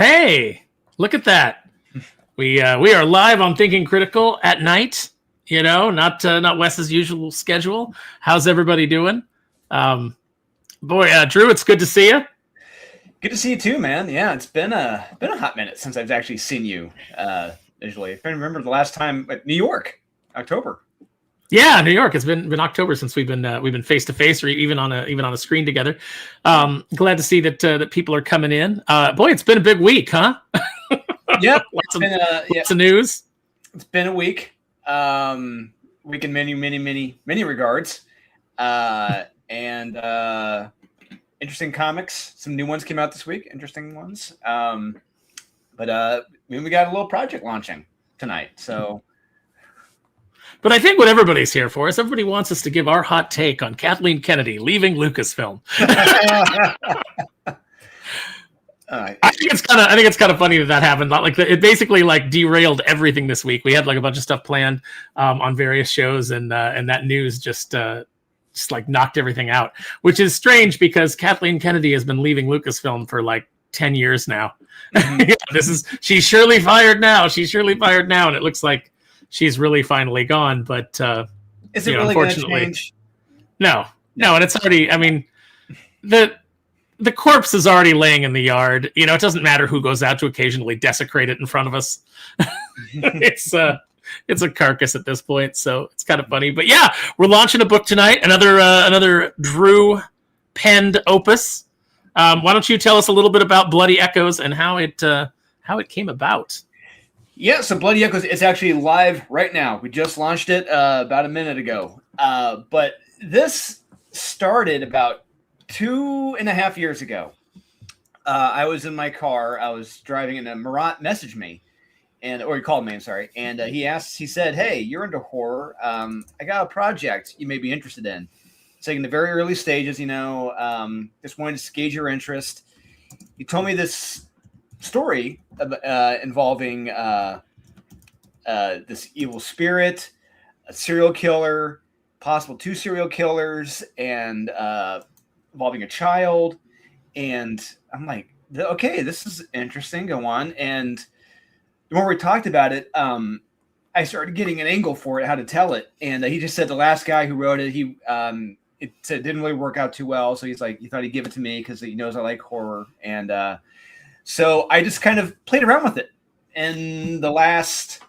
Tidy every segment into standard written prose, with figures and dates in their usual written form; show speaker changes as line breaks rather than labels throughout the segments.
Hey, look at that. We are live on Thinking Critical at night. You know, not Wes's usual schedule. How's everybody doing? Drew, it's good to see you.
Good to see you too, man. Yeah, it's been a hot minute since I've actually seen you visually. I can remember the last time at New York, October.
Yeah, New York. It's been October since we've been face to face or even on a screen together. Glad to see that people are coming in. It's been a big week, huh?
Yep.
lots of news.
It's been a week. Week in many regards. And interesting comics. Some new ones came out this week. Interesting ones. We got a little project launching tonight. So.
But I think what everybody's here for is everybody wants us to give our hot take on Kathleen Kennedy leaving Lucasfilm. I think it's kind of funny that happened. Like it basically derailed everything this week. We had a bunch of stuff planned on various shows, and that news just knocked everything out, which is strange because Kathleen Kennedy has been leaving Lucasfilm for 10 years now. Mm-hmm. She's surely fired now. And it looks like she's really finally gone, but
is it really going to change?
No, and it's already. I mean, the corpse is already laying in the yard. You know, it doesn't matter who goes out to occasionally desecrate it in front of us. It's a carcass at this point, so it's kind of funny. But yeah, we're launching a book tonight. Another Drew penned opus. Why don't you tell us a little bit about Bloody Echoes and how it came about?
Yeah, so Bloody Echoes is actually live right now. We just launched it about a minute ago. But this started about 2.5 years ago. I was in my car. I was driving, and Marat messaged me, or he called me, I'm sorry. And he said, "Hey, you're into horror. I got a project you may be interested in." It's in the very early stages, just wanted to gauge your interest. He told me this story involving this evil spirit, a serial killer, possible 2 serial killers, and involving a child. And I'm like, okay, this is interesting. Go on. And the more we talked about it, I started getting an angle for it, how to tell it. And he just said the last guy who wrote it, it said it didn't really work out too well. So he's like, he thought he'd give it to me because he knows I like horror. And so I just kind of played around with it. In the last,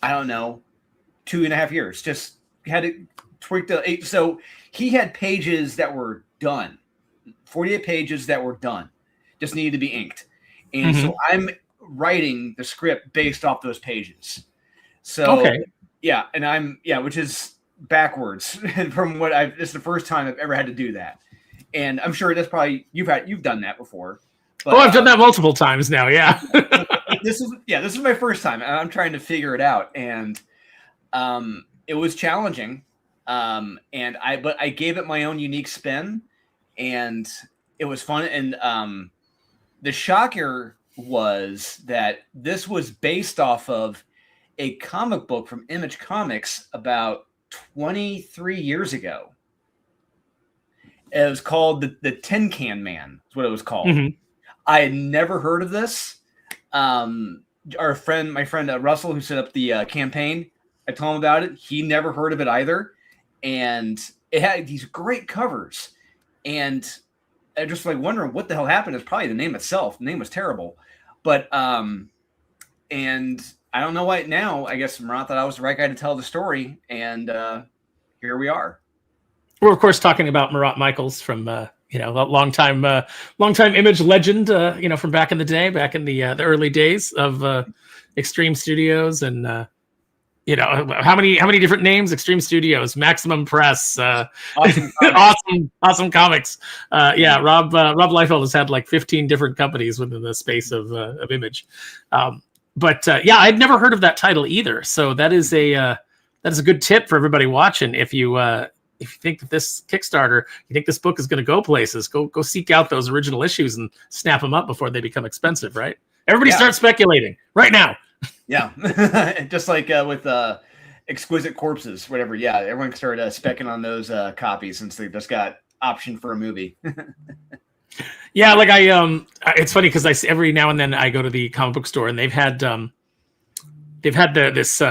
2.5 years, just had it tweaked. So he had pages that were done, 48 pages that were done, just needed to be inked. And so I'm writing the script based off those pages. So,
okay.
Yeah. And which is backwards from this is the first time I've ever had to do that. And I'm sure that's probably, you've done that before. But,
I've done that multiple times now. Yeah.
This is my first time, and I'm trying to figure it out. And it was challenging. But I gave it my own unique spin, and it was fun. And the shocker was that this was based off of a comic book from Image Comics about 23 years ago. It was called the Tin Can Man. Is what it was called. Mm-hmm. I had never heard of this. My friend Russell, who set up the campaign, I told him about it. He never heard of it either. And it had these great covers. And I just wondering what the hell happened. It's probably the name itself. The name was terrible. But, and I don't know why now. I guess Marat thought I was the right guy to tell the story. And here we are.
We're, of course, talking about Marat Mychaels from, long time Image legend, from back in the day, back in the early days of Extreme Studios, and how many different names? Extreme Studios, Maximum Press, awesome comics. Rob Liefeld has had 15 different companies within the space of Image. I'd never heard of that title either. So that is a good tip for everybody watching. If you think that this Kickstarter, you think this book is going to go places, go seek out those original issues and snap them up before they become expensive, right? Everybody start speculating right now.
Yeah. Just like with Exquisite Corpses, whatever. Yeah, everyone can start specking on those copies since they just got option for a movie.
Yeah, like I it's funny because every now and then I go to the comic book store and they've had this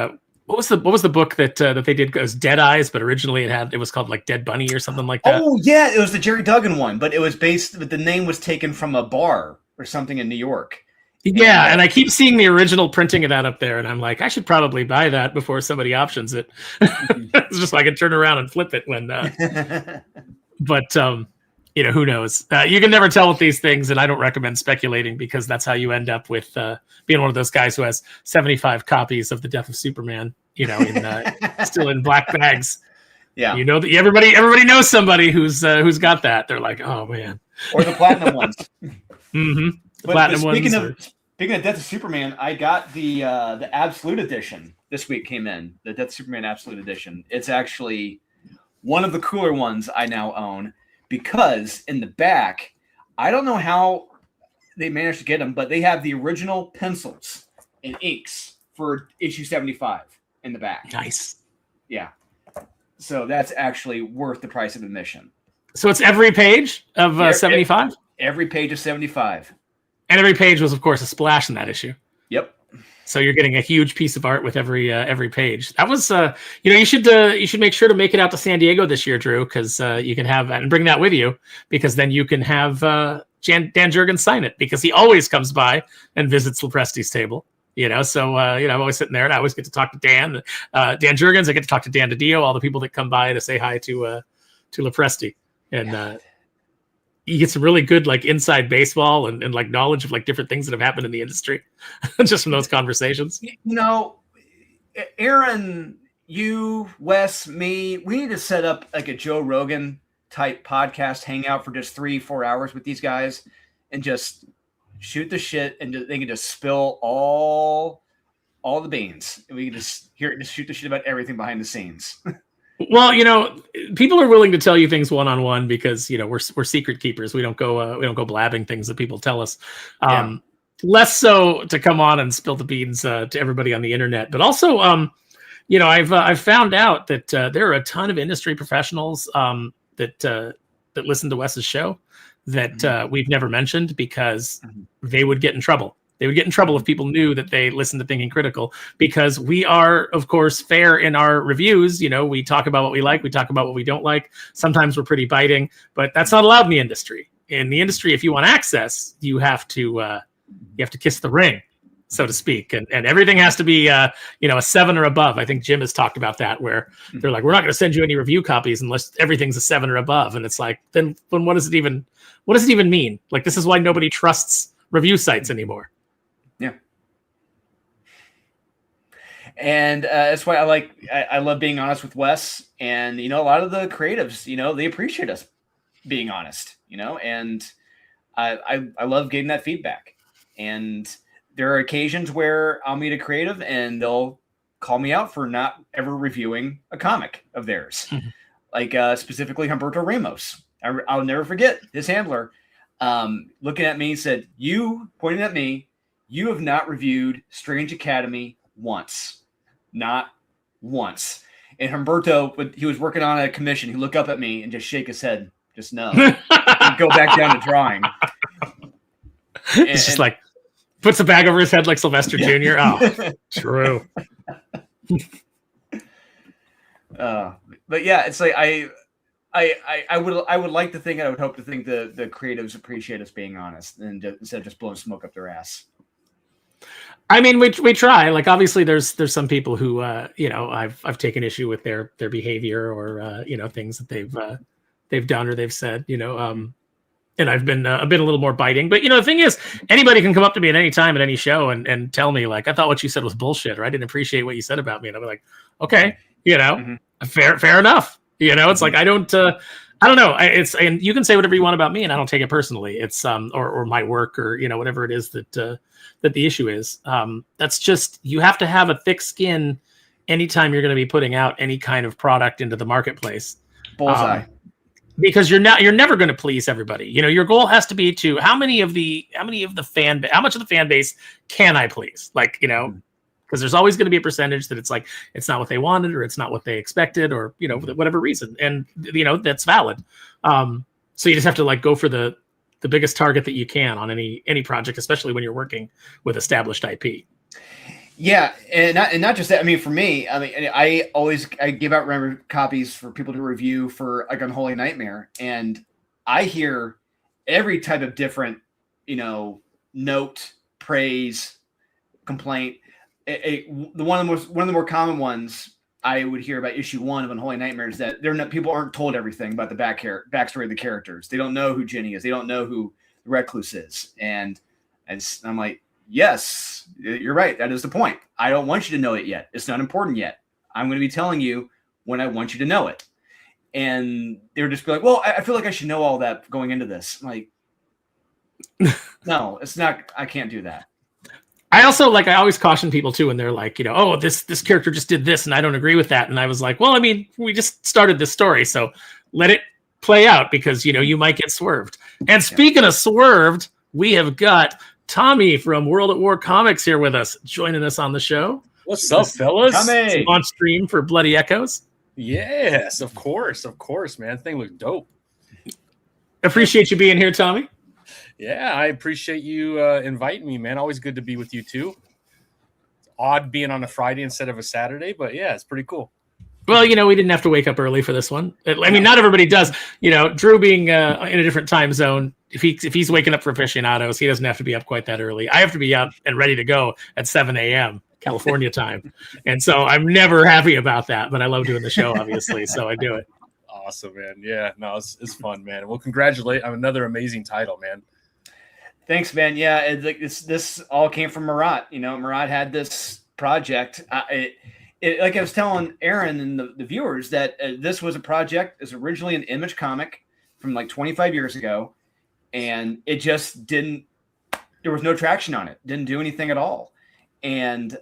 what was the book that they did? It was Dead Eyes, but originally it was called like Dead Bunny or something like that.
Oh yeah, it was the Jerry Duggan one, but the name was taken from a bar or something in New York.
Yeah, and I keep seeing the original printing of that up there, and I'm like, I should probably buy that before somebody options it. It's just so I can turn around and flip it when. But who knows? You can never tell with these things, and I don't recommend speculating because that's how you end up with being one of those guys who has 75 copies of The Death of Superman, still in black bags.
Yeah,
that everybody knows somebody who's got that. They're like, oh man,
or the platinum ones.
Mm-hmm.
But speaking of Death of Superman, I got the Absolute Edition this week. Came in the Death of Superman Absolute Edition. It's actually one of the cooler ones I now own because in the back, I don't know how they managed to get them, but they have the original pencils and inks for issue 75 in the back.
Nice.
Yeah. So that's actually worth the price of admission.
So it's every page of 75?
Every page of 75.
And every page was, of course, a splash in that issue.
Yep.
So you're getting a huge piece of art with every page. That was, you should make sure to make it out to San Diego this year, Drew, because you can have and bring that with you, because then you can have Dan Jurgens sign it, because he always comes by and visits Lopresti's table. So I'm always sitting there, and I always get to talk to Dan Jurgens. I get to talk to Dan DiDio, all the people that come by to say hi to Lopresti, and you get some really good like inside baseball and like knowledge of like different things that have happened in the industry just from those conversations.
Aaron, you, Wes, me, we need to set up like a Joe Rogan type podcast hangout for just 3-4 hours with these guys and just shoot the shit, and they can just spill all the beans, and we can just shoot the shit about everything behind the scenes.
Well, people are willing to tell you things one-on-one because we're secret keepers. We don't go blabbing things that people tell us. Less so to come on and spill the beans to everybody on the internet, but also, I've found out that there are a ton of industry professionals that listen to Wes's show that we've never mentioned because they would get in trouble. They would get in trouble if people knew that they listened to Thinking Critical, because we are, of course, fair in our reviews. We talk about what we like. We talk about what we don't like. Sometimes we're pretty biting, but that's not allowed in the industry. In the industry, if you want access, you have to kiss the ring, so to speak. And everything has to be, a 7 or above. I think Jim has talked about that, where they're like, we're not going to send you any review copies unless everything's a 7 or above. And it's like, then what does it even mean? Like, this is why nobody trusts review sites anymore.
Yeah. And that's why I love being honest with Wes, and a lot of the creatives, they appreciate us being honest, and I love getting that feedback. And there are occasions where I'll meet a creative and they'll call me out for not ever reviewing a comic of theirs, like specifically Humberto Ramos. I'll never forget his handler looking at me and said, pointing at me, you have not reviewed Strange Academy once. Not once. And Humberto, he was working on a commission. He looked up at me and just shake his head. Just no. And go back down to drawing.
It's just like, puts a bag over his head like Sylvester Jr. Oh, true.
But yeah, it's like I would like to think, I would hope to think the creatives appreciate us being honest, and instead of just blowing smoke up their ass.
I mean, we try. Like, obviously, there's some people who I've taken issue with their behavior or things that they've done or they've said. And I've been a little more biting. But the thing is, anybody can come up to me at any time at any show and tell me, like, I thought what you said was bullshit, or I didn't appreciate what you said about me, and I'm like, okay, fair enough. It's like I don't know. And you can say whatever you want about me, and I don't take it personally. It's or my work or whatever it is that the issue is. That's just, you have to have a thick skin anytime you're going to be putting out any kind of product into the marketplace.
Bullseye.
Because you're never going to please everybody. Your goal has to be to how much of the fan base can I please? Like, because there's always going to be a percentage that it's like, it's not what they wanted, or it's not what they expected, or, for whatever reason. And, that's valid. So you just have to like go for the the biggest target that you can on any project, especially when you're working with established IP.
Yeah, and not just that. I mean, for me, I give out copies for people to review for like Unholy Nightmare, and I hear every type of different, note, praise, complaint. One of the more common ones I would hear about issue 1 of Unholy Nightmare is that people aren't told everything about the backstory of the characters. They don't know who Ginny is. They don't know who the Recluse is, and I'm like, yes, you're right. That is the point. I don't want you to know it yet. It's not important yet. I'm going to be telling you when I want you to know it. And they would just be like, well, I feel like I should know all that going into this. I'm like, no, it's not. I can't do that.
I also I always caution people too when they're like, oh, this character just did this and I don't agree with that. And I was like, well, I mean, we just started this story, so let it play out because, you might get swerved. And speaking of swerved, we have got Tommy from World at War Comics here with us, joining us on the show.
What's up, fellas?
It's on stream for Bloody Echoes.
Yes, of course, man. Thing looks dope.
Appreciate you being here, Tommy.
Yeah, I appreciate you inviting me, man. Always good to be with you too. It's odd being on a Friday instead of a Saturday, but yeah, it's pretty cool.
Well, we didn't have to wake up early for this one. I mean, not everybody does. Drew being in a different time zone, if he's waking up for aficionados, he doesn't have to be up quite that early. I have to be up and ready to go at 7 a.m. California time. And so I'm never happy about that, but I love doing the show, obviously, so I do it.
Awesome, man. Yeah, no, it's fun, man. Well, congratulate on another amazing title, man.
Thanks, man. Yeah, this all came from Marat. Marat had this project. Like I was telling Aaron and the viewers that this was a project. It was originally an Image comic from like 25 years ago, and it just didn't. There was no traction on it. Didn't do anything at all. And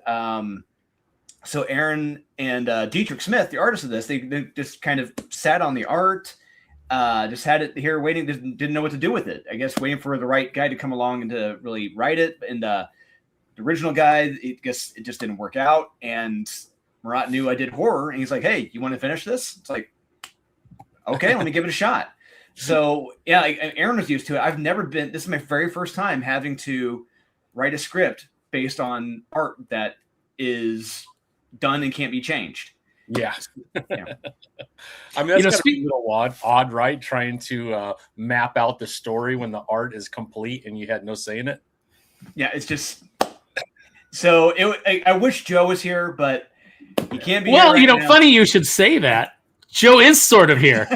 so Aaron and Dietrich Smith, the artist of this, they just kind of sat on the art, just had it here waiting. Didn't know what to do with it. I guess waiting for the right guy to come along and to really write it. And the original guy, it just didn't work out. And Marat knew I did horror, and he's like, "Hey, you want to finish this?" It's like, okay, let me give it a shot. So yeah, Aaron was used to it. This is my very first time having to write a script based on art that is done and can't be changed.
Yeah. I mean, that's a little odd, right? Trying to map out the story when the art is complete and you had no say in it.
Yeah, it's just so. I wish Joe was here, but he can't be.
Well,
here right now.
Funny you should say that. Joe is sort of here.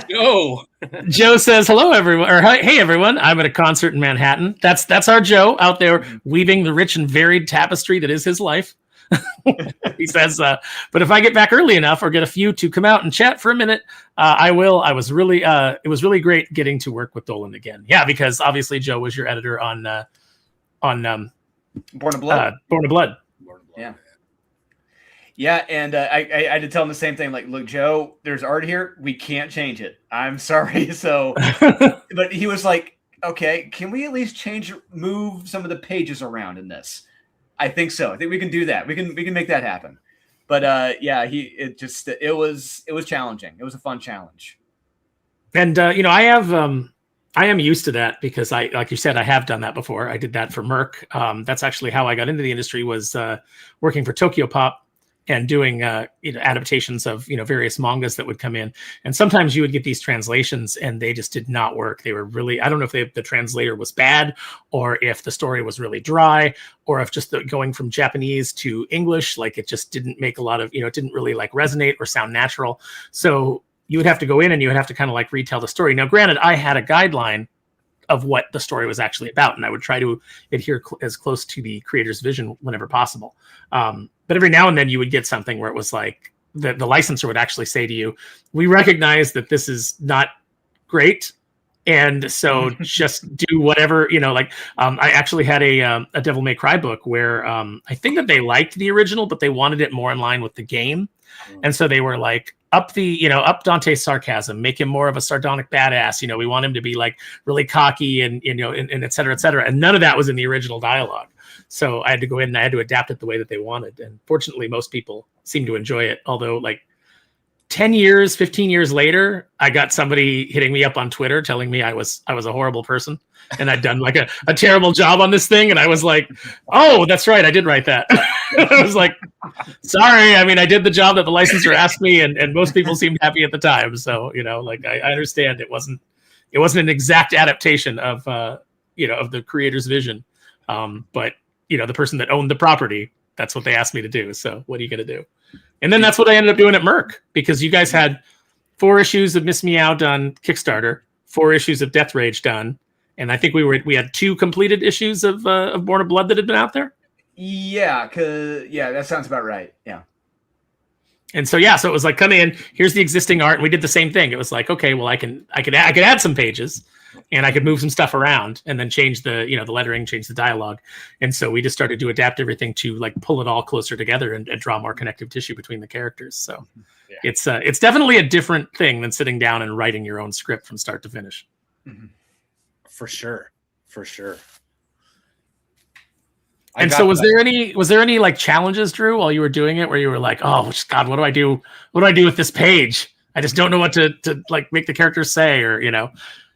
Joe says, hello, everyone, or hey, everyone. I'm at a concert in Manhattan. That's our Joe out there weaving the rich and varied tapestry that is his life. He says, but if I get back early enough or get a few to come out and chat for a minute, I will. It was really great getting to work with Dolan again. Yeah, because obviously Joe was your editor on
Born of Blood.
Born of Blood.
Yeah. Yeah, and I had to tell him the same thing. Like, look, Joe, there's art here. We can't change it. I'm sorry. So, but he was like, okay, can we at least move some of the pages around in this? I think so. I think we can do that. We can make that happen. But yeah, it was challenging. It was a fun challenge.
And I am used to that because like you said, I have done that before. I did that for Merck. That's actually how I got into the industry, was working for Tokyo Pop and doing adaptations of various mangas that would come in. And sometimes you would get these translations and they just did not work. They were really, I don't know if the translator was bad, or if the story was really dry, or if just going from Japanese to English, like it just didn't make a lot of, it didn't really like resonate or sound natural. So you would have to go in and you would have to kind of like retell the story. Now, granted, I had a guideline of what the story was actually about, and I would try to adhere as close to the creator's vision whenever possible. But every now and then you would get something where it was like the licensor would actually say to you, we recognize that this is not great, and so just do whatever, I actually had a Devil May Cry book where I think that they liked the original, but they wanted it more in line with the game. And so they were like, up Dante's sarcasm, make him more of a sardonic badass. We want him to be like really cocky and et cetera, et cetera. And none of that was in the original dialogue. So I had to go in and I had to adapt it the way that they wanted. And fortunately, most people seem to enjoy it. Although, like, 10 years, 15 years later, I got somebody hitting me up on Twitter telling me I was a horrible person and I'd done like a terrible job on this thing. And I was like, oh, that's right. I did write that. I was like, sorry. I mean, I did the job that the licensor asked me, and most people seemed happy at the time. So, like I understand it wasn't an exact adaptation of the creator's vision. But the person that owned the property, that's what they asked me to do. So what are you going to do? And then that's what I ended up doing at Merc, because you guys had 4 issues of Miss Meow done Kickstarter, 4 issues of Death Rage done, and I think we had 2 completed issues of Born of Blood that had been out there.
Yeah, that sounds about right. Yeah.
And so it was like, come in, here's the existing art, and we did the same thing. It was like, okay, well, I could add some pages, and I could move some stuff around, and then change the the lettering, change the dialogue. And so we just started to adapt everything to like pull it all closer together and draw more connective tissue between the characters. So it's definitely a different thing than sitting down and writing your own script from start to finish.
For sure.
And so was there any like challenges, Drew, while you were doing it, where you were like, oh God, what do I do? What do I do with this page? I just don't know what to like make the characters say, or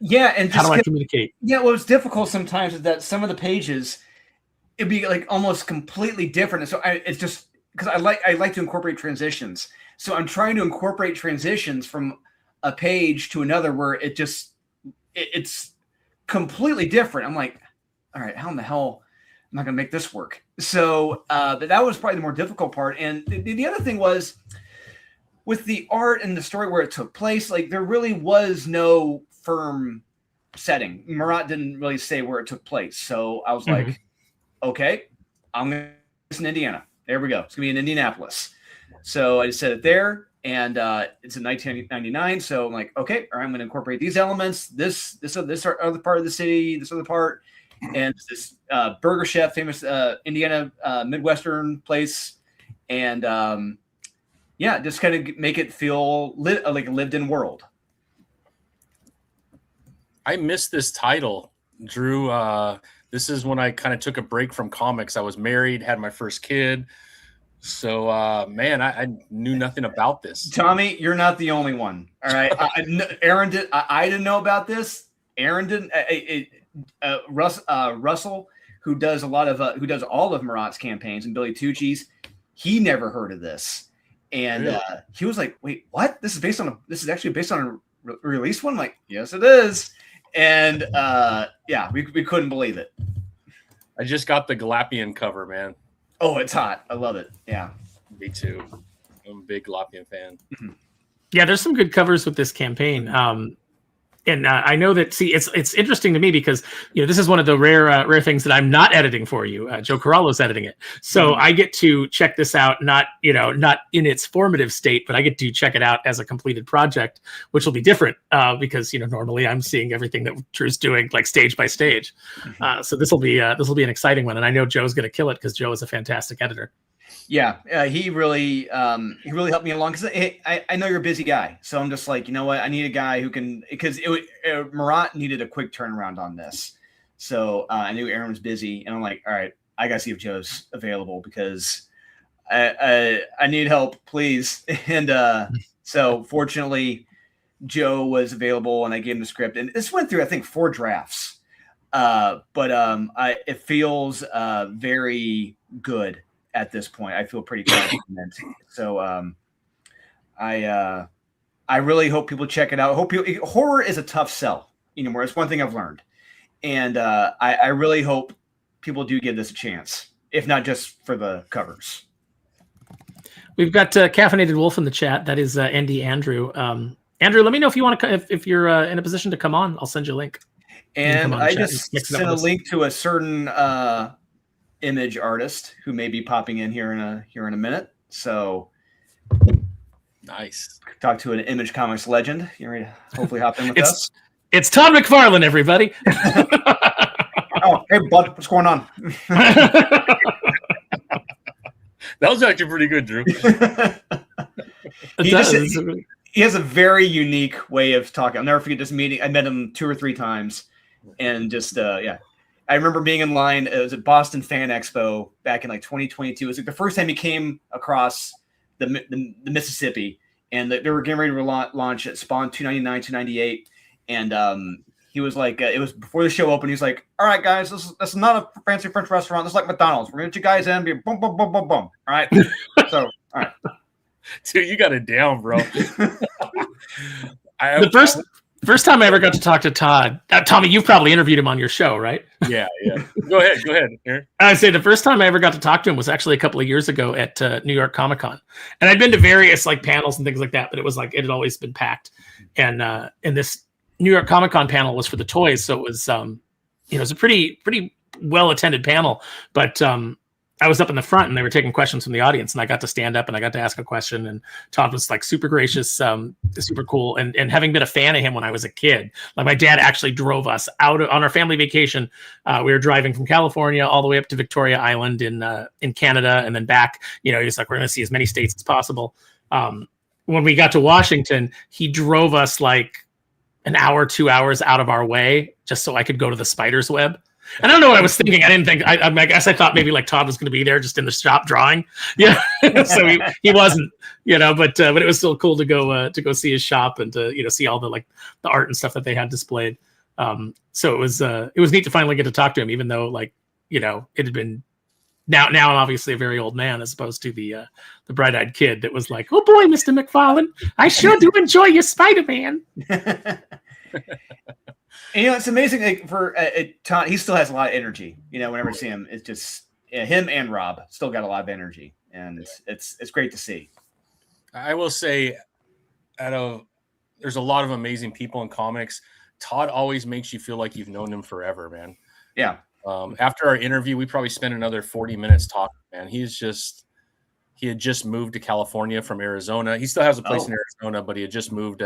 Yeah, and
how do I communicate?
Yeah, what was difficult sometimes is that some of the pages, it'd be like almost completely different. And so it's just because I like to incorporate transitions. So I'm trying to incorporate transitions from a page to another where it's completely different. I'm like, all right, how in the hell am I going to make this work? So but that was probably the more difficult part. And the other thing was with the art and the story where it took place, like there really was no firm setting. Marat didn't really say where it took place. So I was like, okay, I'm going to it's in Indiana. There we go. It's going to be in Indianapolis. So I just said it there, and it's in 1999. So I'm like, okay, all right, I'm going to incorporate these elements, this other part of the city, this other part, and this burger chef, famous Indiana Midwestern place. And just kind of make it feel like a lived-in world.
I missed this title, Drew. This is when I kind of took a break from comics. I was married, had my first kid. So, man, I knew nothing about this.
Tommy, you're not the only one. All right. Aaron did. I didn't know about this. Aaron didn't. Russell, who does all of Marat's campaigns, and Billy Tucci's, he never heard of this. And really? He was like, wait, what? This is actually based on a release one? I'm like, yes, it is. And we couldn't believe it.
I just got the Galapian cover, man.
Oh, it's hot. I love it. Yeah.
Me too. I'm a big Galapian fan.
Yeah, there's some good covers with this campaign. And I know that, it's interesting to me because, this is one of the rare things that I'm not editing for you. Joe Corallo's editing it. So I get to check this out, not in its formative state, but I get to check it out as a completed project, which will be different because, normally I'm seeing everything that Drew's doing like stage by stage. So this will be an exciting one. And I know Joe's going to kill it because Joe is a fantastic editor.
Yeah, he really helped me along because I know you're a busy guy, so I'm just like, you know what, I need a guy who can, because Marat needed a quick turnaround on this, so I knew Aaron was busy, and I'm like, all right, I gotta see if Joe's available because I need help, please. And so fortunately, Joe was available, and I gave him the script, and this went through I think 4 drafts, but it feels very good. At this point, I feel pretty confident. So I really hope people check it out. Horror is a tough sell anymore. It's one thing I've learned. And I really hope people do give this a chance, if not just for the covers.
We've got Caffeinated Wolf in the chat. That is Andy Andrew. Andrew, let me know if you want to, if you're in a position to come on. I'll send you a link.
And I just sent a link to a certain image artist who may be popping in here in a minute. So
nice.
Talk to an Image Comics legend. You ready to hopefully hop in with us?
It's Todd McFarlane, everybody.
Oh, hey bud, what's going on?
That was actually pretty good, Drew.
He has a very unique way of talking. I'll never forget this meeting. I met him 2 or 3 times, and just I remember being in line. It was at Boston Fan Expo back in like 2022. It was like the first time he came across the Mississippi, and they were getting ready to launch at Spawn 299, 298, and he was like, it was before the show opened. He's like, "All right, guys, this is not a fancy French restaurant. This is like McDonald's. We're gonna get you guys in, be boom, boom, boom, boom, boom. All right." So, all right,
dude, you got it down, bro.
The first time I ever got to talk to Todd, Tommy, you've probably interviewed him on your show, right?
Yeah. Go ahead, Aaron.
I'd say the first time I ever got to talk to him was actually a couple of years ago at New York Comic Con, and I'd been to various like panels and things like that, but it was like it had always been packed, and this New York Comic Con panel was for the toys, so it was it was a pretty well attended panel, but I was up in the front and they were taking questions from the audience, and I got to stand up and I got to ask a question, and Todd was like super gracious, super cool. And having been a fan of him when I was a kid, like my dad actually drove us out on our family vacation. We were driving from California all the way up to Victoria Island in Canada and then back. He's like, we're going to see as many states as possible. When we got to Washington, he drove us like an hour, 2 hours out of our way just so I could go to the spider's web. And I don't know what I was thinking. I didn't think. I guess I thought maybe like Todd was going to be there, just in the shop drawing. Yeah, so he wasn't. But it was still cool to go see his shop and to see all the art and stuff that they had displayed. So it was neat to finally get to talk to him, even though it had been. Now I'm obviously a very old man, as opposed to the bright-eyed kid that was like, "Oh boy, Mr. McFarlane, I sure do enjoy your Spider-Man."
And, it's amazing. Like, for Todd, he still has a lot of energy. Whenever I see him, it's just him and Rob still got a lot of energy, and it's great to see.
I will say, there's a lot of amazing people in comics. Todd always makes you feel like you've known him forever, man.
Yeah.
After our interview, we probably spent another 40 minutes talking, man. He had just moved to California from Arizona. He still has a place in Arizona, but he had just moved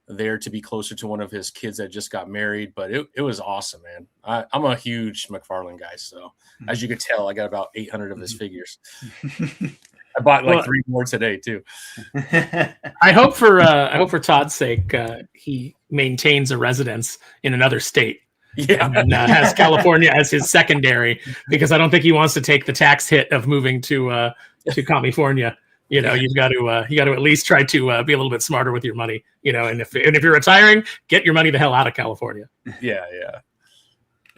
there to be closer to one of his kids that just got married. But it was awesome, man. I'm a huge McFarlane guy, so as you could tell, I got about 800 of his figures. I bought 3 more today too.
I hope for Todd's sake, he maintains a residence in another state.
Yeah,
and has California as his secondary, because I don't think he wants to take the tax hit of moving to California. You've got to at least try to be a little bit smarter with your money. And if you're retiring, get your money the hell out of California.
Yeah.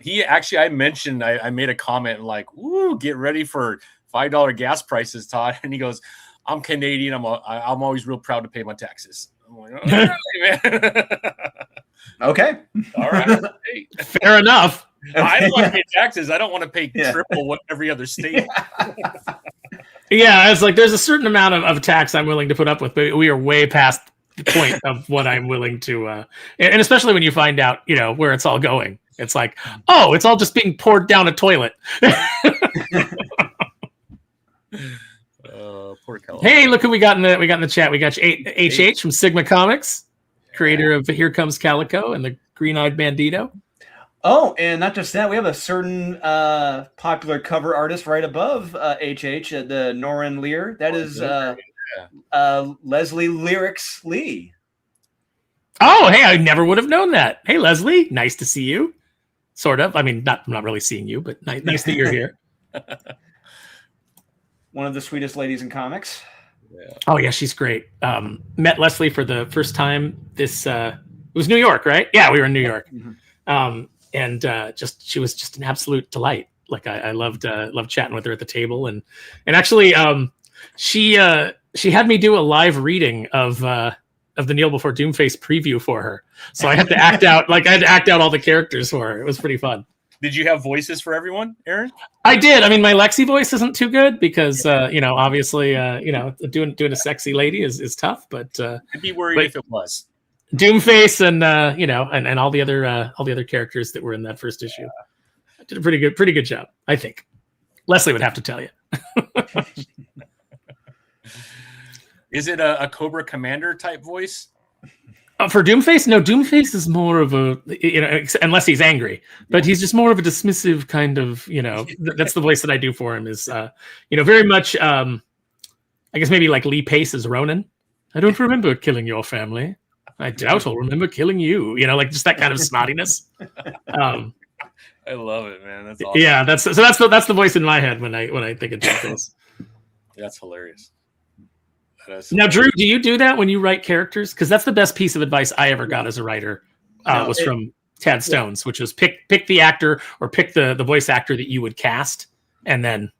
He actually, I mentioned, I made a comment like, "Ooh, get ready for $5 gas prices, Todd." And he goes, "I'm Canadian. I'm always real proud to pay my taxes." I'm like, "Oh, right, man."
Okay.
All right.
Hey. Fair enough.
I don't want to pay taxes. I don't want to pay triple what every other state.
Yeah, it's like there's a certain amount of tax I'm willing to put up with, but we are way past the point of what I'm willing to. And especially when you find out, where it's all going. It's like, oh, it's all just being poured down a toilet.
Poor California.
Hey, look who we got in the chat. We got HH from Sigma Comics, creator of Here Comes Calico and the Green-Eyed Bandito.
Oh, and not just that, we have a certain popular cover artist right above HH, the Norin Lear. That is Leslie Lyrics Lee.
Oh, hey, I never would have known that. Hey, Leslie, nice to see you. Sort of. I mean, I'm not really seeing you, but nice that you're here.
One of the sweetest ladies in comics.
Yeah. Oh, yeah, she's great. Met Leslie for the first time. It was New York, right? Yeah, we were in New York. Mm-hmm. And she was just an absolute delight. Like I loved chatting with her at the table, and actually she had me do a live reading of the Kneel Before Doomface preview for her. So I had to act out all the characters for her. It was pretty fun.
Did you have voices for everyone, Aaron?
I did. I mean, my Lexi voice isn't too good because obviously doing a sexy lady is tough. But
I'd be worried if it was.
Doomface and and all the other characters that were in that first issue. I did a pretty good job, I think. Leslie would have to tell you.
Is it a Cobra Commander type voice?
For Doomface? No, Doomface is more of a, unless he's angry, but he's just more of a dismissive kind of, that's the voice that I do for him is, very much, I guess maybe like Lee Pace as Ronan. I don't remember killing your family. I doubt I'll remember killing you. Like just that kind of snottiness.
I love it, man. That's awesome.
Yeah, that's the voice in my head when I think of Doomface.
That's hilarious.
Now, Drew, do you do that when you write characters? Because that's the best piece of advice I ever got as a writer. Was from Tad Stones, which was pick the actor or pick the voice actor that you would cast, and then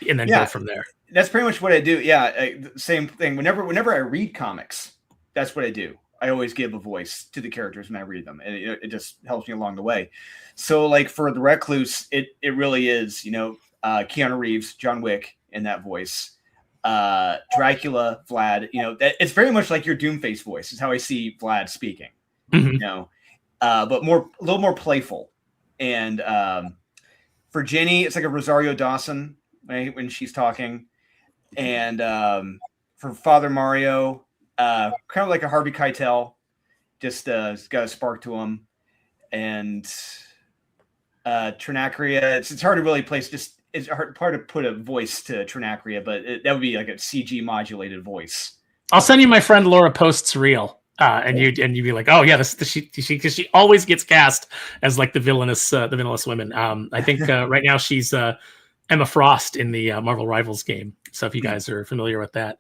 go from there.
That's pretty much what I do. Yeah, same thing. Whenever I read comics, that's what I do. I always give a voice to the characters when I read them, and it just helps me along the way. So, like for the Recluse, it really is, Keanu Reeves, John Wick in that voice. Dracula, Vlad, it's very much like your Doomface voice is how I see Vlad speaking, but a little more playful. And for Jenny, it's like a Rosario Dawson, right, when she's talking. And for Father Mario, kind of like a Harvey Keitel, just got a spark to him. And Trinacria, it's hard to really place, just it's hard to put a voice to Trinacria, but that would be like a CG modulated voice.
I'll send you my friend Laura Post's reel, and you'd be like, oh yeah, she always gets cast as like the villainous women. I think right now she's Emma Frost in the Marvel Rivals game. So if you guys are familiar with that,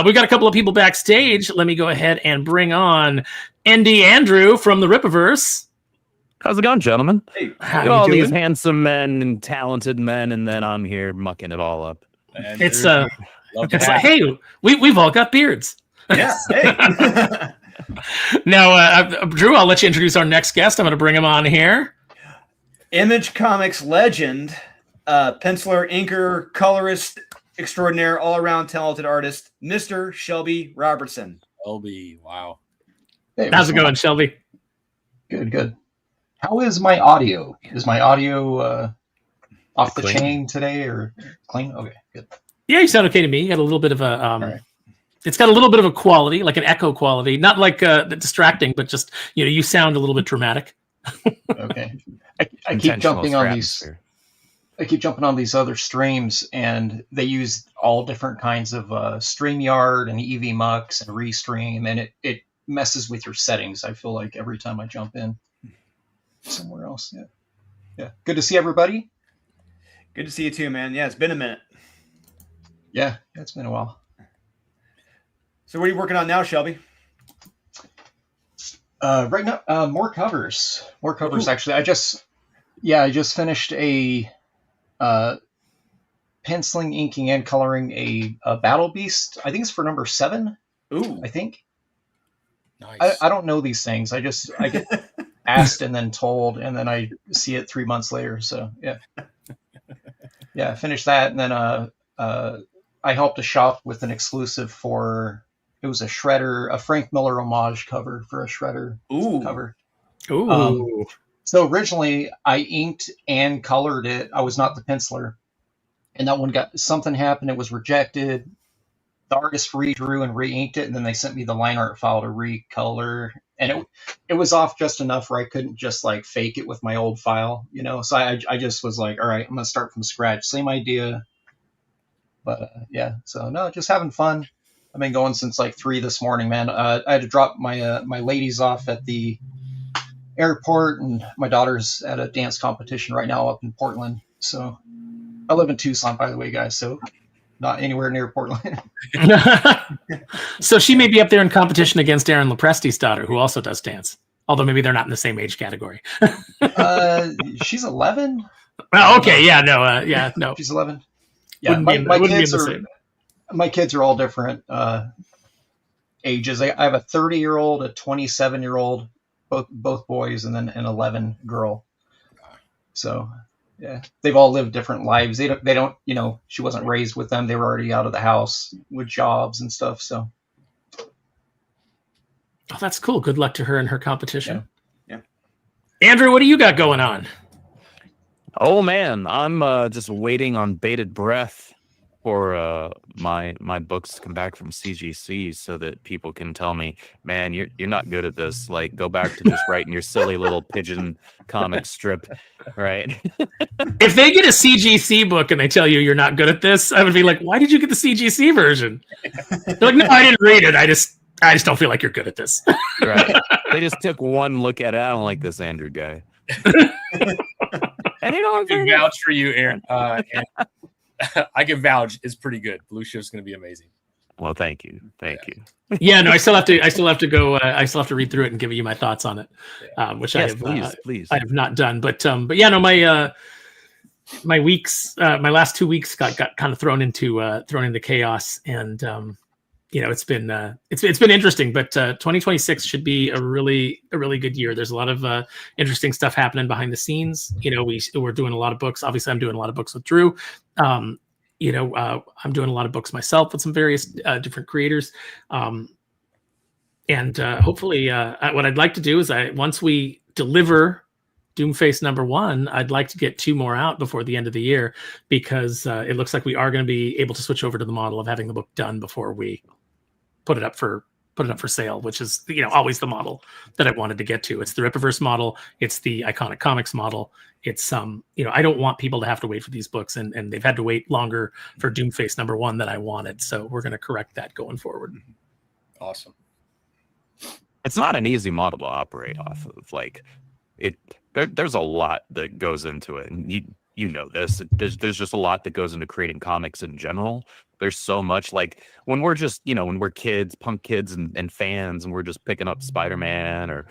we've got a couple of people backstage. Let me go ahead and bring on Andy Andrew from the Rippaverse.
How's it going, gentlemen?
Hey,
how you
all
doing?
These handsome men and talented men, and then I'm here mucking it all up.
It's like, hey, we've all got beards.
Yeah. Hey.
Now, Drew, I'll let you introduce our next guest. I'm going to bring him on here.
Image Comics legend, penciler, inker, colorist extraordinaire, all-around talented artist, Mr. Shelby Robertson.
Shelby, wow.
Hey,
How's it going, Shelby?
Good. How is my audio? Is my audio off the chain today or clean? Okay, good.
Yeah, you sound okay to me. You got a little bit of a
right.
It's got a little bit of a quality, like an echo quality, not like distracting, but just you sound a little bit dramatic.
Okay. I keep jumping on these. I keep jumping on these other streams, and they use all different kinds of StreamYard and EVMux and Restream, and it messes with your settings. I feel like every time I jump in somewhere else. Yeah. Good to see everybody.
Good to see you too, man. Yeah, it's been a minute.
Yeah, it's been a while.
So what are you working on now, Shelby?
Right now, more covers.
Ooh.
Actually. I just finished a penciling, inking, and coloring a Battle Beast. I think it's for number 7.
Ooh.
I think.
Nice.
I don't know these things. I get asked and then told, and then I see it 3 months later. So yeah. I finished that, and then I helped a shop with an exclusive for. It was a Shredder, a Frank Miller homage cover for a Shredder cover.
Ooh.
So originally I inked and colored it. I was not the penciler. And that one something happened. It was rejected. The artist redrew and re-inked it. And then they sent me the line art file to recolor. And it was off just enough where I couldn't just like fake it with my old file, So I just was like, all right, I'm going to start from scratch. Same idea. But so no, just having fun. I've been going since like 3 this morning, man. I had to drop my ladies off at the airport, and my daughter's at a dance competition right now up in Portland. So I live in Tucson, by the way, guys. So not anywhere near Portland.
So she may be up there in competition against Aaron Lopresti's daughter, who also does dance. Although maybe they're not in the same age category.
She's 11.
Oh, okay. Yeah. No. No.
She's 11. Yeah. My kids are all different ages. I have a 30-year-old, a 27-year-old, both boys, and then an 11 girl. So, yeah, they've all lived different lives. They don't, she wasn't raised with them. They were already out of the house with jobs and stuff. So,
oh, that's cool. Good luck to her in her competition.
Yeah.
Andrew, what do you got going on?
Oh man, I'm just waiting on bated breath for my books to come back from CGC so that people can tell me, man, you're not good at this. Like, go back to just writing your silly little pigeon comic strip, right?
If they get a CGC book and they tell you you're not good at this, I would be like, why did you get the CGC version? They're like, no, I didn't read it. I just don't feel like you're good at this.
Right. They just took one look at it. I don't like this Andrew guy. And
I can vouch for you, Aaron. I can vouch. It's pretty good. Blue Shift's going to be amazing.
Well, thank you.
Yeah, no, I still have to go. I still have to read through it and give you my thoughts on it, which
Yes, please.
I have not done. But yeah, no, my weeks, my last 2 weeks got kind of thrown into chaos, and it's been interesting. But 2026 should be a really good year. There's a lot of interesting stuff happening behind the scenes. We're doing a lot of books. Obviously, I'm doing a lot of books with Drew. I'm doing a lot of books myself with some various different creators. And hopefully what I'd like to do is once we deliver Doomface #1, I'd like to get 2 more out before the end of the year, because it looks like we are going to be able to switch over to the model of having the book done before we put it up for sale, which is always the model that I wanted to get to. It's the Rippaverse model. It's the Iconic Comics model. It's I don't want people to have to wait for these books, and they've had to wait longer for Doomface #1 than I wanted. So we're going to correct that going forward.
Awesome.
It's not an easy model to operate off of. Like there's a lot that goes into it, and you know this. There's just a lot that goes into creating comics in general. There's so much, like when we're just when we're kids, punk kids and fans, and we're just picking up Spider-Man or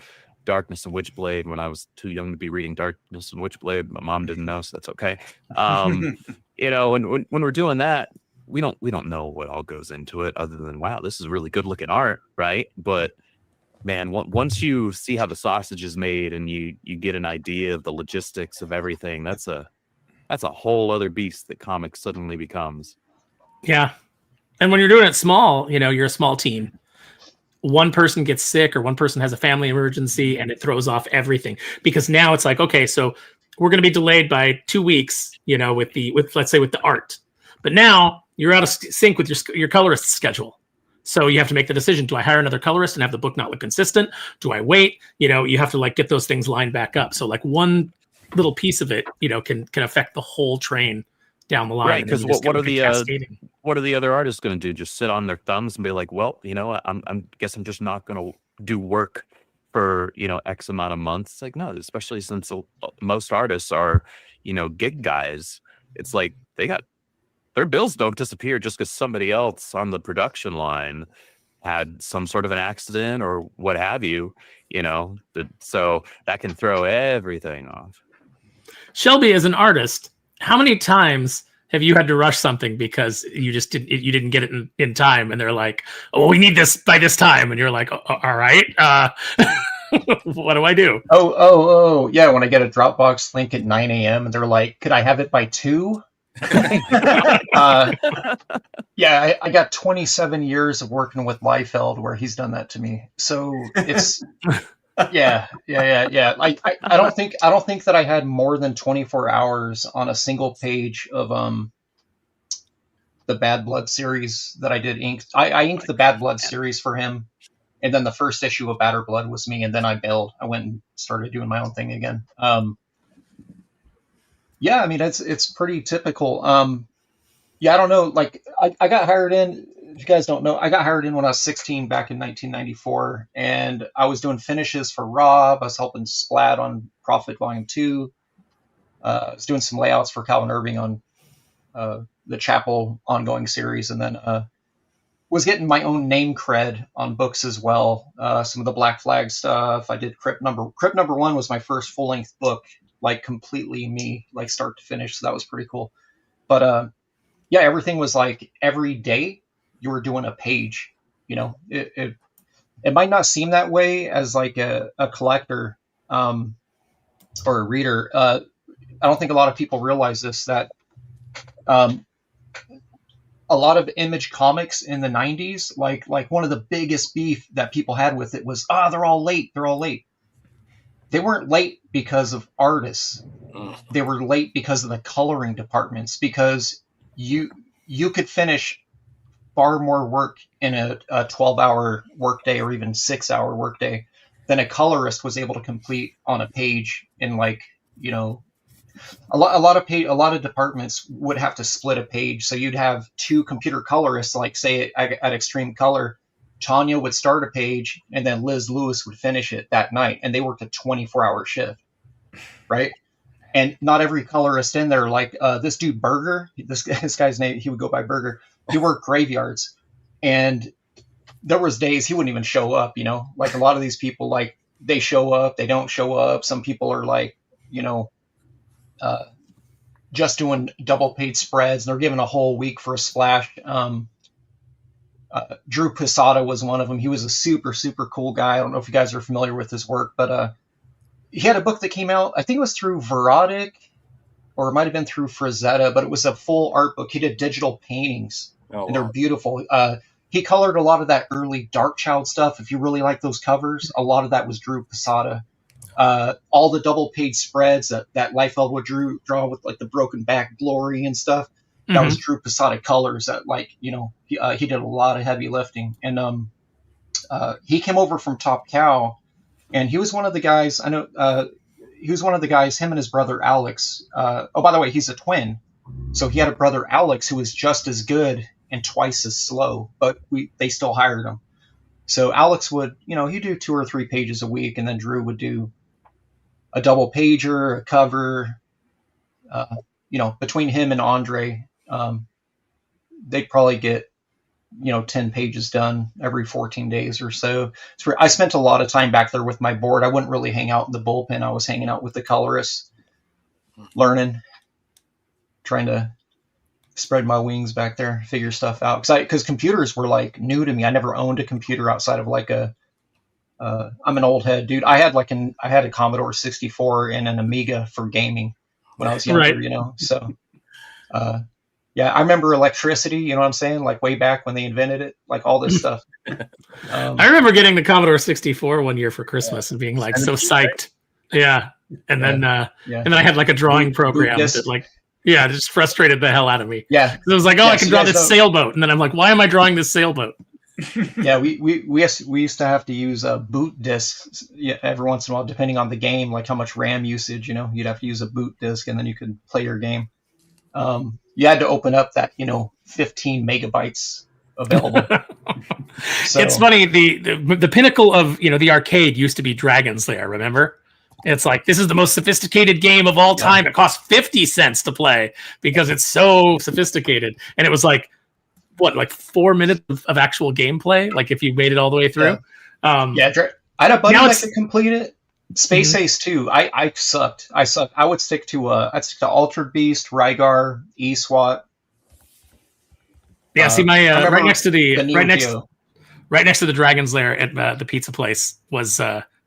Darkness and Witchblade. When I was too young to be reading Darkness and Witchblade, my mom didn't know, so that's okay. And when we're doing that, we don't know what all goes into it, other than wow, this is really good looking art, right? But man, once you see how the sausage is made and you get an idea of the logistics of everything, that's a whole other beast that comics suddenly becomes.
Yeah. And when you're doing it small, you're a small team. One person gets sick or one person has a family emergency, and it throws off everything, because now it's like, okay, so we're going to be delayed by 2 weeks, with let's say with the art, but now you're out of sync with your colorist schedule. So you have to make the decision. Do I hire another colorist and have the book not look consistent? Do I wait? You have to get those things lined back up. So one little piece of it, can affect the whole train down the line.
Right, because what are the other artists going to do? Just sit on their thumbs and be like, well, I'm guess I'm just not going to do work for X amount of months. It's like, no, especially since most artists are gig guys. It's like their bills don't disappear just because somebody else on the production line had some sort of an accident or what have you. So that can throw everything off.
Shelby, as an artist, how many times have you had to rush something because you didn't get it in time, and they're like, "Oh, we need this by this time," and you're like, "All right, what do I do?"
Oh, yeah. When I get a Dropbox link at 9 a.m. and they're like, "Could I have it by 2?" Yeah, I got 27 years of working with Liefeld where he's done that to me. So it's yeah. I don't think that I had more than 24 hours on a single page of the Bad Blood series that I did ink. I inked the Bad Blood series for him, and then the first issue of Badder Blood was me, and then I bailed. I went and started doing my own thing again. Yeah, I mean it's pretty typical. Yeah, I don't know. I got hired in. If you guys don't know, I got hired in when I was 16 back in 1994, and I was doing finishes for Rob. I was helping Splat on Prophet Volume 2. I was doing some layouts for Calvin Irving on the Chapel ongoing series, and then was getting my own name cred on books as well. Some of the Black Flag stuff. I did Crypt Number 1 was my first full length book, completely me, start to finish. So that was pretty cool. But yeah, everything was every day you were doing a page. It might not seem that way as a collector or a reader. I don't think a lot of people realize this, that a lot of Image comics in the 90s, like one of the biggest beef that people had with it was, they're all late. They weren't late because of artists. They were late because of the coloring departments, because you could finish far more work in a 12-hour workday or even 6-hour workday than a colorist was able to complete on a page in a lot of departments would have to split a page. So you'd have 2 computer colorists, say at Extreme Color. Tanya would start a page, and then Liz Lewis would finish it that night, and they worked a 24-hour shift, right? And not every colorist in there, this dude Berger, this guy's name, he would go by Berger. He worked graveyards. And there was days he wouldn't even show up, like a lot of these people, like they show up, they don't show up. Some people are like, just doing double page spreads. They're given a whole week for a splash. Drew Posada was one of them. He was a super, super cool guy. I don't know if you guys are familiar with his work, but he had a book that came out, I think it was through Verotic, or it might have been through Frazetta, but it was a full art book. He did digital paintings, and they're beautiful. He colored a lot of that early Darkchild stuff. If you really like those covers, a lot of that was Drew Posada. All the double page spreads that Liefeld would draw with like the broken back glory and stuff. That was Drew Posada colors that he did a lot of heavy lifting. And he came over from Top Cow, and he was one of the guys, I know, he was one of the guys, him and his brother Alex. Oh, by the way, he's a twin. So he had a brother Alex who was just as good and twice as slow, but they still hired him. So Alex would, he'd do 2 or 3 pages a week, and then Drew would do a double pager, a cover. Between him and Andre, they'd probably get 10 pages done every 14 days or so. I spent a lot of time back there with my board. I wouldn't really hang out in the bullpen. I was hanging out with the colorists, learning, trying to spread my wings back there, figure stuff out. Because computers were like new to me. I never owned a computer outside of like I'm an old head, dude. I had a Commodore 64 and an Amiga for gaming when I was younger,
right.
So, yeah, I remember electricity, you know what I'm saying? Like way back when they invented it, like all this stuff.
I remember getting the Commodore 64 one year for Christmas and being like so psyched. Yeah. And then and then I had like a drawing program that just frustrated the hell out of me.
Yeah.
It was like, I can draw this sailboat. And then I'm like, why am I drawing this sailboat?
Yeah, we used to have to use boot discs every once in a while, depending on the game, like how much RAM usage, you'd have to use a boot disc and then you could play your game. You had to open up that, 15 megabytes available. So,
it's funny. The pinnacle of, the arcade used to be Dragon's Lair. Remember? It's like, this is the most sophisticated game of all time. It costs 50 cents to play because it's so sophisticated. And it was like, 4 minutes of actual gameplay? Like if you made it all the way through?
I had a buddy that could complete it. Space Ace 2. I sucked. I would stick to Altered Beast, Rygar, E-SWAT.
Yeah, see, my right next to the Dragon's Lair at the pizza place was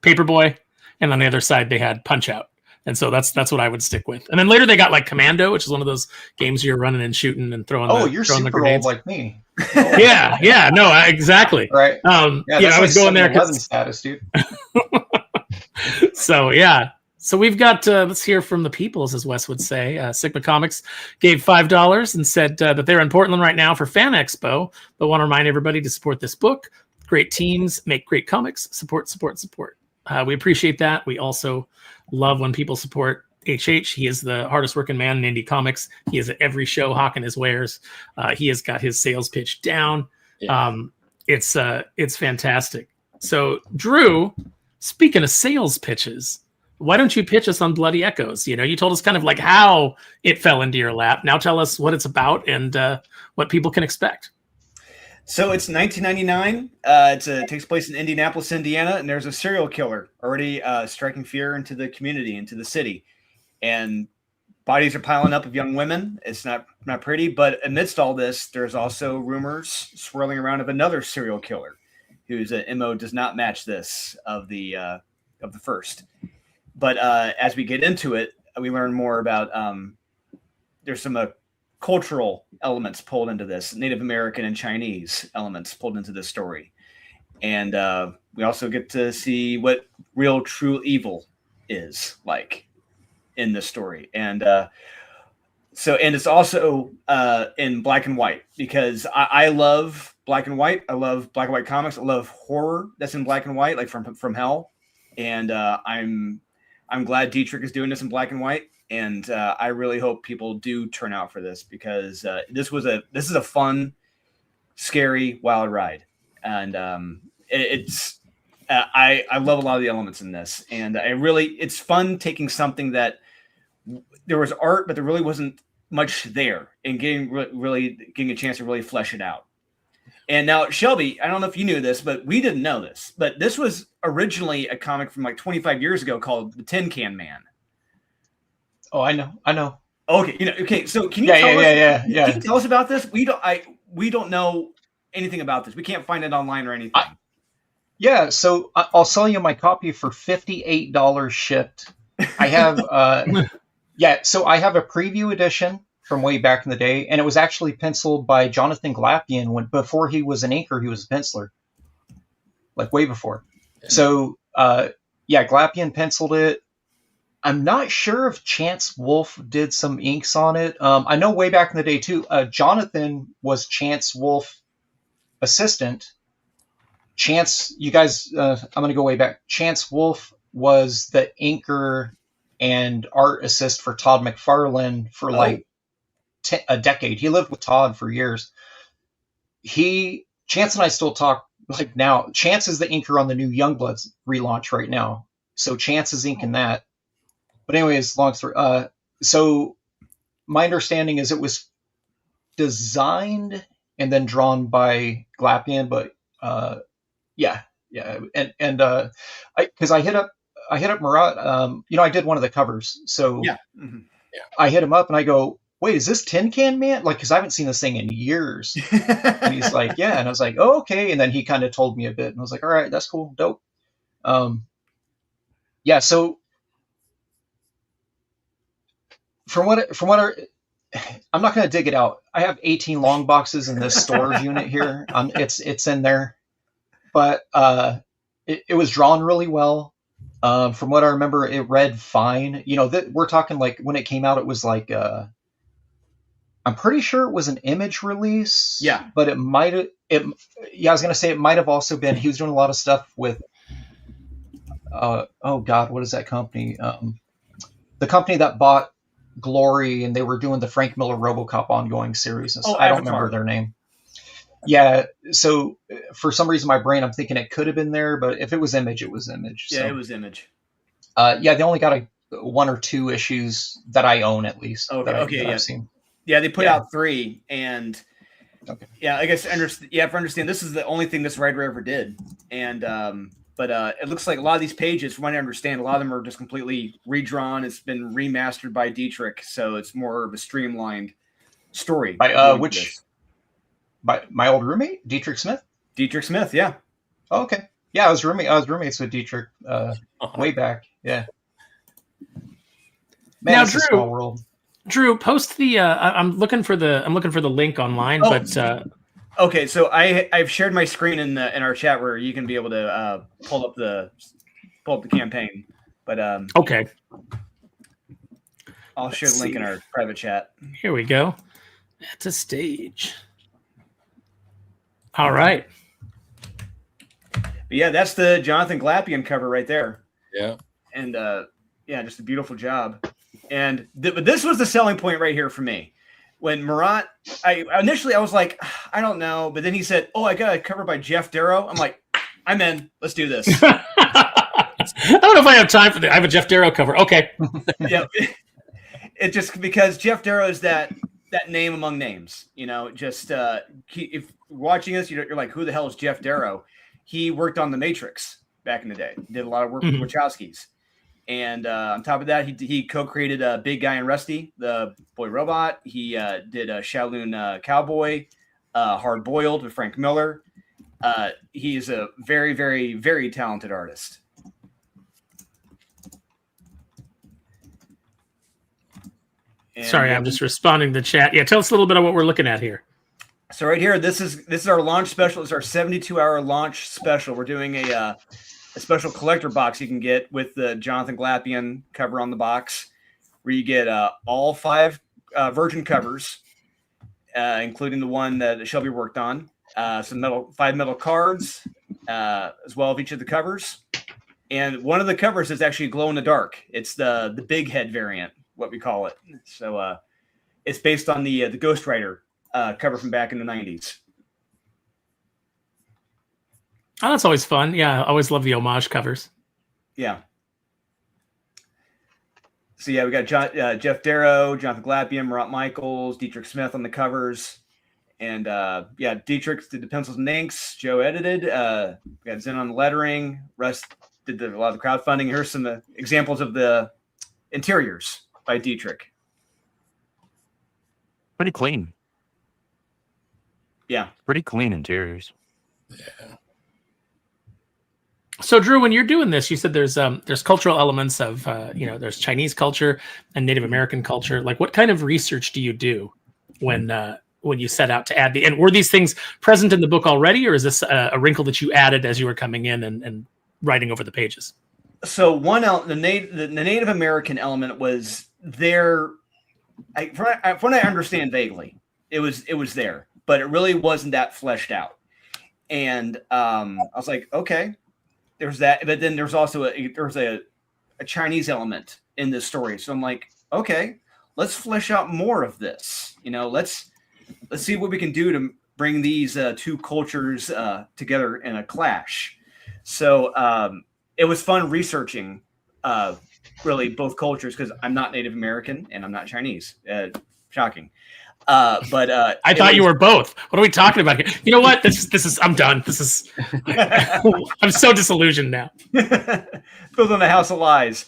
Paperboy, and on the other side they had Punch Out. And so that's what I would stick with. And then later they got like Commando, which is one of those games you're running and shooting and throwing.
You're
throwing
super old like me.
Exactly.
Right.
I was going there
because status, dude.
So we've got let's hear from the peoples, as Wes would say. Sigma Comics gave $5 and said that they're in Portland right now for Fan Expo, but want to remind everybody to support this book. Great teams make great comics. Support. We appreciate that. We also love when people support HH. He is the hardest working man in indie comics. He is at every show hawking his wares. He has got his sales pitch down. Yeah. It's fantastic. So Drew, speaking of sales pitches, why don't you pitch us on Bloody Echoes? You told us kind of like how it fell into your lap. Now tell us what it's about and what people can expect.
So it's 1999. It takes place in Indianapolis, Indiana, and there's a serial killer already striking fear into the community, into the city. And bodies are piling up of young women. It's not pretty, but amidst all this, there's also rumors swirling around of another serial killer whose MO does not match this of the first. But as we get into it, we learn more about there's some cultural elements pulled into this, Native American and Chinese elements pulled into this story. And we also get to see what real, true evil is like in this story. And it's also in black and white, because I love black and white. I love black and white comics. I love horror that's in black and white, like from hell. And I'm glad Dietrich is doing this in black and white. And I really hope people do turn out for this, because this is a fun, scary, wild ride. And I love a lot of the elements in this. And it's fun taking something that there was art, but there really wasn't much there, and getting a chance to really flesh it out. And now, Shelby, I don't know if you knew this, but we didn't know this, but this was originally a comic from like 25 years ago called The Tin Can Man.
Oh, I know.
Okay, okay. So can you
Yeah.
Can you tell us about this? We don't know anything about this. We can't find it online or anything.
Yeah, so I'll sell you my copy for $58 shipped. I have so I have a preview edition from way back in the day, and it was actually penciled by Jonathan Glapian before he was an inker, he was a penciler. Like way before. Yeah. So Glapian penciled it. I'm not sure if Chance Wolfe did some inks on it. I know way back in the day too, Jonathan was Chance Wolfe assistant. Chance, you guys, I'm going to go way back. Chance Wolfe was the inker and art assist for Todd McFarlane for a decade. He lived with Todd for years. Chance and I still talk like now. Chance is the inker on the new Youngbloods relaunch right now. So Chance is inking that. But anyways, long story. So my understanding is it was designed and then drawn by Glapian, but because I hit up Marat. I did one of the covers, so I hit him up and I go, "Wait, is this Tin Can Man?" Like, because I haven't seen this thing in years. And he's like, "Yeah," and I was like, "Oh, okay." And then he kind of told me a bit, and I was like, "All right, that's cool, dope." So from what I'm not going to dig it out. I have 18 long boxes in this storage unit here. It's in there. But it was drawn really well. From what I remember, it read fine. We're talking like when it came out, it was like I'm pretty sure it was an Image release.
Yeah,
but it might have. I was gonna say it might have also been. He was doing a lot of stuff with. Oh God, what is that company? The company that bought Glory, and they were doing the Frank Miller RoboCop ongoing series. I don't remember their name. Yeah, so for some reason my brain, I'm thinking it could have been there, but if it was Image, it was Image.
Yeah, it was Image.
They only got one or two issues that I own at least.
Okay,
I've seen.
Yeah, they put out 3, and I guess you have to understand this is the only thing this writer ever did, and but it looks like a lot of these pages, from what I understand, a lot of them are just completely redrawn. It's been remastered by Dietrich, so it's more of a streamlined story.
By my old roommate, Dietrich Smith.
Dietrich Smith, yeah.
Oh, okay. Yeah, I was roommates with Dietrich way back. Yeah. Man,
Now,
it's a small world.
Drew, post the. I'm looking for the link online, but.
Okay, so I've shared my screen in our chat where you can be able to pull up the campaign. But
okay,
I'll share the link in our private chat.
Here we go. At a stage. All right.
But yeah, that's the Jonathan Glapian cover right there.
Yeah.
And just a beautiful job. And but this was the selling point right here for me. When Marat, I was like, I don't know. But then he said, "Oh, I got a cover by Jeff Darrow." I'm like, I'm in. Let's do this.
I don't know if I have time for that. I have a Jeff Darrow cover. Okay.
Yeah. It just because Jeff Darrow is that name among names. Just if watching this, you're like, who the hell is Jeff Darrow? He worked on The Matrix back in the day. Did a lot of work with Wachowskis. And on top of that, he co-created Big Guy and Rusty, the boy robot. He did Shaolin Cowboy, Hard Boiled with Frank Miller. He's a very, very, very talented artist. And
sorry, I'm just responding to the chat. Yeah, tell us a little bit of what we're looking at here.
So right here, this is our launch special. It's our 72-hour launch special. We're doing a special collector box you can get with the Jonathan Glapian cover on the box, where you get all 5 Virgin covers, including the one that Shelby worked on, some 5 metal cards, as well as each of the covers. And one of the covers is actually glow in the dark. It's the big head variant, what we call it. So it's based on the Ghost Rider cover from back in the 90s.
Oh, that's always fun. Yeah, I always love the homage covers.
Yeah. So yeah, we got Jeff Darrow, Jonathan Glapian, Marat Mychaels, Dietrich Smith on the covers, And yeah, Dietrich did the pencils and inks. Joe edited. Got Zen on the lettering. Russ did a lot of the crowdfunding. Here's some examples of the interiors by Dietrich.
Pretty clean.
Yeah.
Pretty clean interiors.
Yeah.
So Drew, when you're doing this, you said there's cultural elements of there's Chinese culture and Native American culture. Like, what kind of research do you do when you set out to add and were these things present in the book already, or is this a wrinkle that you added as you were coming in and writing over the pages?
So the Native American element was there. From what I understand vaguely, it was there, but it really wasn't that fleshed out. And I was like, okay. There's that, but then there's also a Chinese element in this story. So I'm like, okay, let's flesh out more of this. Let's see what we can do to bring these two cultures together in a clash. So it was fun researching really both cultures, because I'm not Native American and I'm not Chinese. Shocking. But
I thought you were both. What are we talking about here? You know what? This is. I'm done. This is. I'm so disillusioned now.
Building a house of lies.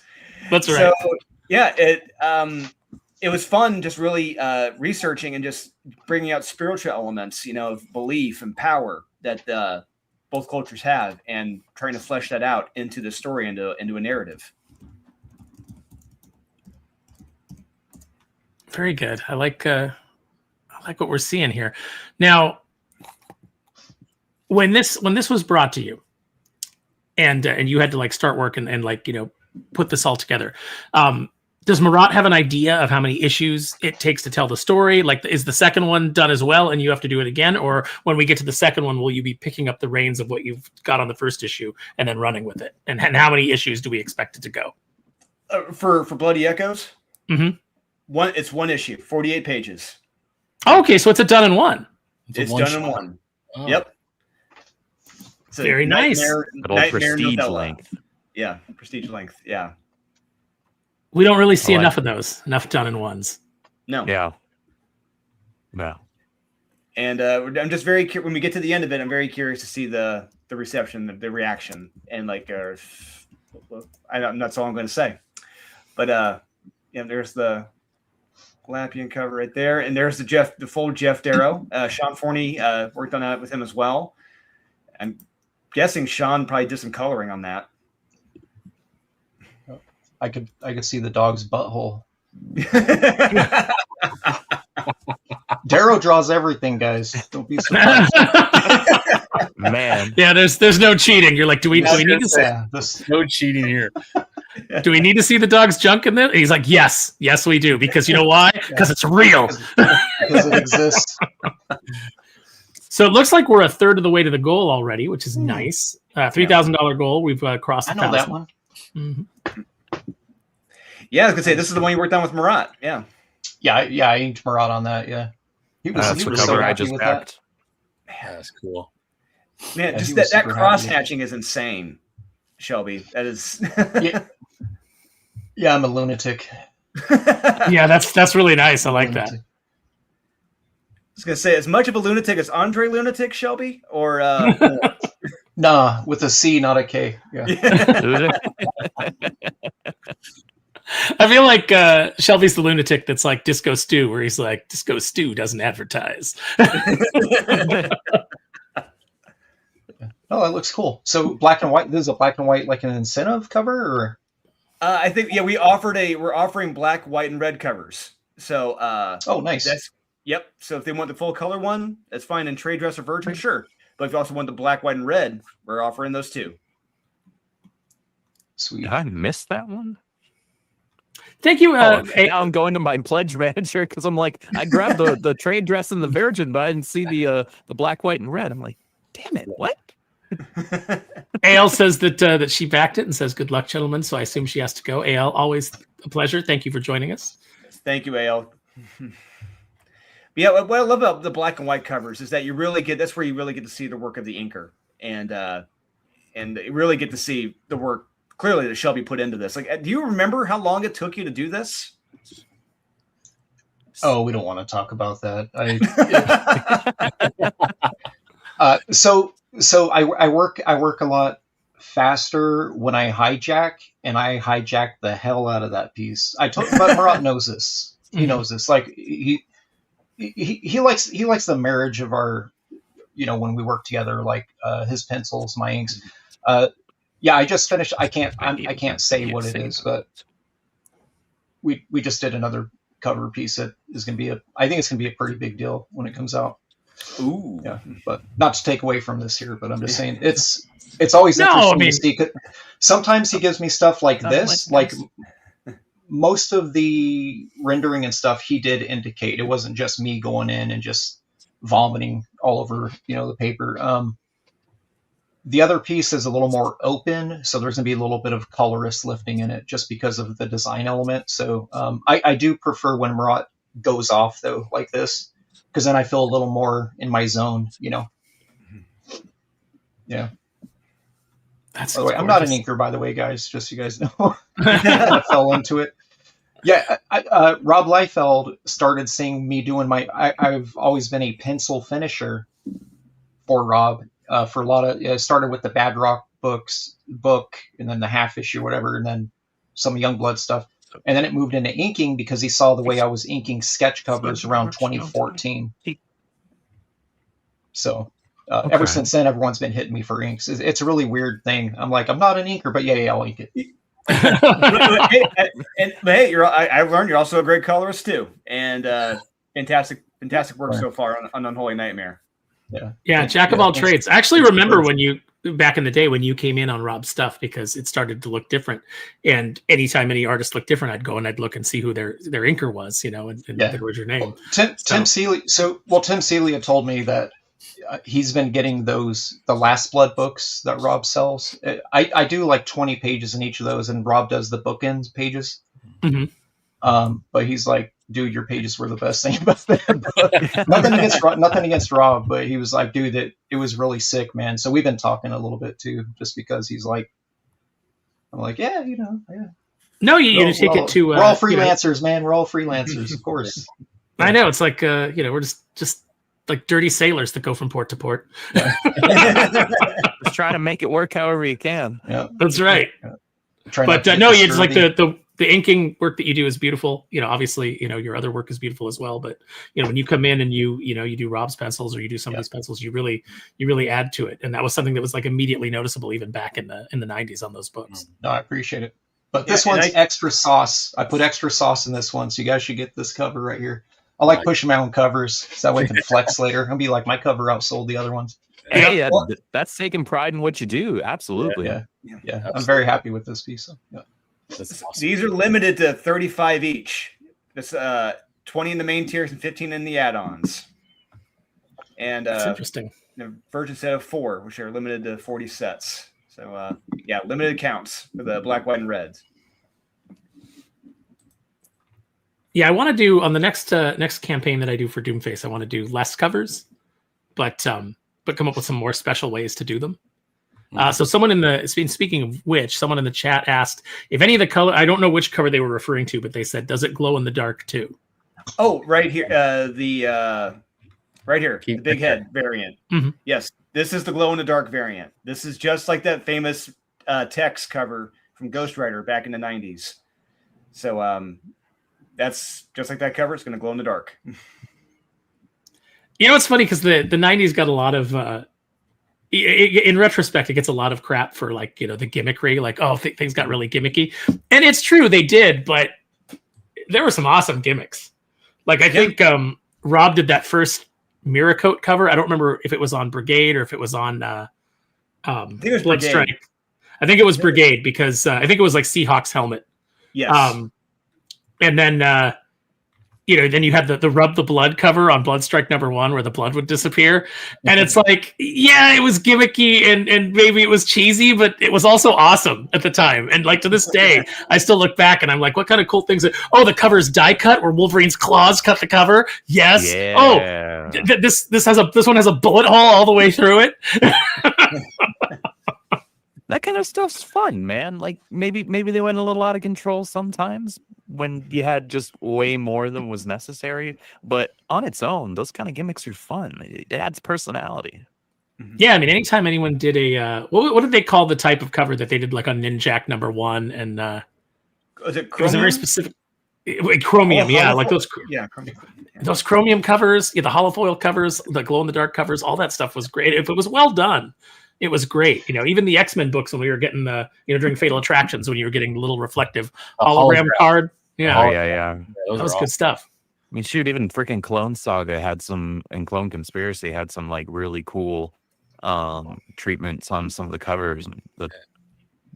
That's right.
So yeah, it was fun just really researching and just bringing out spiritual elements, of belief and power that both cultures have, and trying to flesh that out into the story, into a narrative.
Very good. I like what we're seeing here. Now, when this was brought to you, and you had to start work and put this all together, does Marat have an idea of how many issues it takes to tell the story? Is the second one done as well, and you have to do it again, or when we get to the second one, will you be picking up the reins of what you've got on the first issue and then running with it? And how many issues do we expect it to go?
For Bloody Echoes?
Mm-hmm.
It's one issue, 48 pages.
Oh, okay, so it's a done in one.
It's done in one.
Oh.
Yep. It's
very nice.
Little prestige
novella.
length.
Yeah, prestige length. Yeah.
We don't really see
I like
enough of those. Enough done in ones.
No.
Yeah. Yeah.
And I'm just very when we get to the end of it, I'm very curious to see the reception, the reaction, and that's all I'm going to say. But there's the Lapian cover right there, and there's the full Jeff Darrow. Sean Forney worked on that with him as well. I'm guessing Sean probably did some coloring on that.
I could see the dog's butthole. Darrow draws everything, guys. Don't be surprised.
Man.
Yeah, there's no cheating. You're like, do we need to see?
No cheating here.
Do we need to see the dog's junk in there? He's like, yes, we do, because you know why? Because it's real.
Because it exists.
So it looks like we're a third of the way to the goal already, which is nice. $3,000 goal. We've crossed.
I know that one.
Mm-hmm.
Yeah, I was gonna say this is the one you worked on with Marat. Yeah.
Yeah, I inked Marat on that. Yeah, he was
That's the
so
cover I
happy
just
with
backed.
That's cool.
Man,
Yeah,
just
he was
that
super
cross
happy.
hatching is insane, Shelby. That is.
Yeah, I'm a lunatic.
Yeah, that's really nice. I like that.
I was gonna say, as much of a lunatic as Andre Lunatic, Shelby, or
Nah, with a C, not a K. Yeah.
I feel like Shelby's the lunatic that's like Disco Stew, where he's like, Disco Stew doesn't advertise.
Oh, that looks cool. So black and white. This is a black and white, like an incentive cover, or
I think we're offering black, white, and red covers. So
oh, nice.
Yep. So if they want the full color one, that's fine. And trade dress or virgin, sure. But if you also want the black, white, and red, we're offering those too.
Sweet.
Did I miss that one?
Thank you.
Now I'm going to my pledge manager because I'm like, I grabbed the trade dress and the virgin, but I didn't see the black, white, and red. I'm like, damn it, what?
AL says that she backed it and says, good luck, gentlemen. So I assume she has to go. AL, always a pleasure. Thank you for joining us.
Thank you, AL. Yeah, what I love about the black and white covers is that that's where you really get to see the work of the inker, and you really get to see the work clearly that Shelby put into this. Like, do you remember how long it took you to do this?
Oh, we don't want to talk about that. So I work a lot faster when I hijack, and I hijack the hell out of that piece. But Marat knows this. He knows this. Like he likes the marriage of our, when we work together, like his pencils, my inks. Yeah, I just finished. I can't say what it is, but we just did another cover piece that is going to be I think it's going to be a pretty big deal when it comes out.
Ooh.
Yeah, but not to take away from this here, but I'm just saying it's always interesting to see. Sometimes he gives me stuff like this, like most of the rendering and stuff he did indicate. It wasn't just me going in and just vomiting all over, the paper. The other piece is a little more open, so there's going to be a little bit of colorist lifting in it just because of the design element. So I do prefer when Marat goes off, though, like this, because then I feel a little more in my zone, Yeah.
That's
by the way, I'm not an inker, by the way, guys, just so you guys know. I fell into it. Yeah, Rob Liefeld started seeing me doing I've always been a pencil finisher for Rob. For a lot of, it started with the Bad Rock book, and then the half issue, whatever, and then some Youngblood stuff, and then it moved into inking because he saw the way I was inking sketch covers around 2014. So ever since then, everyone's been hitting me for inks. It's a really weird thing. I'm like, I'm not an inker, but yeah, I'll ink it.
Hey, I've learned you're also a great colorist too, and fantastic work so far on Unholy Nightmare.
Yeah, jack of all trades. I actually remember when back in the day when you came in on Rob's stuff, because it started to look different. And anytime any artist looked different, I'd go and I'd look and see who their inker was, and what was your name.
Tim Seeley. Tim Seeley had told me that he's been getting the Last Blood books that Rob sells. I do like 20 pages in each of those, and Rob does the bookends pages.
Mm-hmm.
But he's like, dude, your pages were the best thing about that book. nothing against Rob, but he was like, dude, it was really sick, man. So we've been talking a little bit too, just because he's like, I'm like, yeah.
No, you take it to.
We're all freelancers, man. We're all freelancers, of course.
I know, it's like we're just like dirty sailors that go from port to port.
Just trying to make it work however you can.
Yeah,
that's right. But no, it's like the inking work that you do is beautiful. Obviously, your other work is beautiful as well. But when you come in and you do Rob's pencils or you do some of these pencils, you really add to it. And that was something that was like immediately noticeable even back in the 90s on those books.
No, I appreciate it. But this one's extra sauce. I put extra sauce in this one, so you guys should get this cover right here. I like pushing my own covers, so that way I can flex later. I'll be like, my cover outsold the other ones.
Hey, that's taking pride in what you do 'Absolutely.
Yeah. I'm very happy with this piece. So, yeah.
Awesome. These are limited to 35 each. That's 20 in the main tiers and 15 in the add-ons. And
that's interesting.
The version set of 4, which are limited to 40 sets. So limited counts for the black, white, and reds.
Yeah, I want to do on the next campaign that I do for Doomface. I want to do less covers, but come up with some more special ways to do them. So speaking of which, someone in the chat asked if any of the color, I don't know which cover they were referring to, but they said, does it glow in the dark too?
Oh, right here. Right here, the big head variant.
Mm-hmm.
Yes, this is the glow in the dark variant. This is just like that famous Tex cover from Ghost Rider back in the 90s. So that's just like that cover. It's going to glow in the dark.
It's funny because the 90s got a lot of in retrospect, it gets a lot of crap for the gimmickry, like, oh, things got really gimmicky. And it's true, they did, but there were some awesome gimmicks. Like, I think Rob did that first Miracoat cover. I don't remember if it was on Brigade or if it was on Bloodstrike. I think it was Brigade because I think it was like Seahawk's helmet.
Yes.
And then then you had the Rub the Blood cover on Bloodstrike #1 where the blood would disappear. And it's like, yeah, it was gimmicky and maybe it was cheesy, but it was also awesome at the time. And like to this day, I still look back and I'm like, what kind of cool things? The cover is die cut where Wolverine's claws cut the cover. Yes.
Yeah.
This one has a bullet hole all the way through it.
That kind of stuff's fun, man. Like maybe they went a little out of control sometimes. when you had just way more than was necessary. But on its own, those kind of gimmicks are fun. It adds personality.
Yeah, I mean, anytime anyone did a what did they call the type of cover that they did like on Ninjak #1 and
Was it
it was a
Chromium?
very specific chromium, yeah, like those
Chromium. Yeah.
those chromium covers, the holofoil covers, the glow in the dark covers, all that stuff was great. If it was well done, it was great. Even the X-Men books when we were getting the during Fatal Attractions when you were getting the little reflective hologram card. Yeah,
Oh yeah.
that was good stuff.
I mean, shoot, even freaking Clone Saga had some, and Clone Conspiracy had some like really cool treatments on some of the covers.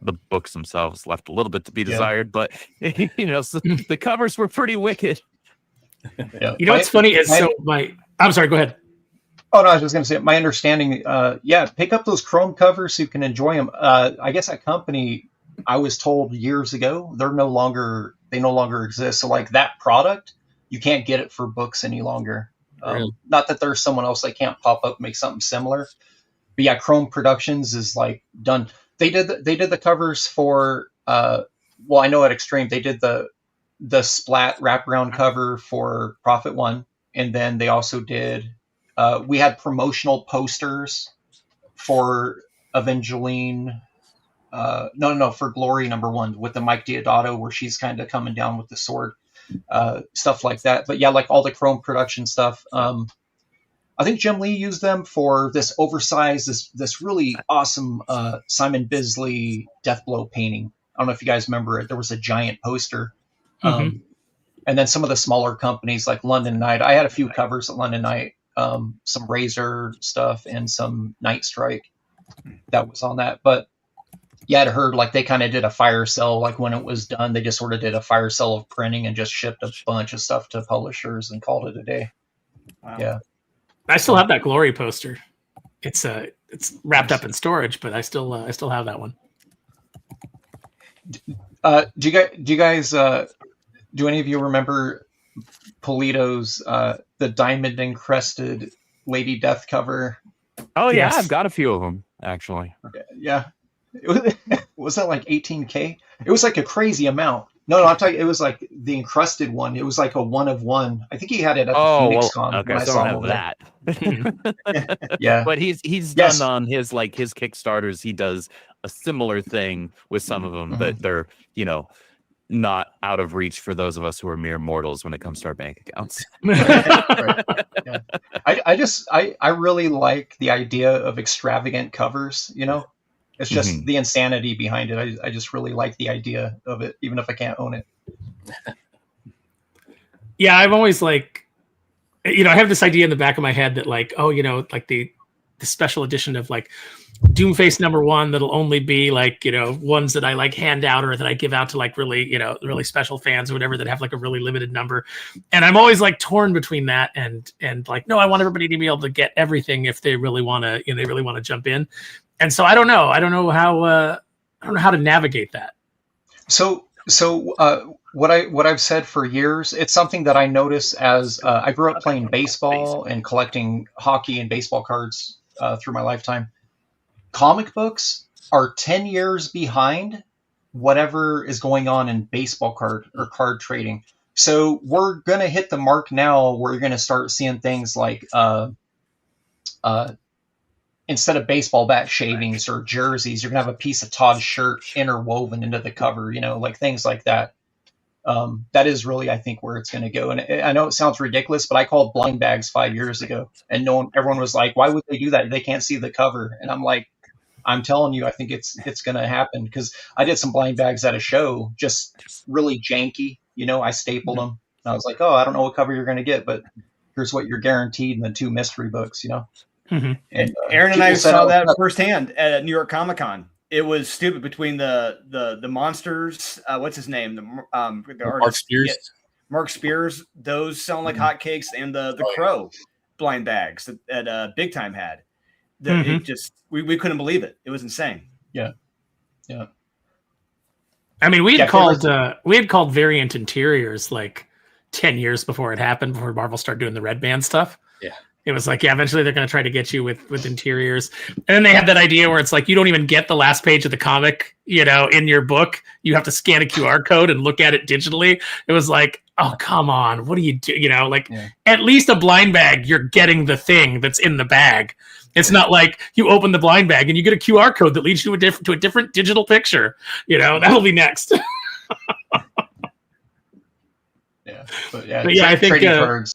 The books themselves left a little bit to be desired, but so the covers were pretty wicked.
Yeah.
What's funny is I'm sorry, go ahead.
Oh no, I was just going to say my understanding. Pick up those chrome covers so you can enjoy them. I guess that company, I was told years ago, they no longer exist. So like that product, you can't get it for books any longer.
Really?
Not that there's someone else that can't pop up and make something similar, but yeah, Chrome Productions is like done. They did the covers for I know at Extreme they did the splat wraparound cover for Prophet One, and then they also did. We had promotional posters for Evangeline. For Glory #1 with the Mike Diodato where she's kind of coming down with the sword, stuff like that. But yeah, like all the Chrome production stuff. I think Jim Lee used them for this oversized, this really awesome Simon Bisley Deathblow painting. I don't know if you guys remember it. There was a giant poster. And then some of the smaller companies like London Night. I had a few covers at London Night, some Razor stuff and some Night Strike that was on that. But yeah, I'd heard like they kind of did a fire sale. Like when it was done, they just sort of did a fire sale of printing and just shipped a bunch of stuff to publishers and called it a day.
Wow.
Yeah.
I still have that Glory poster. It's wrapped up in storage, but I still have that one.
Do any of you remember Polito's the diamond encrusted Lady Death cover?
Oh yeah,
Yes.
I've got a few of them actually.
Yeah. Was that like 18K? It was like a crazy amount. No, I'm talking. It was like the encrusted one. It was like a 1 of 1. I think he had it at the Phoenix Con.
Okay,
when I
so
saw
I
him
don't have that.
Yeah.
But he's
Yes.
done on his Kickstarters. He does a similar thing with some of them, but they're not out of reach for those of us who are mere mortals when it comes to our bank accounts.
Right. Yeah. I really like the idea of extravagant covers. It's just the insanity behind it. I just really like the idea of it, even if I can't own it.
Yeah, I've always I have this idea in the back of my head that the special edition of Doomface #1 that'll only be ones that I hand out or that I give out to really special fans or whatever that have a really limited number. And I'm always torn between that and no, I want everybody to be able to get everything if they really want to, they really want to jump in. And so I don't know how to navigate that.
So what I've said for years, it's something that I notice as I grew up playing baseball and collecting hockey and baseball cards through my lifetime. Comic books are 10 years behind whatever is going on in baseball card or card trading. So we're going to hit the mark now where you're going to start seeing things like instead of baseball bat shavings or jerseys, you're going to have a piece of Todd's shirt interwoven into the cover, things like that. That is really, I think, where it's going to go. And I know it sounds ridiculous, but I called blind bags 5 years ago and everyone was like, why would they do that? They can't see the cover. And I'm like, I'm telling you, I think it's going to happen because I did some blind bags at a show, just really janky. I stapled them. And I was like, oh, I don't know what cover you're going to get, but here's what you're guaranteed in the 2 mystery books,
Mm-hmm.
And
Aaron and I saw that firsthand at New York Comic Con. It was stupid between the monsters. What's his name? The
Mark
artist,
Spears.
Mark Spears. Those selling like hotcakes, and the Crow blind bags that Big Time had. It just we couldn't believe it. It was insane.
Yeah.
I mean, we had called Variant Interiors 10 years before it happened, before Marvel started doing the Red Band stuff.
Yeah.
It was like, yeah, eventually they're going to try to get you with interiors. And then they had that idea where it's like, you don't even get the last page of the comic, in your book. You have to scan a QR code and look at it digitally. It was like, oh, come on. What do you do? At least a blind bag, you're getting the thing that's in the bag. It's not like you open the blind bag and you get a QR code that leads you to a different digital picture. That'll be next.
But
I think
trading cards.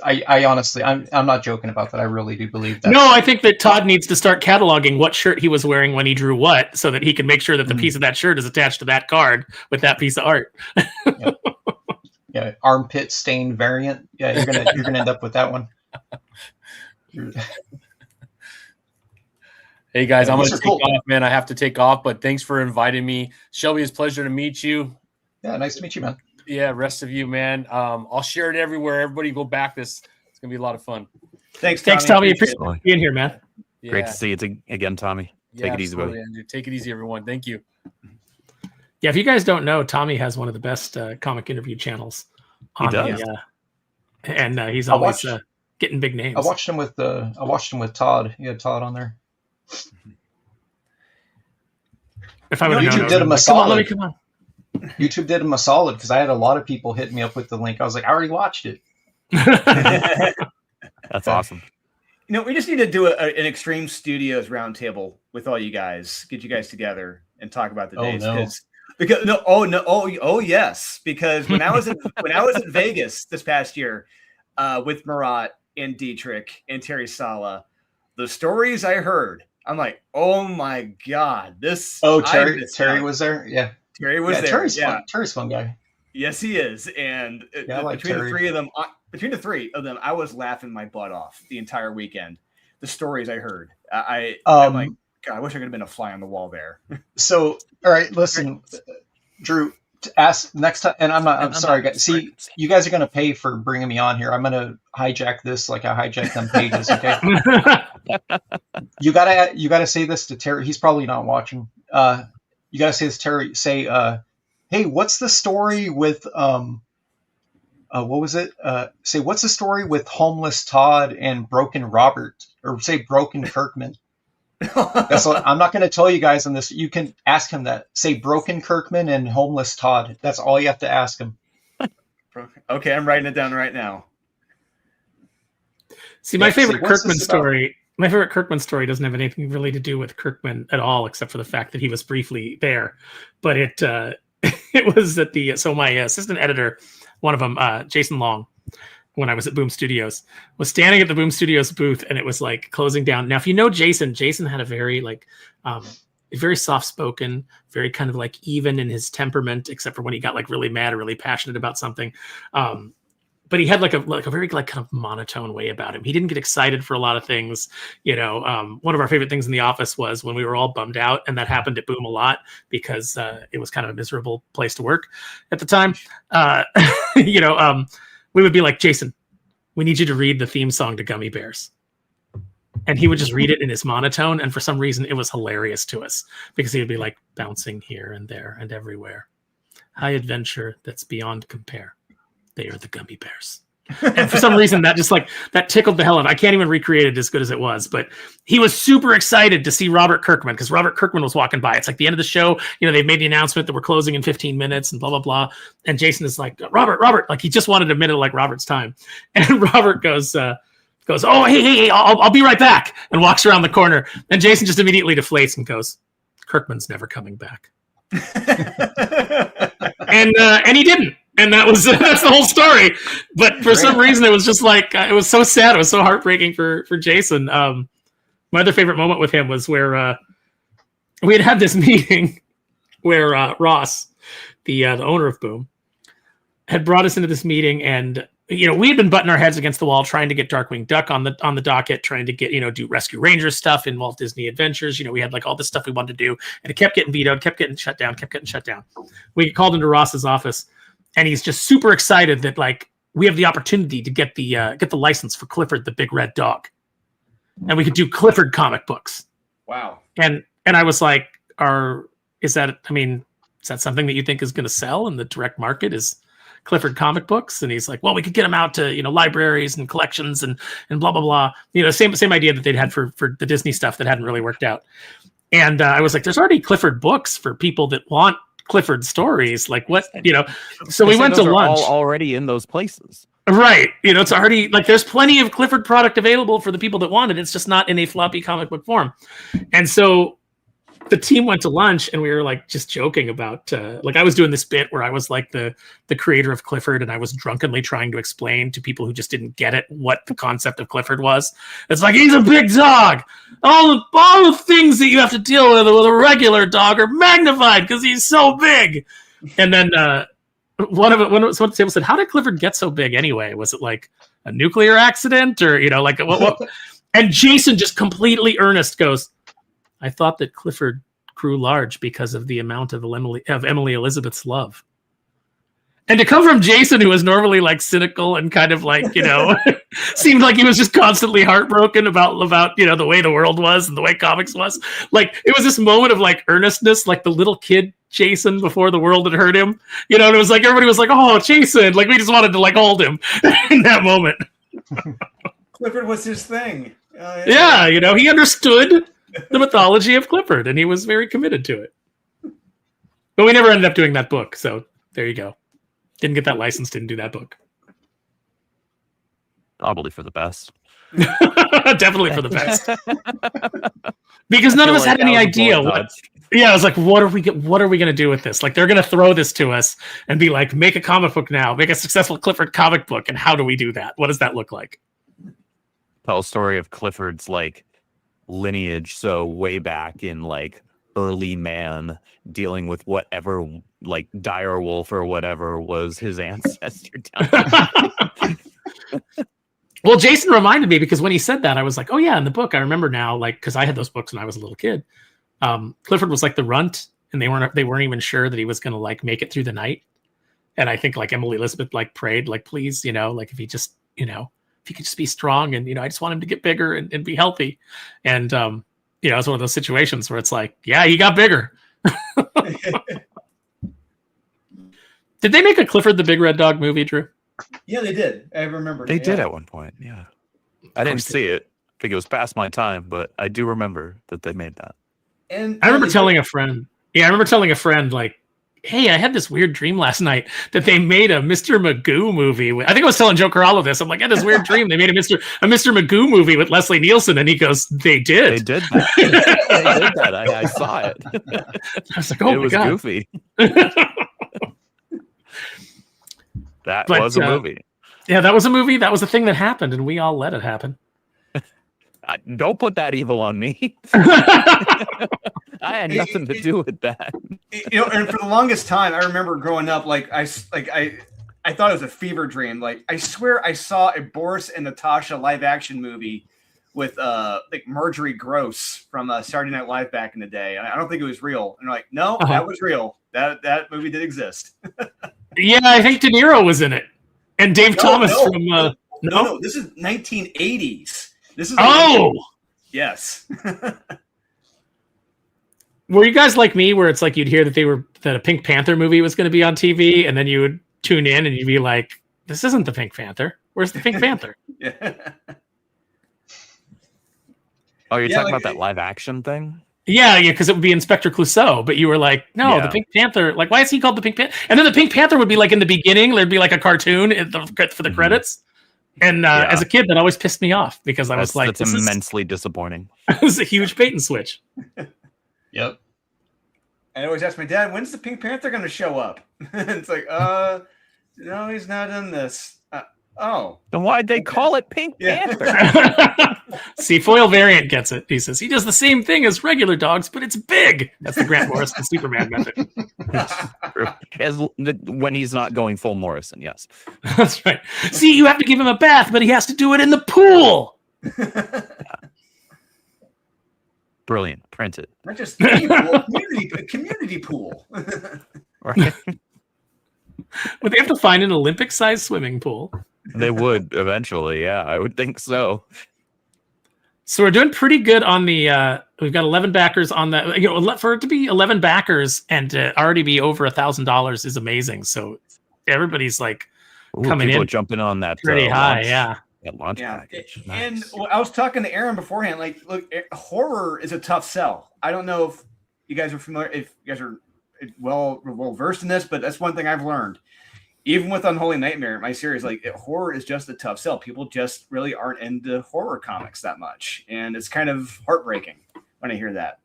I honestly, I'm not joking about that. I really do believe that.
No, I think that Todd needs to start cataloging what shirt he was wearing when he drew what, so that he can make sure that the piece of that shirt is attached to that card with that piece of art.
Armpit stain variant. Yeah, you're gonna end up with that one.
Hey guys, I'm gonna take off, man. I have to take off, but thanks for inviting me. Shelby, it's a pleasure to meet you.
Yeah, nice to meet you, man.
Yeah, rest of you, man. I'll share it everywhere. Everybody go back this. It's going to be a lot of fun.
Thanks,
Tommy. Appreciate being here, man.
Yeah. Great to see you again, Tommy. Take it easy, buddy.
Take it easy, everyone. Thank you.
Yeah, if you guys don't know, Tommy has one of the best comic interview channels.
He does.
And he's always getting big names.
I watched him with Todd. He had Todd on there.
If I would have known,
did him a solid.
Come on.
YouTube did him a solid because I had a lot of people hit me up with the link. I was like, I already watched it.
That's awesome.
We just need to do an Extreme Studios roundtable with all you guys. Get you guys together and talk about the days. Yes. Because when I was in Vegas this past year with Marat and Dietrich and Terry Sala, the stories I heard, I'm like, oh my God, this.
Oh, Terry was there. Yeah.
Terry was there.
Terry's fun. Terry's fun guy.
Yes, he is. And between the three of them, I was laughing my butt off the entire weekend. The stories I heard, I'm like, God, I wish I could have been a fly on the wall there.
So, all right, listen, Drew, to ask next time, and I'm sorry, guys. See, you guys are going to pay for bringing me on here. I'm going to hijack this like I hijacked them pages. Okay. You gotta say this to Terry. He's probably not watching. You gotta say this, Terry. Say, hey, what's the story with what was it? Say, what's the story with homeless Todd and broken Robert, or say broken Kirkman? That's what, I'm not going to tell you guys on this. You can ask him that. Say broken Kirkman and homeless Todd. That's all you have to ask him.
Okay, I'm writing it down right now.
See, my favorite Kirkman story. My favorite Kirkman story doesn't have anything really to do with Kirkman at all, except for the fact that he was briefly there. But it was at my assistant editor, one of them, Jason Long, when I was at Boom Studios, was standing at the Boom Studios booth, and it was like closing down. Now, if you know Jason had a very very soft-spoken, very kind of like even in his temperament, except for when he got like really mad or really passionate about something. But he had like a very like kind of monotone way about him. He didn't get excited for a lot of things. One of our favorite things in the office was when we were all bummed out, and that happened at Boom a lot because it was kind of a miserable place to work at the time. We would be like, Jason, we need you to read the theme song to Gummy Bears. And he would just read it in his monotone. And for some reason, it was hilarious to us because he would be like bouncing here and there and everywhere. High adventure that's beyond compare. They are the Gummy Bears. And for some reason, that tickled the hell out of him. I can't even recreate it as good as it was, but he was super excited to see Robert Kirkman because Robert Kirkman was walking by. It's like the end of the show. They've made the announcement that we're closing in 15 minutes and blah, blah, blah. And Jason is like, Robert, like he just wanted a minute of like Robert's time. And Robert goes, oh, hey, I'll be right back. And walks around the corner. And Jason just immediately deflates and goes, Kirkman's never coming back. And he didn't. And that's the whole story. But for some reason, it was just like, it was so sad. It was so heartbreaking for Jason. My other favorite moment with him was where we had this meeting where Ross, the owner of Boom, had brought us into this meeting. And, we had been butting our heads against the wall trying to get Darkwing Duck on the docket, trying to get, do Rescue Rangers stuff in Walt Disney Adventures. We had like all this stuff we wanted to do. And it kept getting vetoed, kept getting shut down. We called into Ross's office. And he's just super excited that like we have the opportunity to get the license for Clifford the Big Red Dog, and we could do Clifford comic books.
Wow!
And I was like, is that something that you think is going to sell in the direct market? Clifford comic books, and he's like, well, we could get them out to libraries and collections and blah blah blah. Same idea that they'd had for the Disney stuff that hadn't really worked out. And I was like, there's already Clifford books for people that want Clifford stories. Like what, So we went to lunch.
All already in those places.
Right. It's already like there's plenty of Clifford product available for the people that want it. It's just not in a floppy comic book form. And so the team went to lunch and we were like just joking about I was doing this bit where I was like the creator of Clifford and I was drunkenly trying to explain to people who just didn't get it what the concept of Clifford was. It's like he's a big dog. All the things that you have to deal with a regular dog are magnified because he's so big. And then one of the table said, how did Clifford get so big anyway? Was it like a nuclear accident or what? And Jason just completely earnest goes, I thought that Clifford grew large because of the amount of Emily Elizabeth's love. And to come from Jason, who was normally like cynical and kind of like, seemed like he was just constantly heartbroken about the way the world was and the way comics was. Like it was this moment of like earnestness, like the little kid Jason before the world had hurt him. And it was like everybody was like, oh, Jason. Like we just wanted to like hold him in that moment.
Clifford was his thing.
Yeah, he understood the mythology of Clifford and he was very committed to it. But we never ended up doing that book. So there you go. Didn't get that license, didn't do that book.
Probably for the best.
Definitely for the best. Because none of us had any idea what. Yeah, I was like, what are we going to do with this? Like, they're going to throw this to us and be like, make a comic book now, make a successful Clifford comic book. And how do we do that? What does that look like?
Tell a story of Clifford's like lineage. So way back in like early man, dealing with whatever like dire wolf or whatever was his ancestor down.
Well, Jason reminded me because when he said that, I was like, oh yeah, in the book, I remember now, like, because I had those books when I was a little kid. Clifford was like the runt, and they weren't even sure that he was gonna like make it through the night. And I think like Emily Elizabeth like prayed, like, please, like if he just, if he could just be strong and I just want him to get bigger and be healthy. And it's one of those situations where it's like, yeah, he got bigger. Did they make a Clifford the Big Red Dog movie, Drew?
Yeah, they did. I remember.
They did at one point, yeah. I didn't see it. I think it was past my time, but I do remember that they made that.
And
I remember telling a friend, like, hey, I had this weird dream last night that they made a Mr. Magoo movie. I think I was telling Joe Corallo this. I'm like, I had this weird dream. They made a Mr. Magoo movie with Leslie Nielsen. And he goes, they did.
They did that. They did that. I saw it.
I was like, oh,
it was
God.
Goofy. That was a movie.
Yeah, that was a movie. That was a thing that happened, and we all let it happen.
Don't put that evil on me. I had nothing to do with that.
And for the longest time, I remember growing up, I thought it was a fever dream. Like, I swear I saw a Boris and Natasha live action movie with like Marjorie Gross from Saturday Night Live back in the day. I don't think it was real. And I'm like, no, that was real. That movie did exist.
Yeah, I think De Niro was in it, and Dave Thomas from.
No, this is 1980s. This is yes.
Were you guys like me, where it's like you'd hear that a Pink Panther movie was going to be on TV, and then you would tune in and you'd be like, "This isn't the Pink Panther. Where's the Pink Panther?"
Yeah.
Oh, you're talking about that live action thing?
Yeah, because it would be Inspector Clouseau, but as like, no, the Pink Panther. Like, why is he called the Pink Panther? And then the Pink Panther would be like in the beginning, there'd be like a cartoon for the credits. And as a kid, that always pissed me off because I was like,
that's immensely disappointing.
It was a huge bait and switch.
Yep.
I always ask my dad, when's the Pink Panther going to show up? It's like, no, he's not in this.
Then why'd they call it Pink Panther?
See, Foil Variant gets it. He says he does the same thing as regular dogs, but it's big. That's the Grant Morrison Superman method.
When he's not going full Morrison, yes.
That's right. See, you have to give him a bath, but he has to do it in the pool.
Brilliant. Print it.
Not just community pool.
Right.
Would they have to find an Olympic-sized swimming pool?
They would eventually, yeah. I would think so.
So we're doing pretty good on the. We've got 11 backers on the. For it to be 11 backers and to already be over $1,000 is amazing. So everybody's like
Ooh,
coming
people
in
are jumping on that
pretty high.
launch,
Yeah.
that launch
Yeah.
package.
And
Nice.
I was talking to Aaron beforehand. Like, look, horror is a tough sell. I don't know if you guys are familiar, if you guys are well versed in this, but that's one thing I've learned. Even with Unholy Nightmare, my series, like horror is just a tough sell. People just really aren't into horror comics that much, and it's kind of heartbreaking when I hear that.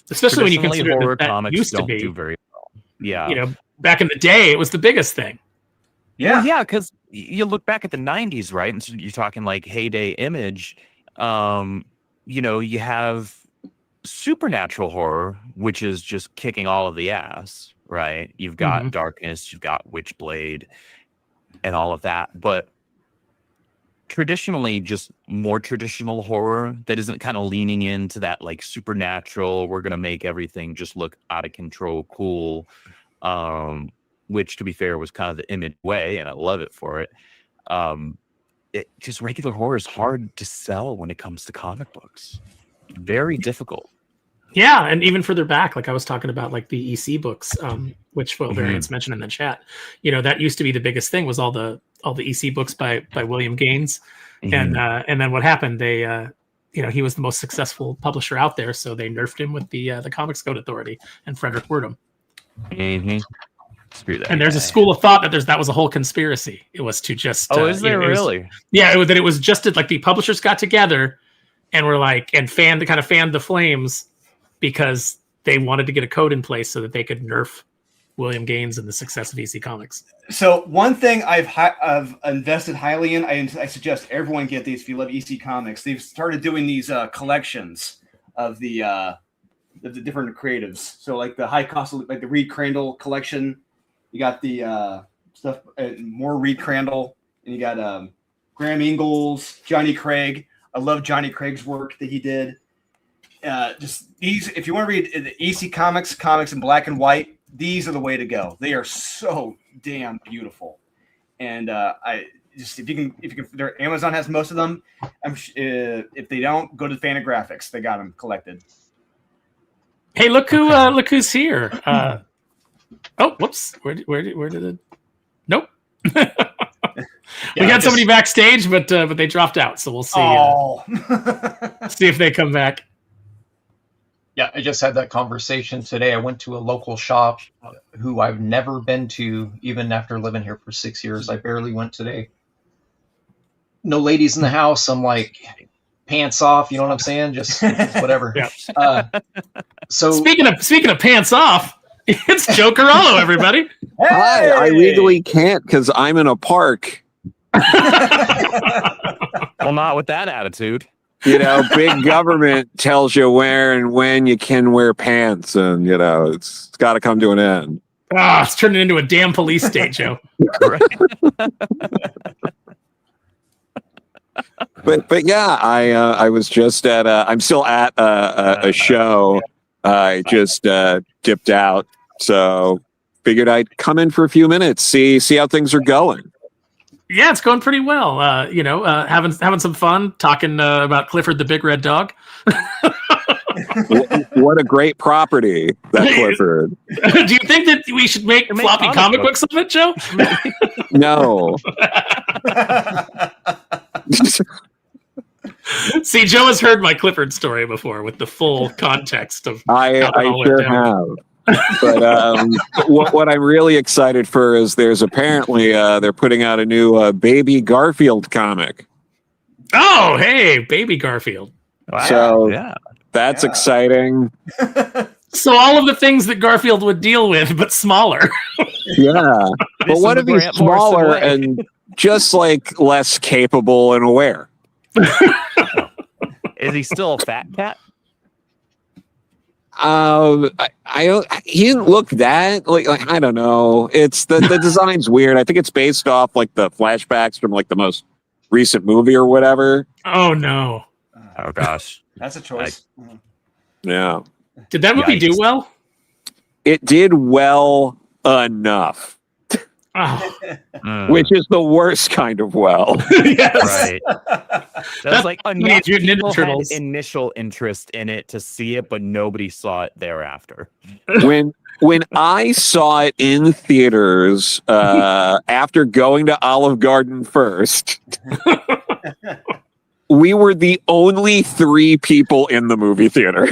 Especially when you
Traditionally,
consider
horror
that
comics
used to
don't
be,
do very well. Yeah.
you know, back in the day, it was the biggest thing.
Yeah,
Well, yeah, because you look back at the 90s, right? And so you're talking like heyday Image. You know, you have supernatural horror, which is just kicking all of the ass, right? You've got Darkness, you've got Witchblade, and all of that. But traditionally, just more traditional horror that isn't kind of leaning into that like supernatural, we're going to make everything just look out of control, cool. Which, to be fair, was kind of the Image way, and I love it for it. It just regular horror is hard to sell when it comes to comic books. Very difficult.
Yeah, and even further back, like I was talking about, like the EC books, which Variants mentioned in the chat. You know, that used to be the biggest thing, was all the EC books by William Gaines, and then what happened? They, you know, he was the most successful publisher out there, so they nerfed him with the Comics Code Authority and Frederick Wordham.
Screw that.
And there's a school of thought that that was a whole conspiracy. It was to just
is there really?
Yeah, that it was just like the publishers got together and were like fanned the flames because they wanted to get a code in place so that they could nerf William Gaines and the success of EC Comics.
So one thing I've invested highly in, I suggest everyone get these if you love EC Comics. They've started doing these collections of the different creatives. So like the high cost, like the Reed Crandall collection. You got the stuff, more Reed Crandall, and you got Graham Ingalls, Johnny Craig. I love Johnny Craig's work that he did. Just these, if you want to read the EC comics in black and white, these are the way to go. They are so damn beautiful. And if you can, Amazon has most of them. If they don't, go to Fantagraphics. They got them collected.
Hey, look who's here. Oh, whoops! Where did it? Nope. We had somebody backstage, but they dropped out. So we'll see. See if they come back.
Yeah, I just had that conversation today. I went to a local shop who I've never been to, even after living here for 6 years. I barely went today. No ladies in the house. I'm like, pants off. You know what I'm saying? Just whatever.
Yeah.
So
speaking of pants off. It's Joe Corallo, everybody.
Hey!
Hi, I legally can't because I'm in a park.
Well, not with that attitude.
You know, big government tells you where and when you can wear pants, and you know it's got to come to an end.
It's turning into a damn police state, Joe.
But yeah, I was just at I'm still at a show. I just dipped out, so figured I'd come in for a few minutes, see how things are going.
Yeah, it's going pretty well. Having some fun talking about Clifford the Big Red Dog.
What a great property, that Clifford.
Do you think that we should make floppy comic books of it, Joe?
No.
See, Joe has heard my Clifford story before with the full context of.
I sure have. But what I'm really excited for is there's apparently they're putting out a new Baby Garfield comic.
Oh, hey, Baby Garfield.
Wow.
So that's exciting.
So all of the things that Garfield would deal with, but smaller.
Yeah. But what if he's smaller and just like less capable and aware?
Is he still a fat cat?
He didn't look that like I don't know. It's the design's weird. I think it's based off like the flashbacks from like the most recent movie or whatever.
Oh no!
Oh gosh,
that's a choice.
Yeah.
Did that movie do well?
It did well enough.
Oh.
Which is the worst kind of well.
Yes.
Right. was like enough
Mutant Ninja
people had
Turtles.
initial interest in it to see it, but nobody saw it thereafter.
When I saw it in theaters after going to Olive Garden first, we were the only 3 people in the movie theater.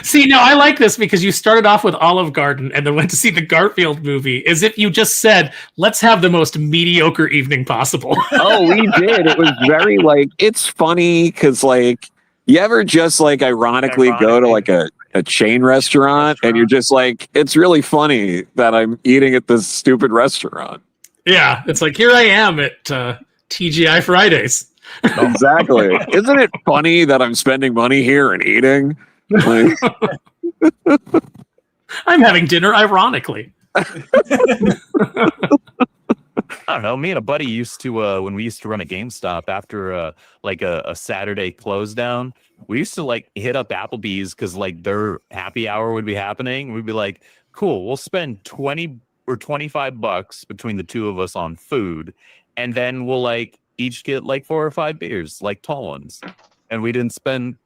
See, no, I like this because you started off with Olive Garden and then went to see the Garfield movie as if you just said, let's have the most mediocre evening possible.
Oh, we did. It was very like, it's funny because like, you ever just like ironically go to like a chain restaurant and you're just like, it's really funny that I'm eating at this stupid restaurant.
Yeah, it's like, here I am at TGI Fridays.
Exactly. Isn't it funny that I'm spending money here and eating? Like,
I'm having dinner ironically.
I don't know. Me and a buddy used to when we used to run a GameStop after like a Saturday close down, we used to like hit up Applebee's because like their happy hour would be happening. We'd be like, cool, we'll spend $20 or $25 between the two of us on food, and then we'll like each get like 4 or 5 beers, like tall ones. And we didn't spend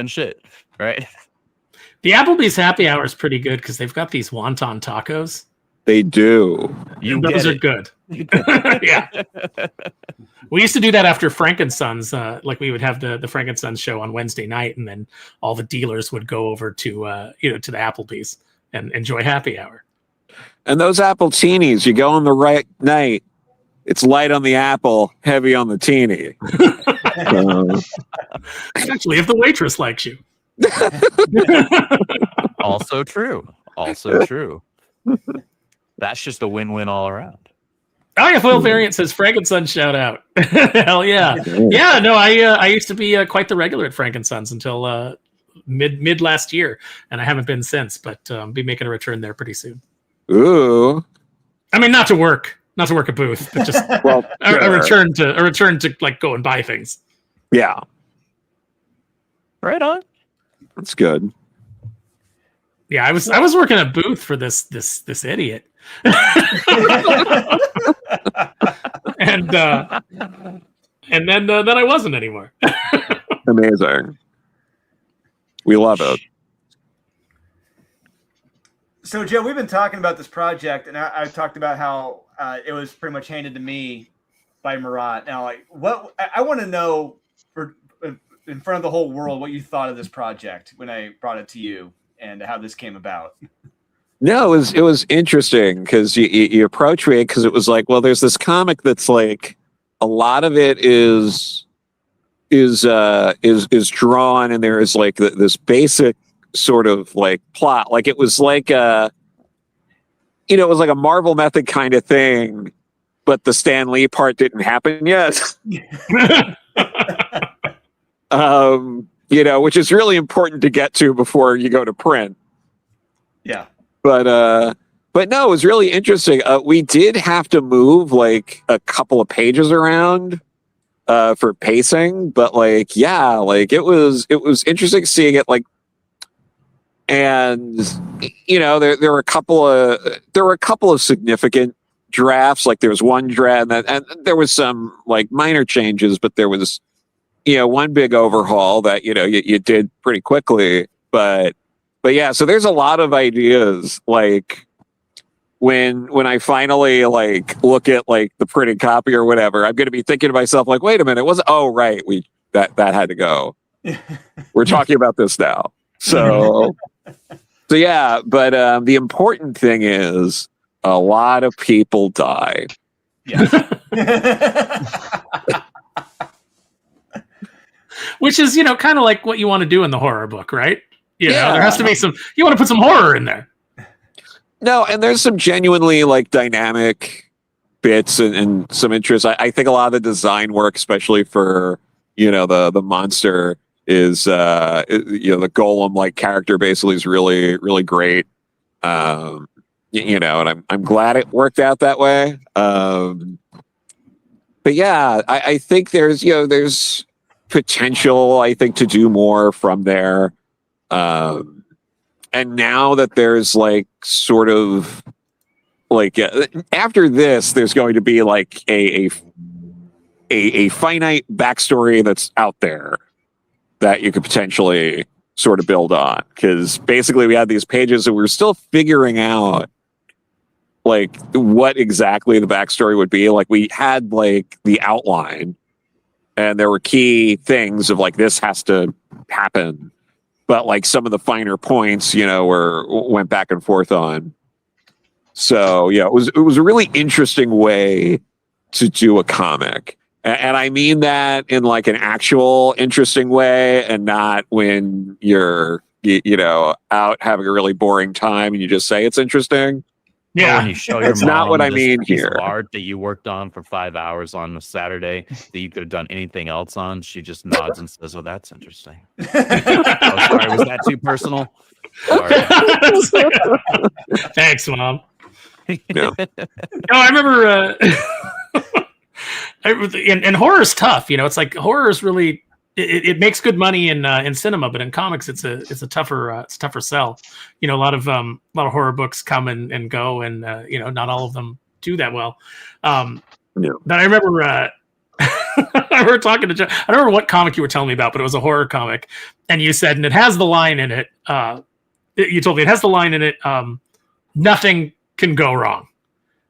shit, right?
The Applebee's happy hour is pretty good because they've got these wonton tacos.
they do.
Those are good. Yeah. We used to do that after Frankensons. Like we would have the Frankensons show on Wednesday night, and then all the dealers would go over to to the Applebee's and enjoy happy hour.
And those apple teenies, you go on the right night, it's light on the apple, heavy on the teeny.
Especially if the waitress likes you.
Also true. Also true. That's just a win-win all around.
Oh yeah, Foil Variant says Frankenson shout out. Hell yeah. Yeah, no, I used to be quite the regular at Frankensons until mid last year, and I haven't been since, but be making a return there pretty soon.
Ooh.
I mean, not to work a booth, but just
Well,
a return to like go and buy things.
yeah,
Right on.
that's good.
Yeah, I was working a booth for this idiot. and then I wasn't anymore.
Amazing. We love it.
So, Joe, we've been talking about this project, and I talked about how it was pretty much handed to me by Marat. Now, like, what I want to know in front of the whole world, what you thought of this project when I brought it to you, and how this came about.
No, it was interesting because you approached me because it was like, well, there's this comic that's like a lot of it is drawn, and there is like this basic sort of like plot. Like it was like it was like a Marvel method kind of thing, but the Stan Lee part didn't happen yet. Which is really important to get to before you go to print.
Yeah.
But no, it was really interesting. We did have to move like a couple of pages around for pacing, but like, yeah, like it was interesting seeing it like, and there were a couple of significant drafts. Like there was one draft and there was some like minor changes, but there was one big overhaul that you did pretty quickly. But yeah, so there's a lot of ideas. Like when I finally like look at like the printed copy or whatever, I'm going to be thinking to myself like, wait a minute, that had to go. We're talking about this now. So yeah, but the important thing is a lot of people die.
Yeah.
Which is, kind of like what you want to do in the horror book, right? There has to be you want to put some horror in there.
No, and there's some genuinely like dynamic bits and some interest. I think a lot of the design work, especially for, the monster is, the golem like character basically is really, really great. And I'm glad it worked out that way. But yeah, I think there's potential, I think, to do more from there. And now that there's like sort of like after this, there's going to be like a a finite backstory that's out there that you could potentially sort of build on. Because basically we had these pages that we were still figuring out like what exactly the backstory would be. Like we had like the outline and there were key things of like this has to happen, but like some of the finer points, you know, went back and forth on. So yeah, it was a really interesting way to do a comic. And I mean that in like an actual interesting way, and not when you're, you know, out having a really boring time and you just say it's interesting.
Yeah, when you show your
that's not what I mean
piece
here.
Of art that you worked on for 5 hours on a Saturday that you could have done anything else on, she just nods and says, "Oh, that's interesting." Oh, sorry, was that too personal? Sorry.
Thanks, Mom.
No.
No, I remember. And horror's tough, you know. It's like horror is really it makes good money in cinema, but in comics it's a tougher sell. You know, a lot of horror books come and go, and you know, not all of them do that well.
No.
But I remember I remember talking to Joe. I don't remember what comic you were telling me about, but it was a horror comic, and you said, and it has the line in it. You told me it has the line in it. Nothing can go wrong,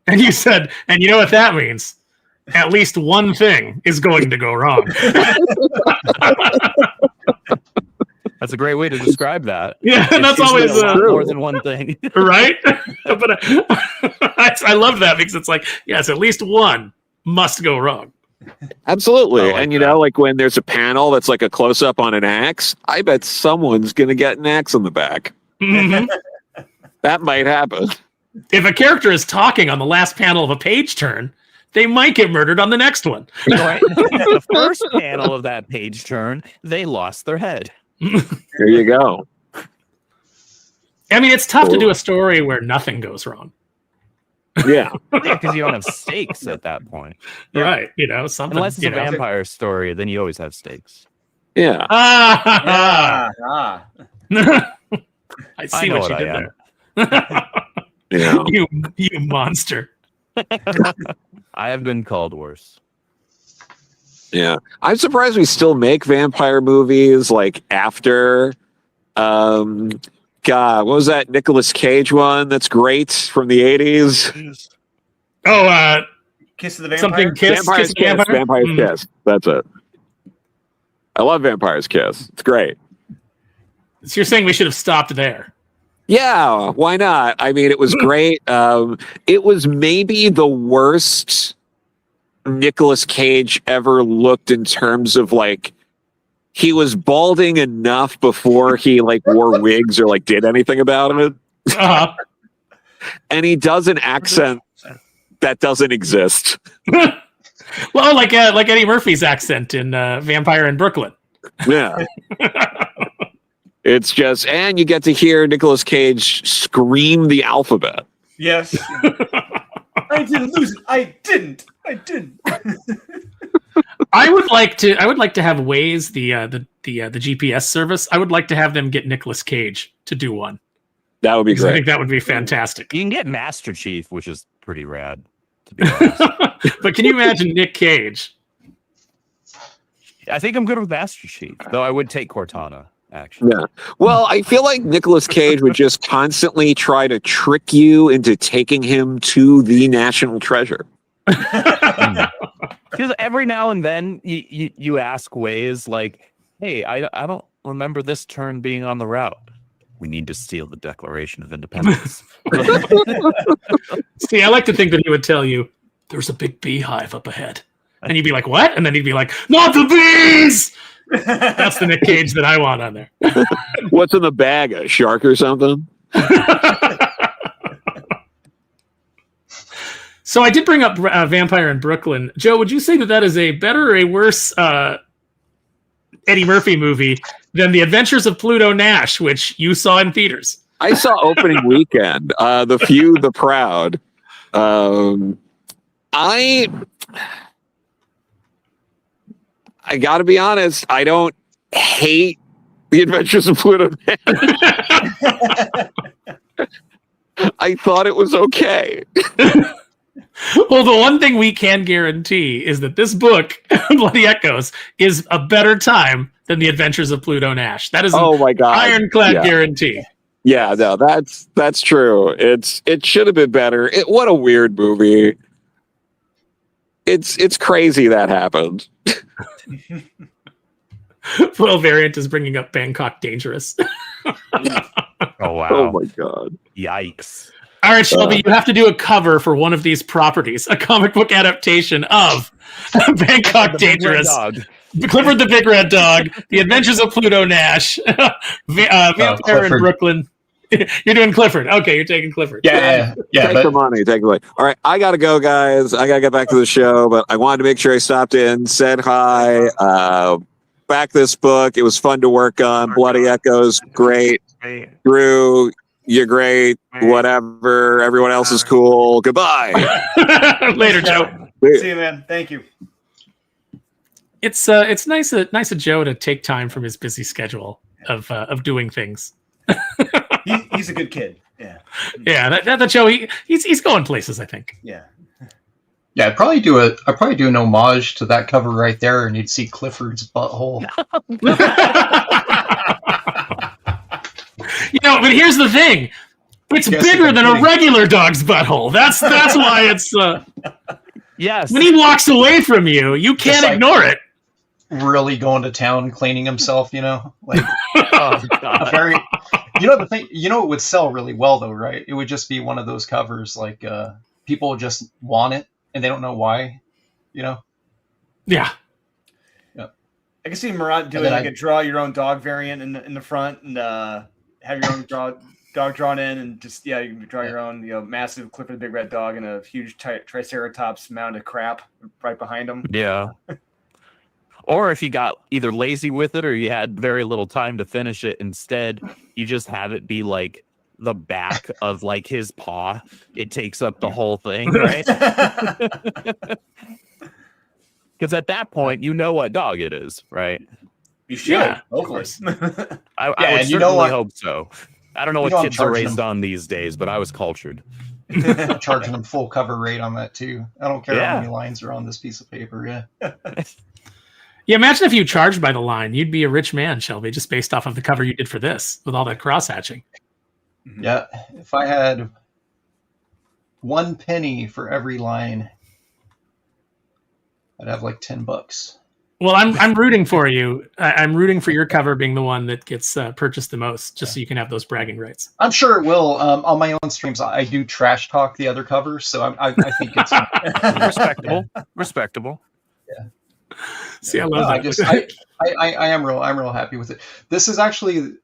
and you said, and you know what that means? At least one thing is going to go wrong.
That's a great way to describe that.
Yeah, that's always
more than one thing,
right? But I love that because it's like, yes, at least one must go wrong.
Absolutely.
Like
and you know, like when there's a panel that's like a close up on an axe, I bet someone's going to get an axe on the back.
Mm-hmm.
That might happen.
If a character is talking on the last panel of a page turn, they might get murdered on the next one.
Right? The first panel of that page turn, they lost their head.
There you go.
I mean, it's tough to do a story where nothing goes wrong.
Yeah.
Because you don't have stakes at that point.
Right. You know, something.
Unless it's a vampire story, then you always have stakes.
Yeah.
I see
I know
what you did
I
there.
Yeah.
You monster.
I have been called worse.
Yeah. I'm surprised we still make vampire movies like after God, what was that Nicolas Cage one that's great from the 80s?
Oh,
Kiss of the Vampire?
something Kiss.
Vampire's
Kiss
Kiss.
the Vampire?
Vampire's
Mm.
Kiss. That's it. I love Vampire's Kiss. It's great.
So you're saying we should have stopped there?
Yeah, why not? I mean, it was great. It was maybe the worst Nicolas Cage ever looked in terms of like he was balding enough before he like wore wigs or like did anything about it.
Uh-huh.
And he does an accent that doesn't exist.
Well, like Eddie Murphy's accent in Vampire in Brooklyn.
Yeah. It's just, and you get to hear Nicolas Cage scream the alphabet.
Yes. I didn't lose it. I didn't.
I would like to have Waze, the GPS service. I would like to have them get Nicolas Cage to do one.
That would be
I
great.
think that would be fantastic.
You can get Master Chief, which is pretty rad, to be honest.
But can you imagine Nick Cage?
I think I'm good with Master Chief, though I would take Cortana, actually.
Yeah. Well, I feel like Nicolas Cage would just constantly try to trick you into taking him to the national treasure.
Because every now and then you ask Waze, like, hey, I don't remember this turn being on the route. We need to steal the Declaration of Independence.
See, I like to think that he would tell you, there's a big beehive up ahead. And you'd be like, what? And then he'd be like, not the bees! That's the Nick Cage that I want on there.
What's in the bag? A shark or something?
So I did bring up Vampire in Brooklyn. Joe, would you say that is a better or a worse Eddie Murphy movie than The Adventures of Pluto Nash, which you saw in theaters?
I saw opening weekend. The Few, the Proud. I got to be honest. I don't hate The Adventures of Pluto Nash. I thought it was okay.
Well, the one thing we can guarantee is that this book, Bloody Echoes, is a better time than The Adventures of Pluto Nash. That is an
Oh my god!
ironclad guarantee.
Yeah, no, that's true. It should have been better. What a weird movie. It's crazy that happened.
Well, Variant is bringing up Bangkok Dangerous.
Oh wow!
Oh my god!
Yikes!
All right, Shelby, you have to do a cover for one of these properties, a comic book adaptation of Bangkok Dangerous, Clifford the Big Red Dog, The Adventures of Pluto Nash, Vampire in Brooklyn. You're doing Clifford. Okay, you're taking Clifford.
Yeah.
Take the money. Take the money. All right, I got to go, guys. I got to get back to the show, but I wanted to make sure I stopped in, said hi, back this book. It was fun to work on. Bloody Echoes, great. Drew, you're great. Whatever. Everyone else is cool. Goodbye.
Later, Joe.
See you, man. Thank you.
It's nice of Joe to take time from his busy schedule of doing things.
He's a good kid. Yeah.
Yeah, that Joe, he's going places, I think.
Yeah.
Yeah, I'd probably do an homage to that cover right there, and you'd see Clifford's butthole.
But here's the thing. It's bigger than a regular dog's butthole. That's why it's
yes.
When he walks away from you, you can't ignore it.
Really going to town cleaning himself, like
Oh god.
the thing, it would sell really well though, right? It would just be one of those covers like people just want it and they don't know why,
Yeah.
Yeah.
I can see Marat doing like a draw your own dog variant in the front and have your own dog drawn in and just you can draw your own massive Clifford the Big Red Dog and a huge Triceratops mound of crap right behind him.
Yeah. Or if you got either lazy with it or you had very little time to finish it, instead you just have it be like the back of like his paw. It takes up the whole thing, right? Because at that point, you know what dog it is, right?
You should.
Yeah,
of course.
I would certainly hope so. I don't know what kids are raised on these days, but I was cultured.
I'm charging them full cover rate on that too. I don't care how many lines are on this piece of paper. Yeah.
Yeah, imagine if you charged by the line. You'd be a rich man, Shelby, just based off of the cover you did for this with all that cross-hatching.
Yeah. If I had 1 penny for every line, I'd have like $10.
Well, I'm rooting for you. I'm rooting for your cover being the one that gets purchased the most, just so you can have those bragging rights.
I'm sure it will. On my own streams, I do trash talk the other covers, so I think it's
respectable.
Yeah.
See, I love
that. I am real happy with it. This is actually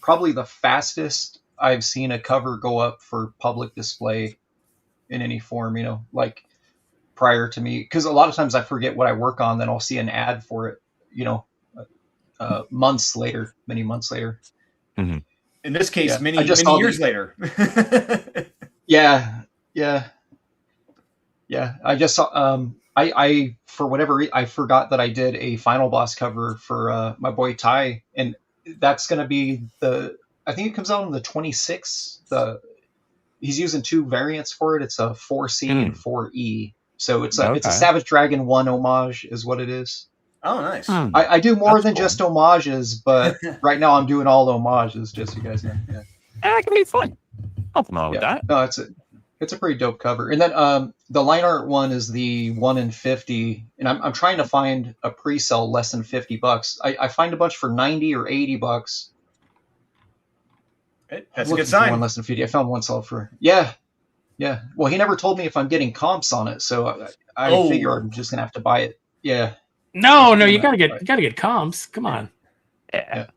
probably the fastest I've seen a cover go up for public display in any form. Like prior to me, because a lot of times I forget what I work on, then I'll see an ad for it. Many months later.
Mm-hmm.
In this case, many years later.
Yeah. I just saw. I for whatever reason, I forgot that I did a Final Boss cover for my boy Ty, and that's going to be I think it comes out on the 26th. He's using 2 variants for it. It's a 4C and 4E. So it's a Savage Dragon 1 homage is what it is.
Oh, nice.
I do more than just homages, but right now I'm doing all homages, just so you guys know. Yeah.
That can be fun. Nothing wrong with that.
No, it's a pretty dope cover. And then the line art one is the 1 in 50, and I'm trying to find a pre-sale less than $50. I find a bunch for $90 or $80.
That's a good sign.
One less than 50. I found one sold for yeah. Well, he never told me if I'm getting comps on it, so I figure I'm just gonna have to buy it. Yeah.
No, you gotta get comps. Come on.
Yeah.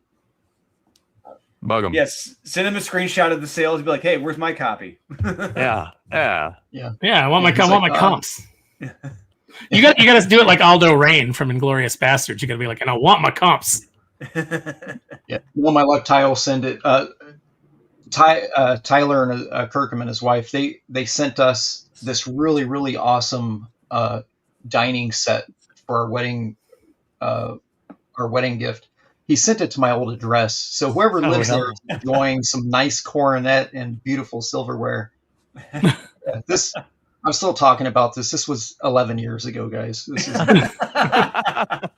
Bug him.
Yes, send him a screenshot of the sales. Be like, "Hey, where's my copy?"
Yeah.
I want my comps. You got to do it like Aldo Rain from Inglourious Bastards. You got to be like, and I want my comps.
Yeah. Well, my luck, Ty will send it. Tyler and Kirkham and his wife, they sent us this really, really awesome dining set for our wedding gift. He sent it to my old address. So whoever lives there is enjoying some nice coronet and beautiful silverware. This I'm still talking about this. This was 11 years ago, guys. This is, I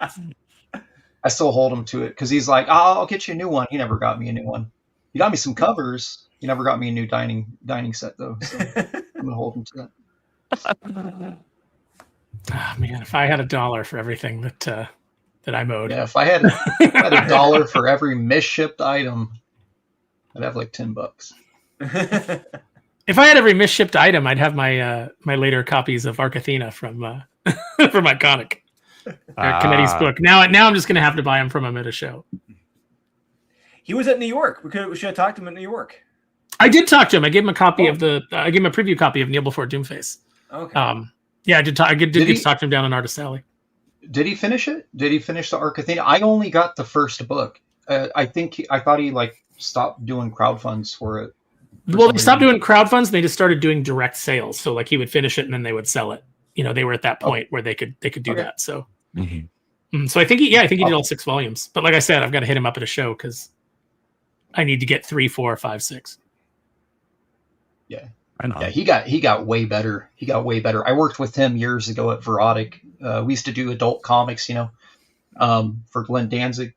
still hold him to it because he's like, oh, I'll get you a new one. He never got me a new one. He got me some covers. He never got me a new dining set though. So I'm gonna hold him to that.
Oh, man, if I had $1 for everything that I mowed.
Yeah, if I had $1 for every misshipped item, I'd have like $10.
If I had every misshipped item, I'd have my my later copies of Arc Athena from from Iconic. Eric Committee's book. Now I'm just gonna have to buy them from him at a show.
He was at New York. We should have talked to him at New York.
I did talk to him. I gave him a copy of the. I gave him a preview copy of Kneel Before Doomface.
Okay.
Yeah, I did. I did get to talk to him down in Artist Alley.
Did he finish it? Did he finish the Arc Athena? I only got the first book. I thought he like stopped doing crowdfunds for it.
Well, they stopped doing crowdfunds. They just started doing direct sales. So like he would finish it and then they would sell it. You know, they were at that point where they could do that. So, so I think he did all 6 volumes. But like I said, I've got to hit him up at a show because I need to get 3, 4, 5, 6.
Yeah.
I know.
Yeah, he got way better. He got way better. I worked with him years ago at Verotic. We used to do adult comics, for Glenn Danzig.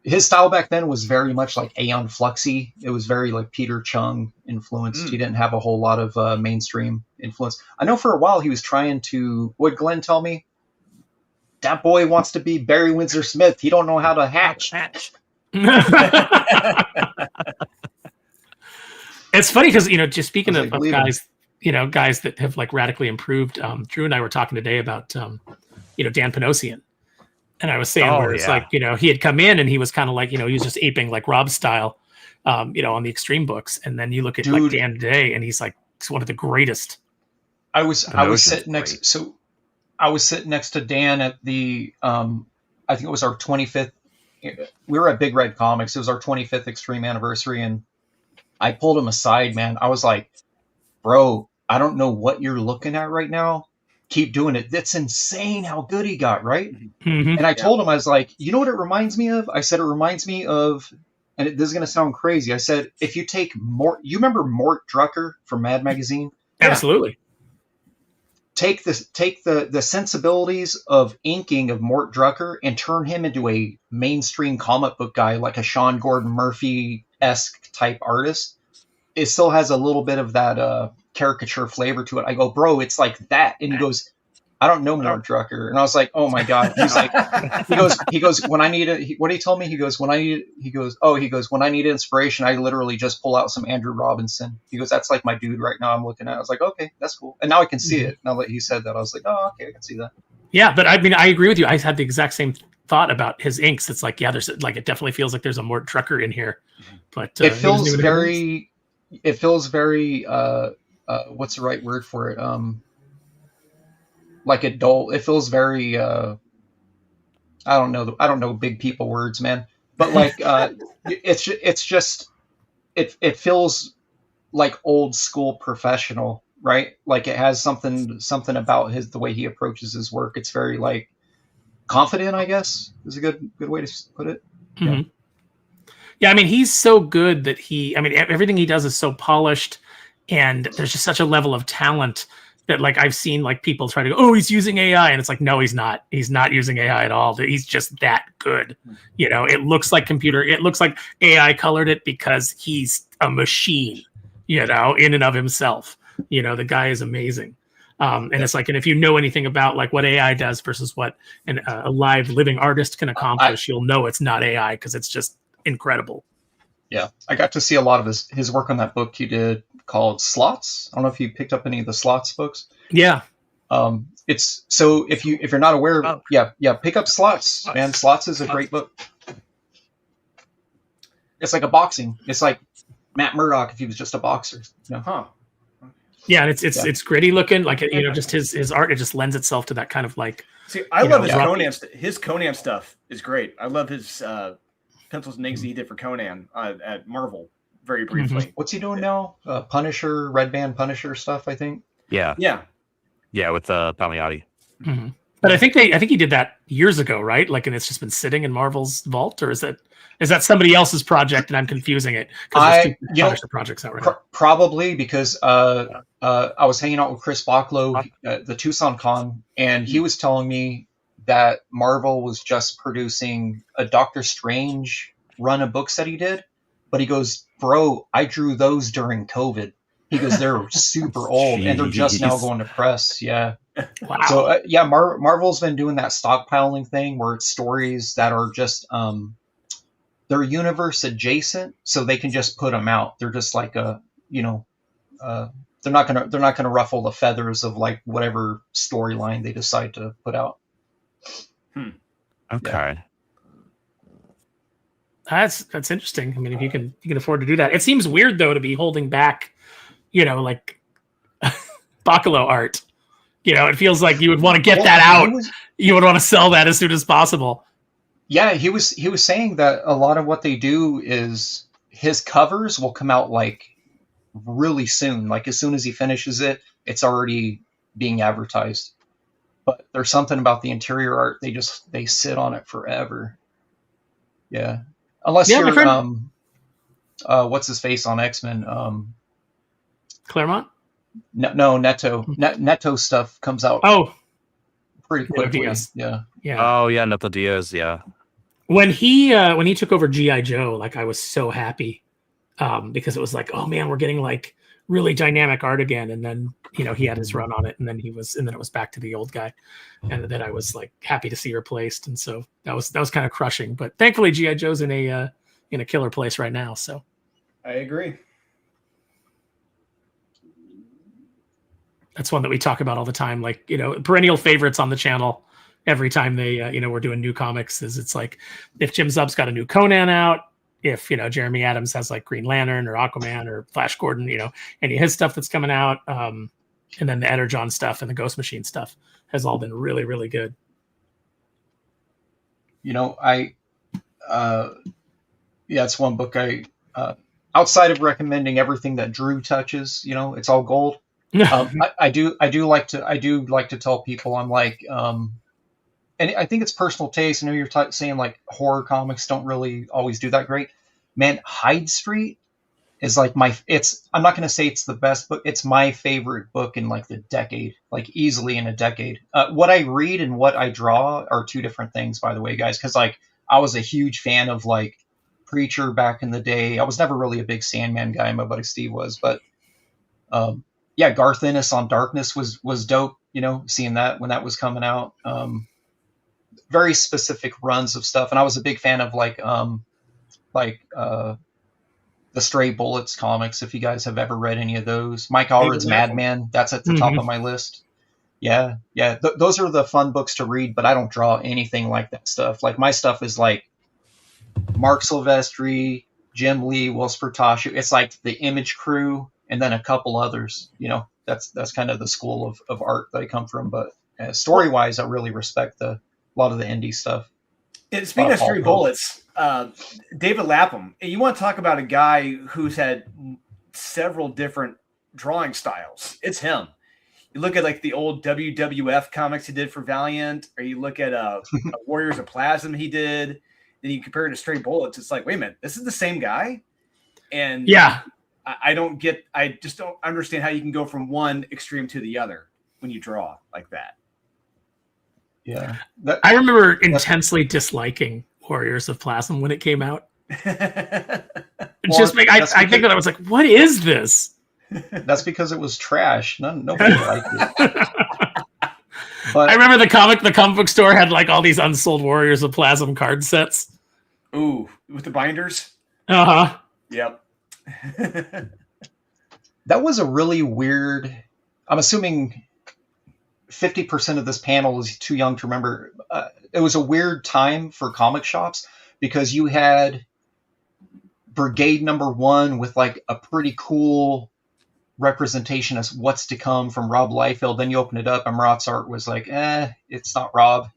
His style back then was very much like Aeon Fluxy. It was very like Peter Chung influenced. He didn't have a whole lot of mainstream influence. I know for a while he was trying to. What did Glenn tell me? That boy wants to be Barry Windsor Smith. He don't know how to hatch.
It's funny because just speaking of guys, guys that have like radically improved. Drew and I were talking today about Dan Panosian, and I was saying where it's like he had come in and he was kind of like he was just aping like Rob's style, on the Extreme books, and then you look at like Dan today and he's one of the greatest.
I was sitting next to Dan at the I think it was our 25th. We were at Big Red Comics. It was our 25th Extreme anniversary, and I pulled him aside, man. I was like, bro, I don't know what you're looking at right now. Keep doing it. That's insane how good he got, right?
Mm-hmm.
And I told him, I was like, you know what it reminds me of? I said, it reminds me of, and this is going to sound crazy. I said, if you take you remember Mort Drucker from Mad Magazine?
Absolutely.
Take the sensibilities of inking of Mort Drucker and turn him into a mainstream comic book guy, like a Sean Gordon Murphy-esque type artist. It still has a little bit of that caricature flavor to it. I go, bro, it's like that. And he goes, I don't know Mort Drucker. And I was like, oh my God. He's like, he goes, when I need what did he tell me? He goes, when I need inspiration, I literally just pull out some Andrew Robinson. He goes, that's like my dude right now I'm looking at. I was like, okay, that's cool. And now I can see it. Now that he said that, I was like, oh, okay, I can see that.
Yeah. But I mean, I agree with you. I had the exact same thought about his inks. It's like, there's like, it definitely feels like there's a Mort Drucker in here, but
it feels very, what's the right word for it? Like adult. It feels very I don't know big people words, man. But like it's just it feels like old school professional, right? Like it has something about the way he approaches his work. It's very like confident, I guess, is a good way to put it.
Mm-hmm. Yeah, I mean, he's so good that everything he does is so polished, and there's just such a level of talent that like I've seen like people try to go, oh, he's using AI, and it's like, no, he's not. He's not using AI at all. He's just that good. It looks like it looks like AI colored it because he's a machine, in and of himself. The guy is amazing. And it's like, and if you know anything about like what AI does versus what a live living artist can accomplish, you'll know it's not AI because it's just incredible.
Yeah, I got to see a lot of his work on that book he did called Slots. I don't know if you picked up any of the Slots books.
Yeah.
It's so if you're not aware of pick up Slots, man. Slots is a great book. It's like a boxing. It's like Matt Murdock if he was just a boxer.
Huh.
Yeah, and it's gritty looking, like just his art. It just lends itself to that kind of like.
See, I love his Conan. His Conan stuff is great. I love his pencils and inks he did for Conan at Marvel. Very briefly.
Mm-hmm.
What's he doing now? Punisher, Red Band Punisher stuff, I think.
Yeah.
Yeah.
Yeah, with Palmiotti.
Mm-hmm. But I think he did that years ago, right? Like, and it's just been sitting in Marvel's vault, or is that somebody else's project and I'm confusing it because there's two Punisher projects out right now?
Probably because I was hanging out with Chris Bachlow at the Tucson Con, and he was telling me that Marvel was just producing a Doctor Strange run of books that he did, but he goes, "Bro, I drew those during COVID." He goes, "They're super old, and they're just now going to press." Yeah.
Wow.
So Marvel's been doing that stockpiling thing where it's stories that are just they're universe adjacent, so they can just put them out. They're just like they're not gonna ruffle the feathers of like whatever storyline they decide to put out.
Okay.
That's interesting. I mean, if you can afford to do that. It seems weird though to be holding back, like Bacalo art. It feels like you would want to get that out. You would want to sell that as soon as possible.
Yeah, he was saying that a lot of what they do is his covers will come out like really soon. Like as soon as he finishes it, it's already being advertised. But there's something about the interior art, they sit on it forever. Yeah. Unless you're what's his face on X-Men?
Claremont?
No, Neto. Neto stuff comes out pretty quickly. Yeah.
Oh yeah, Neto Diaz, yeah.
When he took over G.I. Joe, like I was so happy because it was like, oh man, we're getting like really dynamic art again. And then he had his run on it, and then it was back to the old guy, and then I was like happy to see replaced. And so that was kind of crushing. But thankfully, G.I. Joe's in a killer place right now. So
I agree.
That's one that we talk about all the time. Like perennial favorites on the channel. Every time they, we're doing new comics, it's like if Jim Zub's got a new Conan out, if Jeremy Adams has like Green Lantern or Aquaman or Flash Gordon, any of his stuff that's coming out, and then the Energon stuff and the Ghost Machine stuff has all been really, really good.
It's one book outside of recommending everything that Drew touches, it's all gold. I do like to tell people, I'm like, and I think it's personal taste. I know you're saying like horror comics don't really always do that great. Man, Hyde Street is like I'm not going to say it's the best book. It's my favorite book in like the decade, like easily in a decade. What I read and what I draw are two different things, by the way, guys. Cause like I was a huge fan of like Preacher back in the day. I was never really a big Sandman guy. My buddy Steve was, but, Garth Ennis on Darkness was dope, seeing that when that was coming out. Very specific runs of stuff. And I was a big fan of the Stray Bullets comics, if you guys have ever read any of those. Mike Allred's Madman, that's at the top of my list. Yeah. Those are the fun books to read, but I don't draw anything like that stuff. Like my stuff is like Mark Silvestri, Jim Lee, Will Spertasio. It's like the Image Crew, and then a couple others. That's kind of the school of art that I come from. But story wise, I really respect a lot of the indie stuff.
And speaking of Stray Bullets, David Lapham, you want to talk about a guy who's had several different drawing styles. It's him. You look at like the old WWF comics he did for Valiant, or you look at Warriors of Plasm he did. Then you compare it to Stray Bullets. It's like, wait a minute, this is the same guy. And
yeah.
I just don't understand how you can go from one extreme to the other when you draw like that.
Yeah.
I remember intensely disliking Warriors of Plasm when it came out. I think that I was like, what is this?
That's because it was trash. Nobody liked it. But
I remember the comic book store had like all these unsold Warriors of Plasm card sets.
Ooh, with the binders?
Uh-huh.
Yep.
That was a really weird, I'm assuming 50% of this panel is too young to remember. It was a weird time for comic shops because you had Brigade #1 with like a pretty cool representation of what's to come from Rob Liefeld. Then you open it up and Marat's art was like, it's not Rob,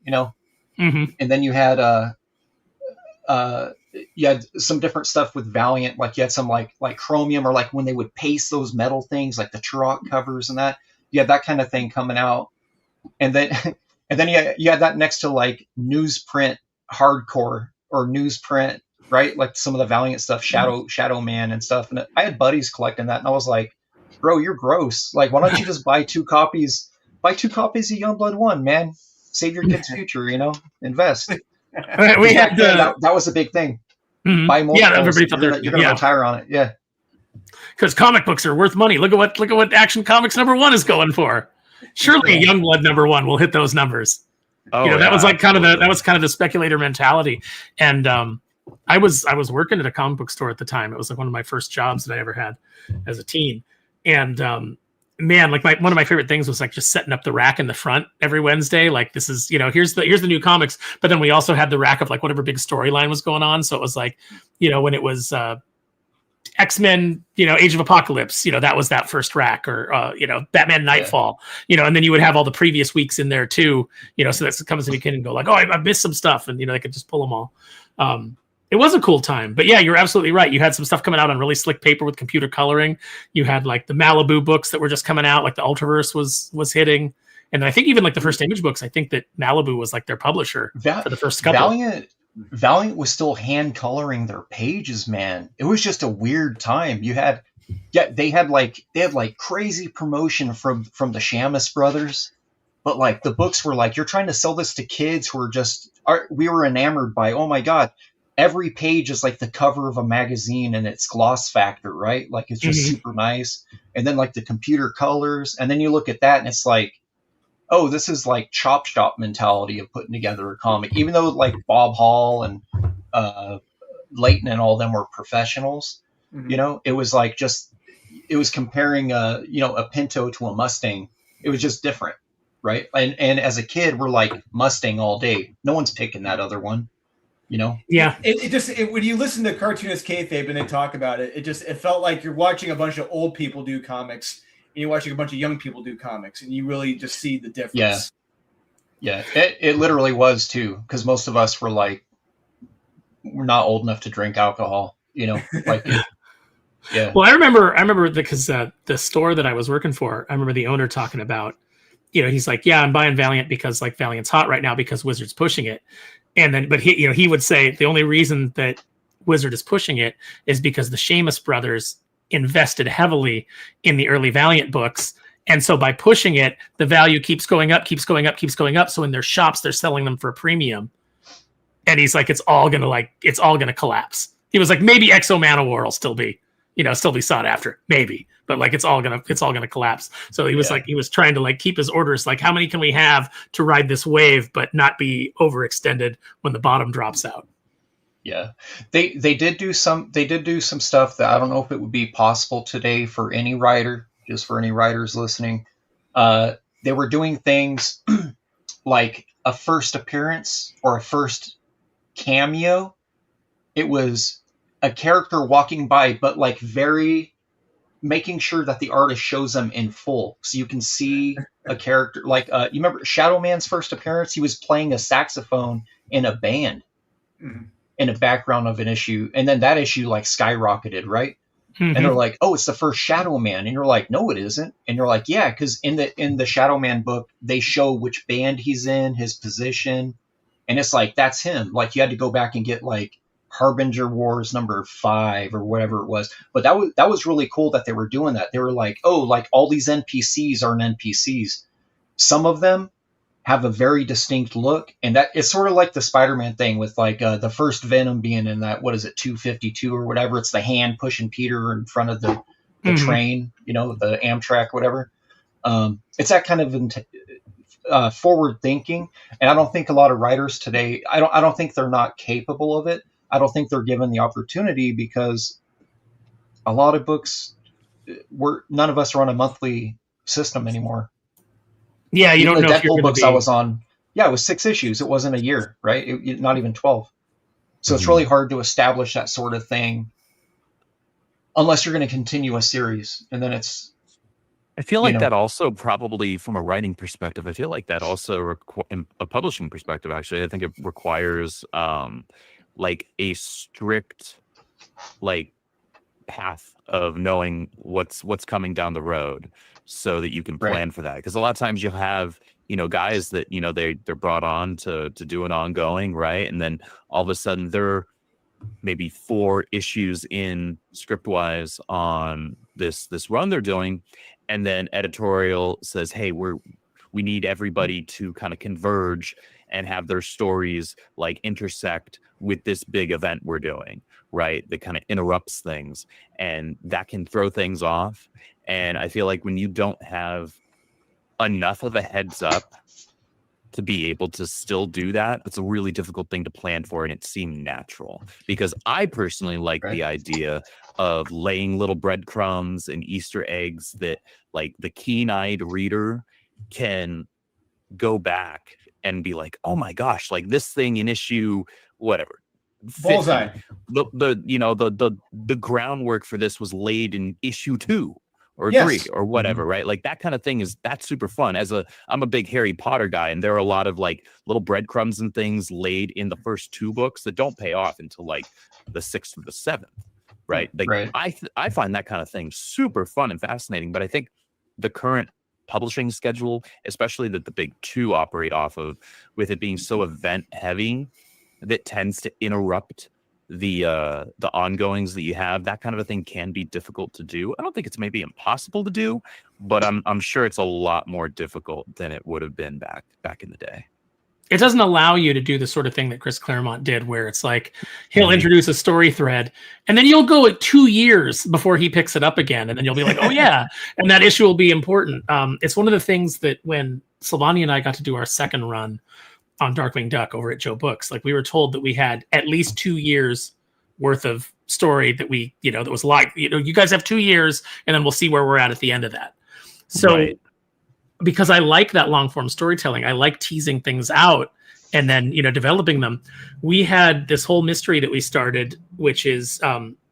Mm-hmm.
And then you had some different stuff with Valiant, like you had some like chromium, or like when they would paste those metal things, like the Turok covers and that. You had that kind of thing coming out, and then And then you had that next to like newsprint hardcore or newsprint, right? Like some of the Valiant stuff, Shadow Man and stuff. And I had buddies collecting that, and I was like, bro, you're gross. Like, why don't you just buy 2 copies? Buy 2 copies of Youngblood 1, man. Save your kid's future, Invest.
We had
that was a big thing.
Mhm.
Buy multiples.
Yeah, everybody thought
you're gonna retire on it. Yeah.
Because comic books are worth money. Look at what Action Comics #1 is going for. Surely Youngblood #1 will hit those numbers.
Oh,
that was like kind of the speculator mentality. And I was working at a comic book store at the time. It was like one of my first jobs that I ever had as a teen. And man, like one of my favorite things was like just setting up the rack in the front every Wednesday. Like, this is, here's the new comics. But then we also had the rack of like whatever big storyline was going on. So it was like, when it was X-Men, Age of Apocalypse, that was that first rack, or Batman Nightfall, and then you would have all the previous weeks in there too, so that comes to the kid and go like, oh, I missed some stuff, and they could just pull them all. It was a cool time. But yeah, you're absolutely right. You had some stuff coming out on really slick paper with computer coloring. You had like the Malibu books that were just coming out, like the Ultraverse was hitting. And I think even like the first Image books, I think that Malibu was like their publisher for the first couple.
Valiant was still hand coloring their pages, man. It was just a weird time. They had like crazy promotion from the Shamus brothers, but like the books were like, you're trying to sell this to kids who we were enamored by, oh my God, every page is like the cover of a magazine and its gloss factor, right? Like, it's just super nice. And then like the computer colors, and then you look at that and it's like, oh, this is like chop shop mentality of putting together a comic. Even though like Bob Hall and Layton and all them were professionals, it was like it was comparing a Pinto to a Mustang. It was just different, right? And as a kid, we're like Mustang all day. No one's picking that other one,
Yeah.
It when you listen to Cartoonist Kayfabe and they talk about it, it felt like you're watching a bunch of old people do comics. And you're watching a bunch of young people do comics, and you really just see the difference.
Yeah. It literally was too, because most of us were like, we're not old enough to drink alcohol, like. Yeah.
Well, I remember because the store that I was working for, I remember the owner talking about, he's like, yeah, I'm buying Valiant because like Valiant's hot right now because Wizard's pushing it, and then but he would say the only reason that Wizard is pushing it is because the Shamus brothers invested heavily in the early Valiant books, and so by pushing it, the value keeps going up. So in their shops, they're selling them for a premium, and he's like, it's all gonna collapse. He was like, maybe Exo Manowar will still be sought after, maybe, but like it's all gonna collapse. So he was like, he was trying to like keep his orders, like, how many can we have to ride this wave, but not be overextended when the bottom drops out.
Yeah, they did do some stuff that I don't know if it would be possible today for any writer, just for any writers listening. They were doing things like a first appearance or a first cameo. It was a character walking by, but like very making sure that the artist shows them in full, so you can see a character. Like you remember Shadow Man's first appearance? He was playing a saxophone in a band. Mm-hmm. In a background of an issue, and then that issue like skyrocketed, right? Mm-hmm. And they're like, oh, it's the first Shadow Man, and you're like, no, it isn't. And you're like, yeah, because in the Shadow Man book, they show which band he's in, his position, and it's like, that's him. Like, you had to go back and get like Harbinger Wars #5 or whatever it was. But that was really cool that they were doing that. They were like, oh, like all these NPCs aren't NPCs. Some of them have a very distinct look, and that it's sort of like the Spider-Man thing with like the first Venom being in that, what is it, 252 or whatever. It's the hand pushing Peter in front of the train, the Amtrak, whatever. It's that kind of forward thinking, and I don't think a lot of writers today. I don't think they're not capable of it. I don't think they're given the opportunity because a lot of books, none of us are on a monthly system anymore.
Yeah, you don't know if you're
Deadpool
going
books
to be...
I was on, it was 6 issues. It wasn't a year, right? Not even 12. So it's really hard to establish that sort of thing unless you're going to continue a series. And then it's...
I feel like that also probably from a writing perspective, I feel like that also in a publishing perspective, actually, I think it requires like a strict like path of knowing what's coming down the road so that you can plan for that. Because a lot of times you'll have guys that they're brought on to do an ongoing, right? And then all of a sudden they're maybe 4 issues in script wise on this run they're doing, and then editorial says, hey, we need everybody to kind of converge and have their stories like intersect with this big event we're doing, right? That kind of interrupts things, and that can throw things off. And I feel like when you don't have enough of a heads up to be able to still do that, it's a really difficult thing to plan for, and it seemed natural. Because I personally like the idea of laying little breadcrumbs and Easter eggs that like the keen-eyed reader can go back and be like, oh my gosh, like this thing in issue whatever 50,
Bullseye.
the groundwork for this was laid in issue 2 or
Yes.
3 or whatever, right? Like that kind of thing that's super fun. I'm a big Harry Potter guy, and there are a lot of like little breadcrumbs and things laid in the first 2 books that don't pay off until like the 6th or the 7th, right? Like
Right.
I find that kind of thing super fun and fascinating, but I think the current publishing schedule, especially that the big 2 operate off of, with it being so event heavy, that tends to interrupt the ongoings that you have. That kind of a thing can be difficult to do. I don't think it's maybe impossible to do, but I'm sure it's a lot more difficult than it would have been back in the day.
It doesn't allow you to do the sort of thing that Chris Claremont did, where it's like he'll introduce a story thread, and then you'll go at 2 years before he picks it up again, and then you'll be like, oh yeah, and that issue will be important. It's one of the things that when Silvani and I got to do our second run on Darkwing Duck over at Joe Books, like we were told that we had at least 2 years worth of story that we, that was like, you guys have 2 years, and then we'll see where we're at the end of that. So. Right. Because I like that long form storytelling, I like teasing things out and then developing them. We had this whole mystery that we started, which is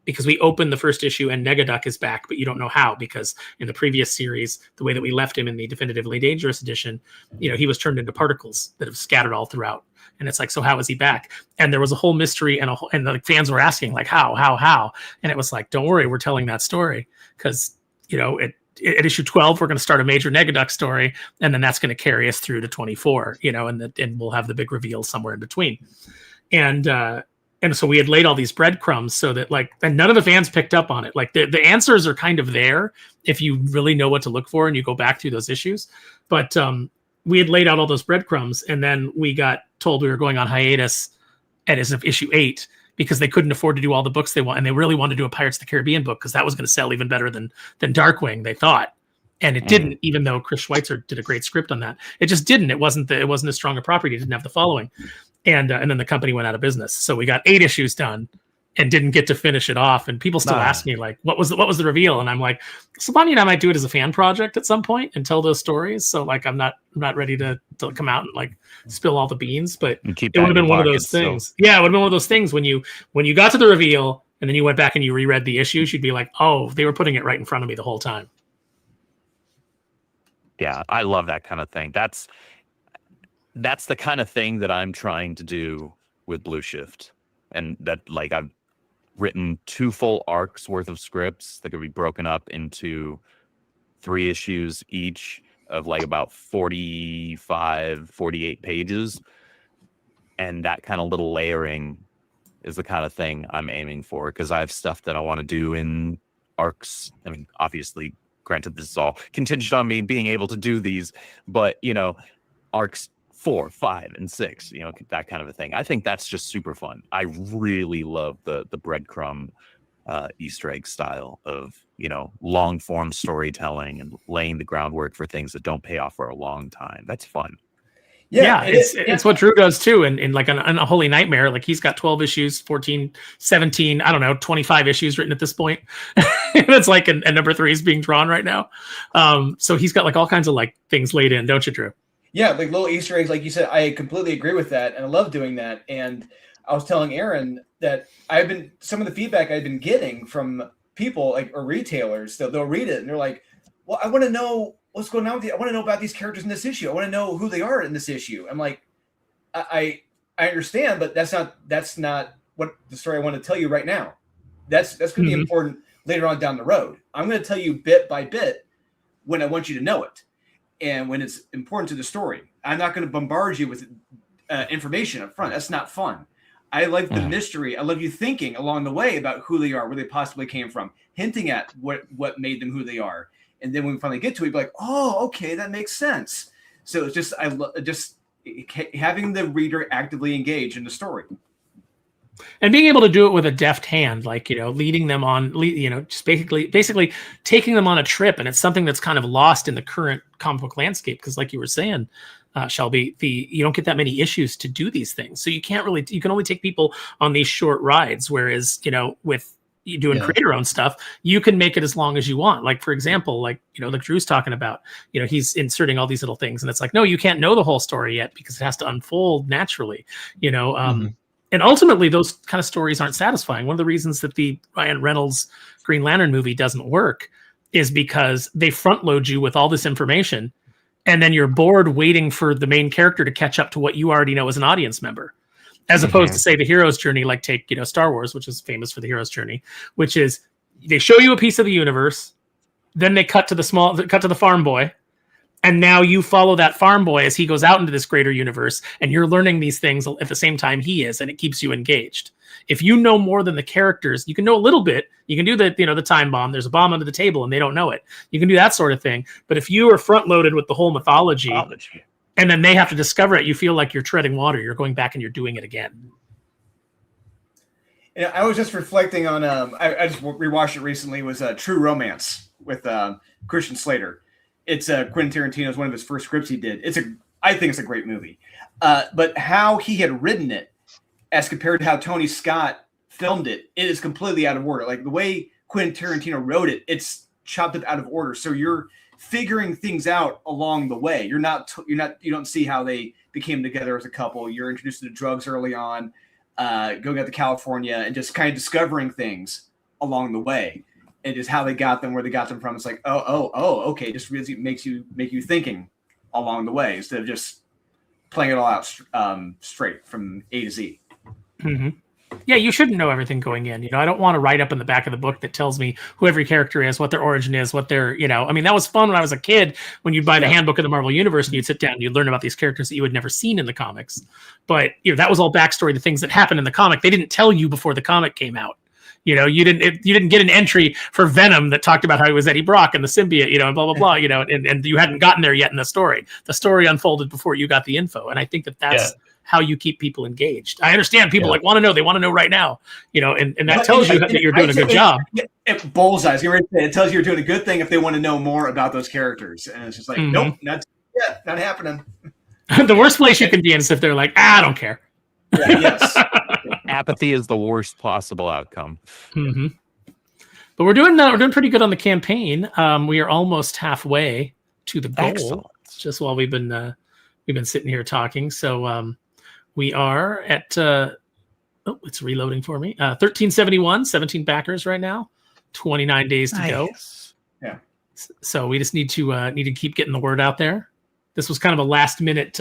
because we opened the first issue and Negaduck is back, but you don't know how, because in the previous series, the way that we left him in the Definitively Dangerous edition, he was turned into particles that have scattered all throughout. And it's like, so how is he back? And there was a whole mystery, and the fans were asking like, how? And it was like, don't worry, we're telling that story, because at issue 12, we're going to start a major Negaduck story, and then that's going to carry us through to 24, and we'll have the big reveal somewhere in between. And so we had laid all these breadcrumbs so that and none of the fans picked up on it. Like the answers are kind of there if you really know what to look for and you go back through those issues. But we had laid out all those breadcrumbs, and then we got told we were going on hiatus as of issue 8, because they couldn't afford to do all the books they want, and they really wanted to do a Pirates of the Caribbean book because that was going to sell even better than Darkwing, they thought, and it didn't. Even though Chris Schweitzer did a great script on that, it just didn't. It wasn't as strong a property. It didn't have the following, and then the company went out of business. So we got 8 issues done and didn't get to finish it off. And people still ask me like, what was the reveal? And I'm like, Silvani and I might do it as a fan project at some point and tell those stories. So like, I'm not ready to come out and like spill all the beans, but it would have been one of those things. Yeah, it would have been one of those things when you got to the reveal and then you went back and you reread the issues, you'd be like, oh, they were putting it right in front of me the whole time.
Yeah, I love that kind of thing. That's the kind of thing that I'm trying to do with Blue Shift. And that, like, I've written 2 full arcs worth of scripts that could be broken up into 3 issues each of like about 45, 48 pages. And that kind of little layering is the kind of thing I'm aiming for, because I have stuff that I want to do in arcs. I mean, obviously, granted, this is all contingent on me being able to do these, but, arcs 4, 5, and 6, that kind of a thing. I think that's just super fun. I really love the breadcrumb Easter egg style of, long form storytelling and laying the groundwork for things that don't pay off for a long time. That's fun.
Yeah, it's what Drew does too. And like on A Holy Nightmare, like he's got 12 issues, 14, 17, I don't know, 25 issues written at this point. It's like, and number 3 is being drawn right now. So he's got like all kinds of like things laid in, don't you, Drew?
Yeah, like little Easter eggs, like you said. I completely agree with that, and I love doing that. And I was telling Aaron that some of the feedback I've been getting from people or retailers, they'll read it and they're like, well, I want to know what's going on with you. I want to know about these characters in this issue. I want to know who they are in this issue. I'm like, I understand, but that's not what the story I want to tell you right now. That's going to be important later on down the road. I'm going to tell you bit by bit when I want you to know it. and when it's important to the story. I'm not going to bombard you with information up front. That's not fun. I like the mystery. I love you thinking along the way about who they are, where they possibly came from, hinting at what made them who they are. And then when we finally get to it, be like, oh, okay, that makes sense. So it's just just having the reader actively engage in the story.
And being able to do it with a deft hand, like, leading them on, just basically taking them on a trip. And it's something that's kind of lost in the current comic book landscape. Because like you were saying, Shelby, you don't get that many issues to do these things. So you can only take people on these short rides. Whereas, with you doing creator-owned stuff, you can make it as long as you want. Like, for example, like Drew's talking about, he's inserting all these little things. And it's like, no, you can't know the whole story yet because it has to unfold naturally, And ultimately, those kind of stories aren't satisfying. One of the reasons that the Ryan Reynolds Green Lantern movie doesn't work is because they front load you with all this information, and then you're bored waiting for the main character to catch up to what you already know as an audience member. As opposed to, say, the hero's journey, like take, Star Wars, which is famous for the hero's journey, which is they show you a piece of the universe, then they cut to the farm boy. And now you follow that farm boy as he goes out into this greater universe, and you're learning these things at the same time he is, and it keeps you engaged. If you know more than the characters, you can know a little bit. You can do the time bomb. There's a bomb under the table, and they don't know it. You can do that sort of thing. But if you are front loaded with the whole mythology, and then they have to discover it, you feel like you're treading water. You're going back and you're doing it again.
Yeah, I was just reflecting on. I just rewatched it recently. Was True Romance with Christian Slater. It's Quentin Tarantino's one of his first scripts he did. I think it's a great movie. But how he had written it as compared to how Tony Scott filmed it, it is completely out of order. Like the way Quentin Tarantino wrote it, it's chopped up out of order. So you're figuring things out along the way. You don't see how they became together as a couple. You're introduced to the drugs early on, going out to California and just kind of discovering things along the way. And just how they got them, where they got them from. It's like, okay. Just really make you thinking along the way instead of just playing it all out straight from A to Z.
Mm-hmm. Yeah, you shouldn't know everything going in. I don't want to write up in the back of the book that tells me who every character is, what their origin is, what their, that was fun when I was a kid, when you'd buy the handbook of the Marvel Universe and you'd sit down and you'd learn about these characters that you had never seen in the comics. But, that was all backstory, the things that happened in the comic. They didn't tell you before the comic came out. You didn't get an entry for Venom that talked about how he was Eddie Brock and the symbiote, and blah, blah, blah, and you hadn't gotten there yet in the story. The story unfolded before you got the info. And I think that's how you keep people engaged. I understand people want to know, they want to know right now, and that tells you that you're doing a good job.
It bullseyes. It tells you you're doing a good thing if they want to know more about those characters. And it's just like, nope, not happening.
The worst place you can be in is if they're like, I don't care.
Yeah, yes.
Apathy is the worst possible outcome.
Mm-hmm. But we're doing pretty good on the campaign. We are almost halfway to the goal.
Excellent.
It's just while we've been sitting here talking. So we are at it's reloading for me. 1371, 17 backers right now. 29 days to go.
Yeah. So
we just need to keep getting the word out there. This was kind of a last minute.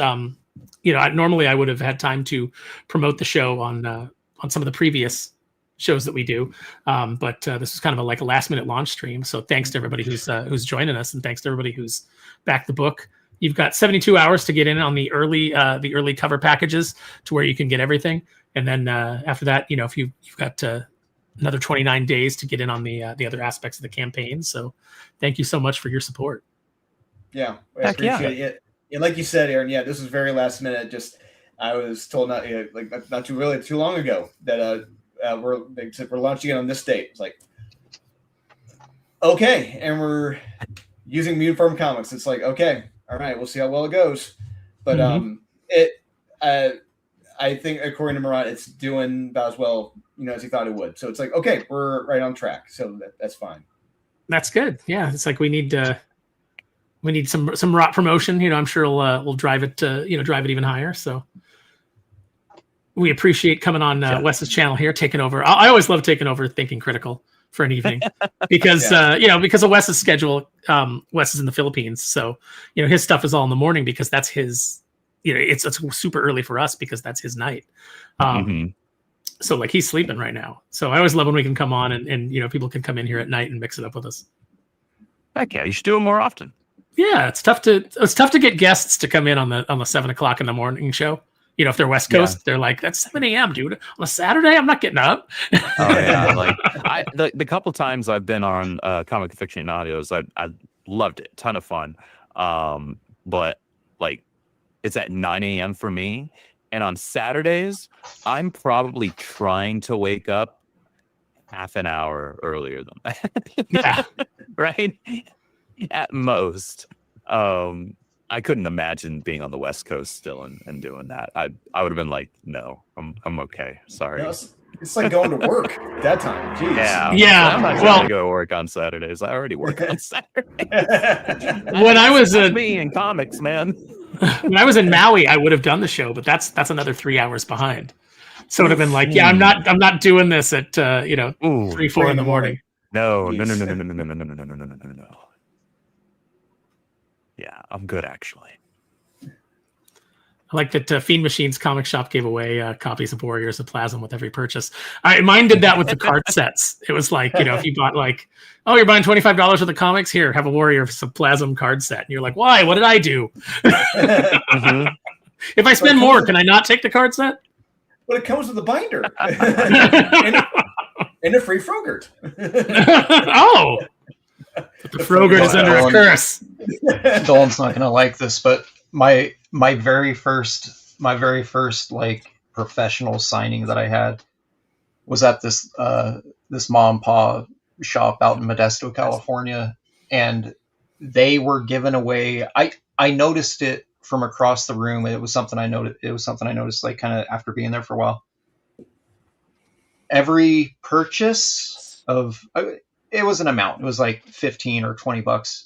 Normally I would have had time to promote the show on some of the previous shows that we do, but this was kind of a last minute launch stream. So thanks to everybody who's joining us, and thanks to everybody who's backed the book. You've got 72 hours to get in on the early cover packages to where you can get everything, and then after that, if you've got another 29 days to get in on the other aspects of the campaign. So thank you so much for your support.
Yeah, I appreciate it. And like you said, Aaron, this is very last minute. Just I was told not too long ago that they said we're launching it on this date. It's like, okay, and we're using Mutant Farm Comics. It's like, okay, all right, we'll see how well it goes. But I think according to Marat, it's doing about as well, as he thought it would. So it's like, okay, we're right on track. So that's fine.
That's good. Yeah, it's like we need some Marat promotion. I'm sure we'll drive it even higher. So we appreciate coming on Wes's channel here, taking over. I always love taking over Thinking Critical for an evening because because of Wes's schedule. Wes is in the Philippines, so his stuff is all in the morning because that's his. It's super early for us because that's his night. So he's sleeping right now. So I always love when we can come on and people can come in here at night and mix it up with us.
Heck yeah, you should do it more often.
Yeah, it's tough to get guests to come in on the 7:00 in the morning show. You know, if they're West Coast, they're like, that's 7 a.m., dude. On a Saturday, I'm not getting up.
Oh yeah, like the couple times I've been on Comic Fiction Audios, I loved it, ton of fun. But like, it's at 9 a.m. for me, and on Saturdays, I'm probably trying to wake up half an hour earlier than that.
Yeah,
right, at most. I couldn't imagine being on the West Coast still and doing that. I would have been like, no, I'm okay. Sorry.
No, it's like going to work at that time. Jeez.
Yeah.
I'm not trying to go to work on Saturdays. I already work on Saturdays.
When I was
me in comics, man.
When I was in Maui, I would have done the show, but that's another 3 hours behind. So it would have been like, I'm not doing this at 3-4 in the morning.
No. Yeah, I'm good actually.
I like that Fiend Machine's comic shop gave away copies of Warriors of Plasm with every purchase. Mine did that with the card sets. It was like, if you bought like, oh, you're buying $25 worth of comics, here, have a Warriors of Plasm card set. And you're like, why? What did I do?
Mm-hmm.
If I spend more, can I not take the card set?
But it comes with a binder and a free Frogurt.
Oh, but the Frogurt is under a curse.
Dolan's not gonna like this, but my very first like professional signing that I had was at this mom and pop shop out in Modesto, California, and they were giving away. I noticed it from across the room. It was something I noticed like kind of after being there for a while. Every purchase of it was an amount. It was like $15 or $20.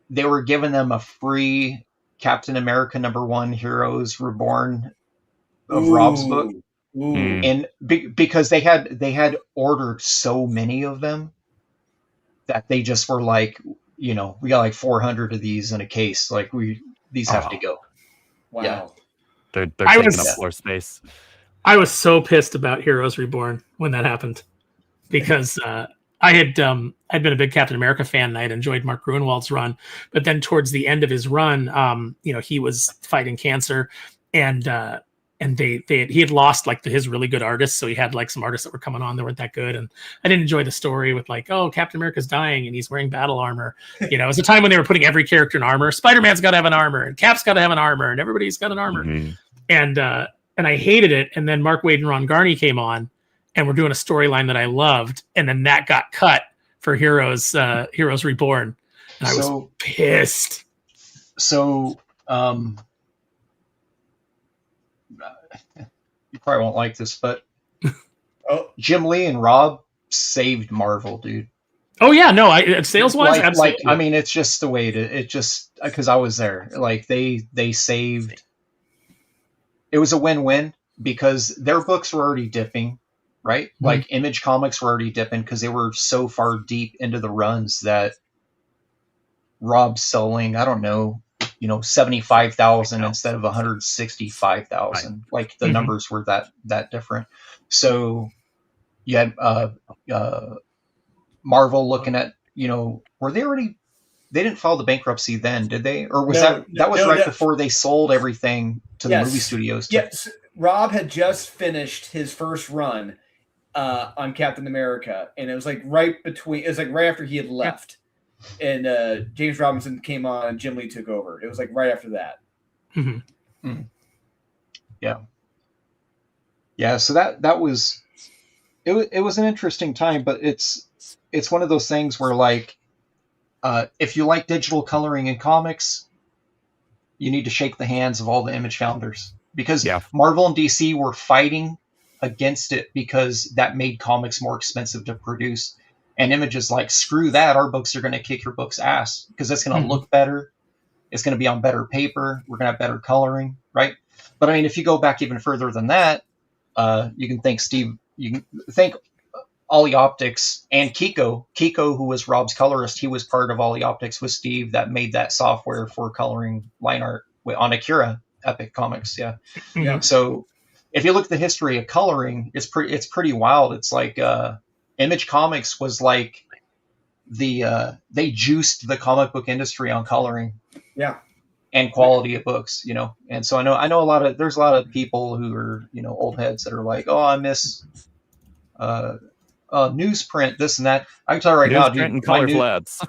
They were giving them a free Captain America #1 Heroes Reborn of Rob's book.
Ooh.
And because they had ordered so many of them that they just were like, we got like 400 of these in a case. Like these have to go.
Wow.
Yeah.
They're taking up floor space.
I was so pissed about Heroes Reborn when that happened because I'd been a big Captain America fan and I had enjoyed Mark Gruenwald's run, but then towards the end of his run, he was fighting cancer, and he had lost like his really good artists, so he had like some artists that were coming on that weren't that good, and I didn't enjoy the story with like, oh, Captain America's dying and he's wearing battle armor. It was a time when they were putting every character in armor. Spider-Man's got to have an armor, and Cap's got to have an armor, and everybody's got an armor, and I hated it. And then Mark Waid and Ron Garney came on, and we're doing a storyline that I loved, and then that got cut for Heroes Reborn, and I was pissed.
So, you probably won't like this, but Jim Lee and Rob saved Marvel, dude.
Oh yeah, no, sales wise, absolutely.
I mean, it's just the way because I was there. Like they saved. It was a win-win because their books were already dipping. Right? Mm-hmm. Like Image Comics were already dipping because they were so far deep into the runs that Rob's selling, I don't know, 75,000 instead of 165,000. Right. Like the numbers were that different. So you had Marvel looking at, were they already? They didn't file the bankruptcy then, did they? Or was that was right before they sold everything to the movie studios?
Yes. Rob had just finished his first run on Captain America, and it was like right after he had left, and James Robinson came on and Jim Lee took over. It was like right after that.
Mm-hmm. Mm-hmm.
Yeah. So that was it was an interesting time, but it's one of those things where like if you like digital coloring in comics, you need to shake the hands of all the Image founders because Marvel and DC were fighting against it because that made comics more expensive to produce, and Image is like, screw that, our books are going to kick your book's ass because it's going to look better, it's going to be on better paper, we're going to have better coloring, right? But I mean, if you go back even further than that, you can thank Ollie Optics and Kiko, who was Rob's colorist. He was part of Ollie Optics with Steve that made that software for coloring line art on Akira Epic Comics. Yeah. So if you look at the history of coloring, it's pretty wild. It's like Image Comics was like they juiced the comic book industry on coloring. and quality of books, And so I know there's a lot of people who are, old heads that are like, oh, I miss newsprint, this and that. I can tell you right now, dude,
and color flats.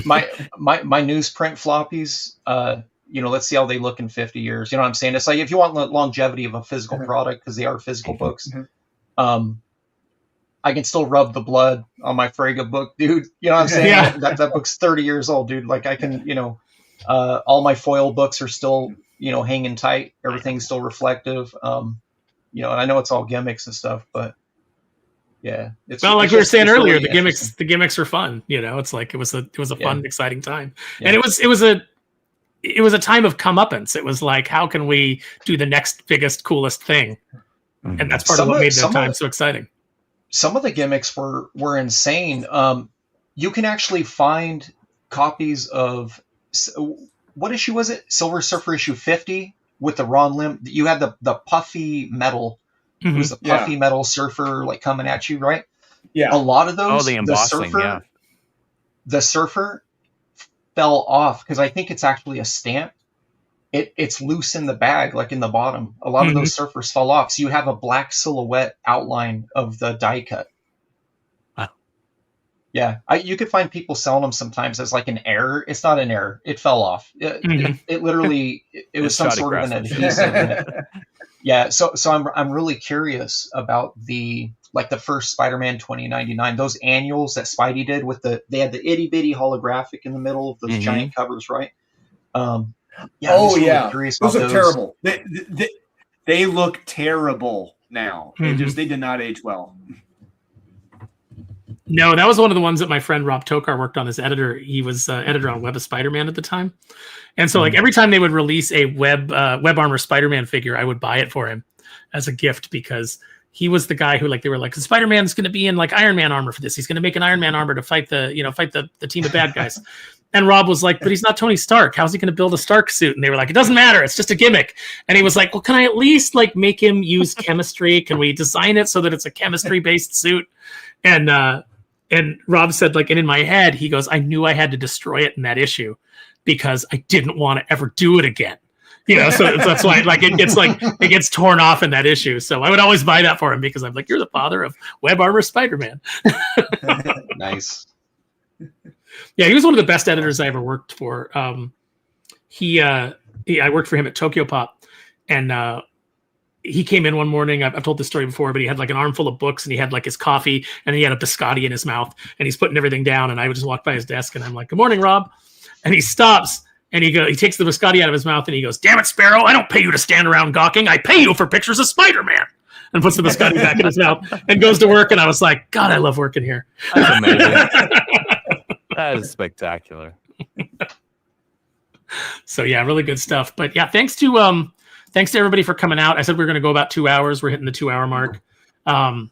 my newsprint floppies, let's see how they look in 50 years. You know what I'm saying? It's like, if you want the longevity of a physical product, because they are physical books, I can still rub the blood on my Frege book, dude. You know what I'm saying?
Yeah.
That book's 30 years old, dude. Like, I can, all my foil books are still, hanging tight. Everything's still reflective. And I know it's all gimmicks and stuff, but yeah.
Like we were saying earlier,
really
the gimmicks are fun. It's like it was a fun, exciting time,
Yeah.
and it was a time of comeuppance. It was like, how can we do the next biggest, coolest thing? And that's part of what made that time so exciting.
Some of the gimmicks were insane. You can actually find copies of, what issue was it? Silver Surfer issue 50 with the Ron Lim. You had the puffy metal. It was the puffy metal surfer like coming at you, right?
Yeah.
A lot of those.
Oh, the embossing,
The surfer fell off because I think it's actually a stamp. It's loose in the bag, like in the bottom. A lot of those surfers fell off. So you have a black silhouette outline of the die cut.
Wow.
Yeah. You could find people selling them sometimes as like an error. It's not an error. It fell off. It literally, it was some sort of an adhesive. Yeah. So I'm really curious about the first Spider-Man 2099, those annuals that Spidey did they had the itty bitty holographic in the middle of those giant covers, right?
Those look terrible. They look terrible now. They did not age well.
No, that was one of the ones that my friend Rob Tokar worked on as editor. He was editor on Web of Spider-Man at the time. And so like every time they would release a Web Armor Spider-Man figure, I would buy it for him as a gift, because he was the guy who they were like, Spider-Man's going to be in like Iron Man armor for this. He's going to make an Iron Man armor to fight the team of bad guys. And Rob was like, but he's not Tony Stark. How's he going to build a Stark suit? And they were like, it doesn't matter. It's just a gimmick. And he was like, well, can I at least make him use chemistry? Can we design it so that it's a chemistry-based suit? And Rob said, and in my head, he goes, I knew I had to destroy it in that issue because I didn't want to ever do it again. So that's why it gets torn off in that issue. So I would always buy that for him because I'm like, you're the father of Web Armor Spider-Man.
Nice.
Yeah, he was one of the best editors I ever worked for. I worked for him at Tokyo Pop, and he came in one morning. I've told this story before, but he had an armful of books, and he had his coffee, and he had a biscotti in his mouth, and he's putting everything down. And I would just walk by his desk, and I'm like, "Good morning, Rob," and he stops. And he takes the biscotti out of his mouth, and he goes, "Damn it, Sparrow! I don't pay you to stand around gawking. I pay you for pictures of Spider-Man." And puts the biscotti back in his mouth and goes to work. And I was like, "God, I love working here."
That's amazing. That is spectacular. So yeah, really good stuff. But yeah, thanks to everybody for coming out. I said we were going to go about 2 hours. We're hitting the 2 hour mark. The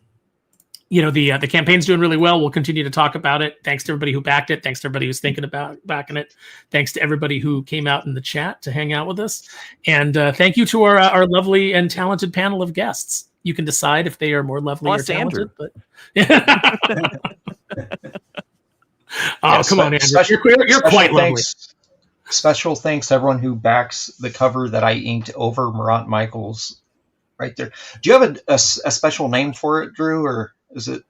campaign's doing really well. We'll continue to talk about it. Thanks to everybody who backed it. Thanks to everybody who's thinking about backing it. Thanks to everybody who came out in the chat to hang out with us. And thank you to our lovely and talented panel of guests. You can decide if they are more lovely or talented. But come on, Andrew. You're quite lovely.
Special thanks to everyone who backs the cover that I inked over Marat Mychaels right there. Do you have a special name for it, Drew, or is it?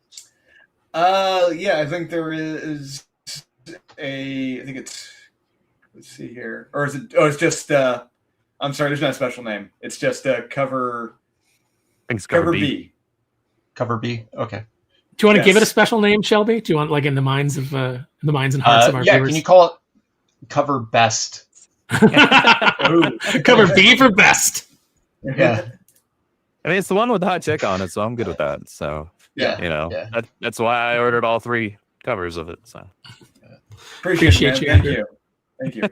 Yeah, I think there is I think it's. Let's see here, or is it? Oh, it's just. I'm sorry, there's not a special name. It's just cover.
I think it's
cover B.
Cover B. Okay.
Do you want to give it a special name, Shelby? Do you want in the minds and hearts of our viewers?
Can you call it Cover Best?
Cover B for best.
Yeah.
I mean, it's the one with the hot chick on it, so I'm good with that. So that's why I ordered all 3 covers of it. So
appreciate you. Thank you.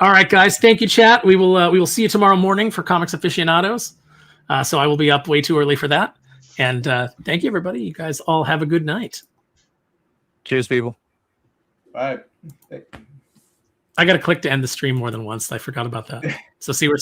All right, guys. Thank you, chat. We will see you tomorrow morning for Comics Aficionados. So I will be up way too early for that. And thank you, everybody. You guys all have a good night.
Cheers, people.
Bye.
I got to click to end the stream more than once. I forgot about that. So see, we're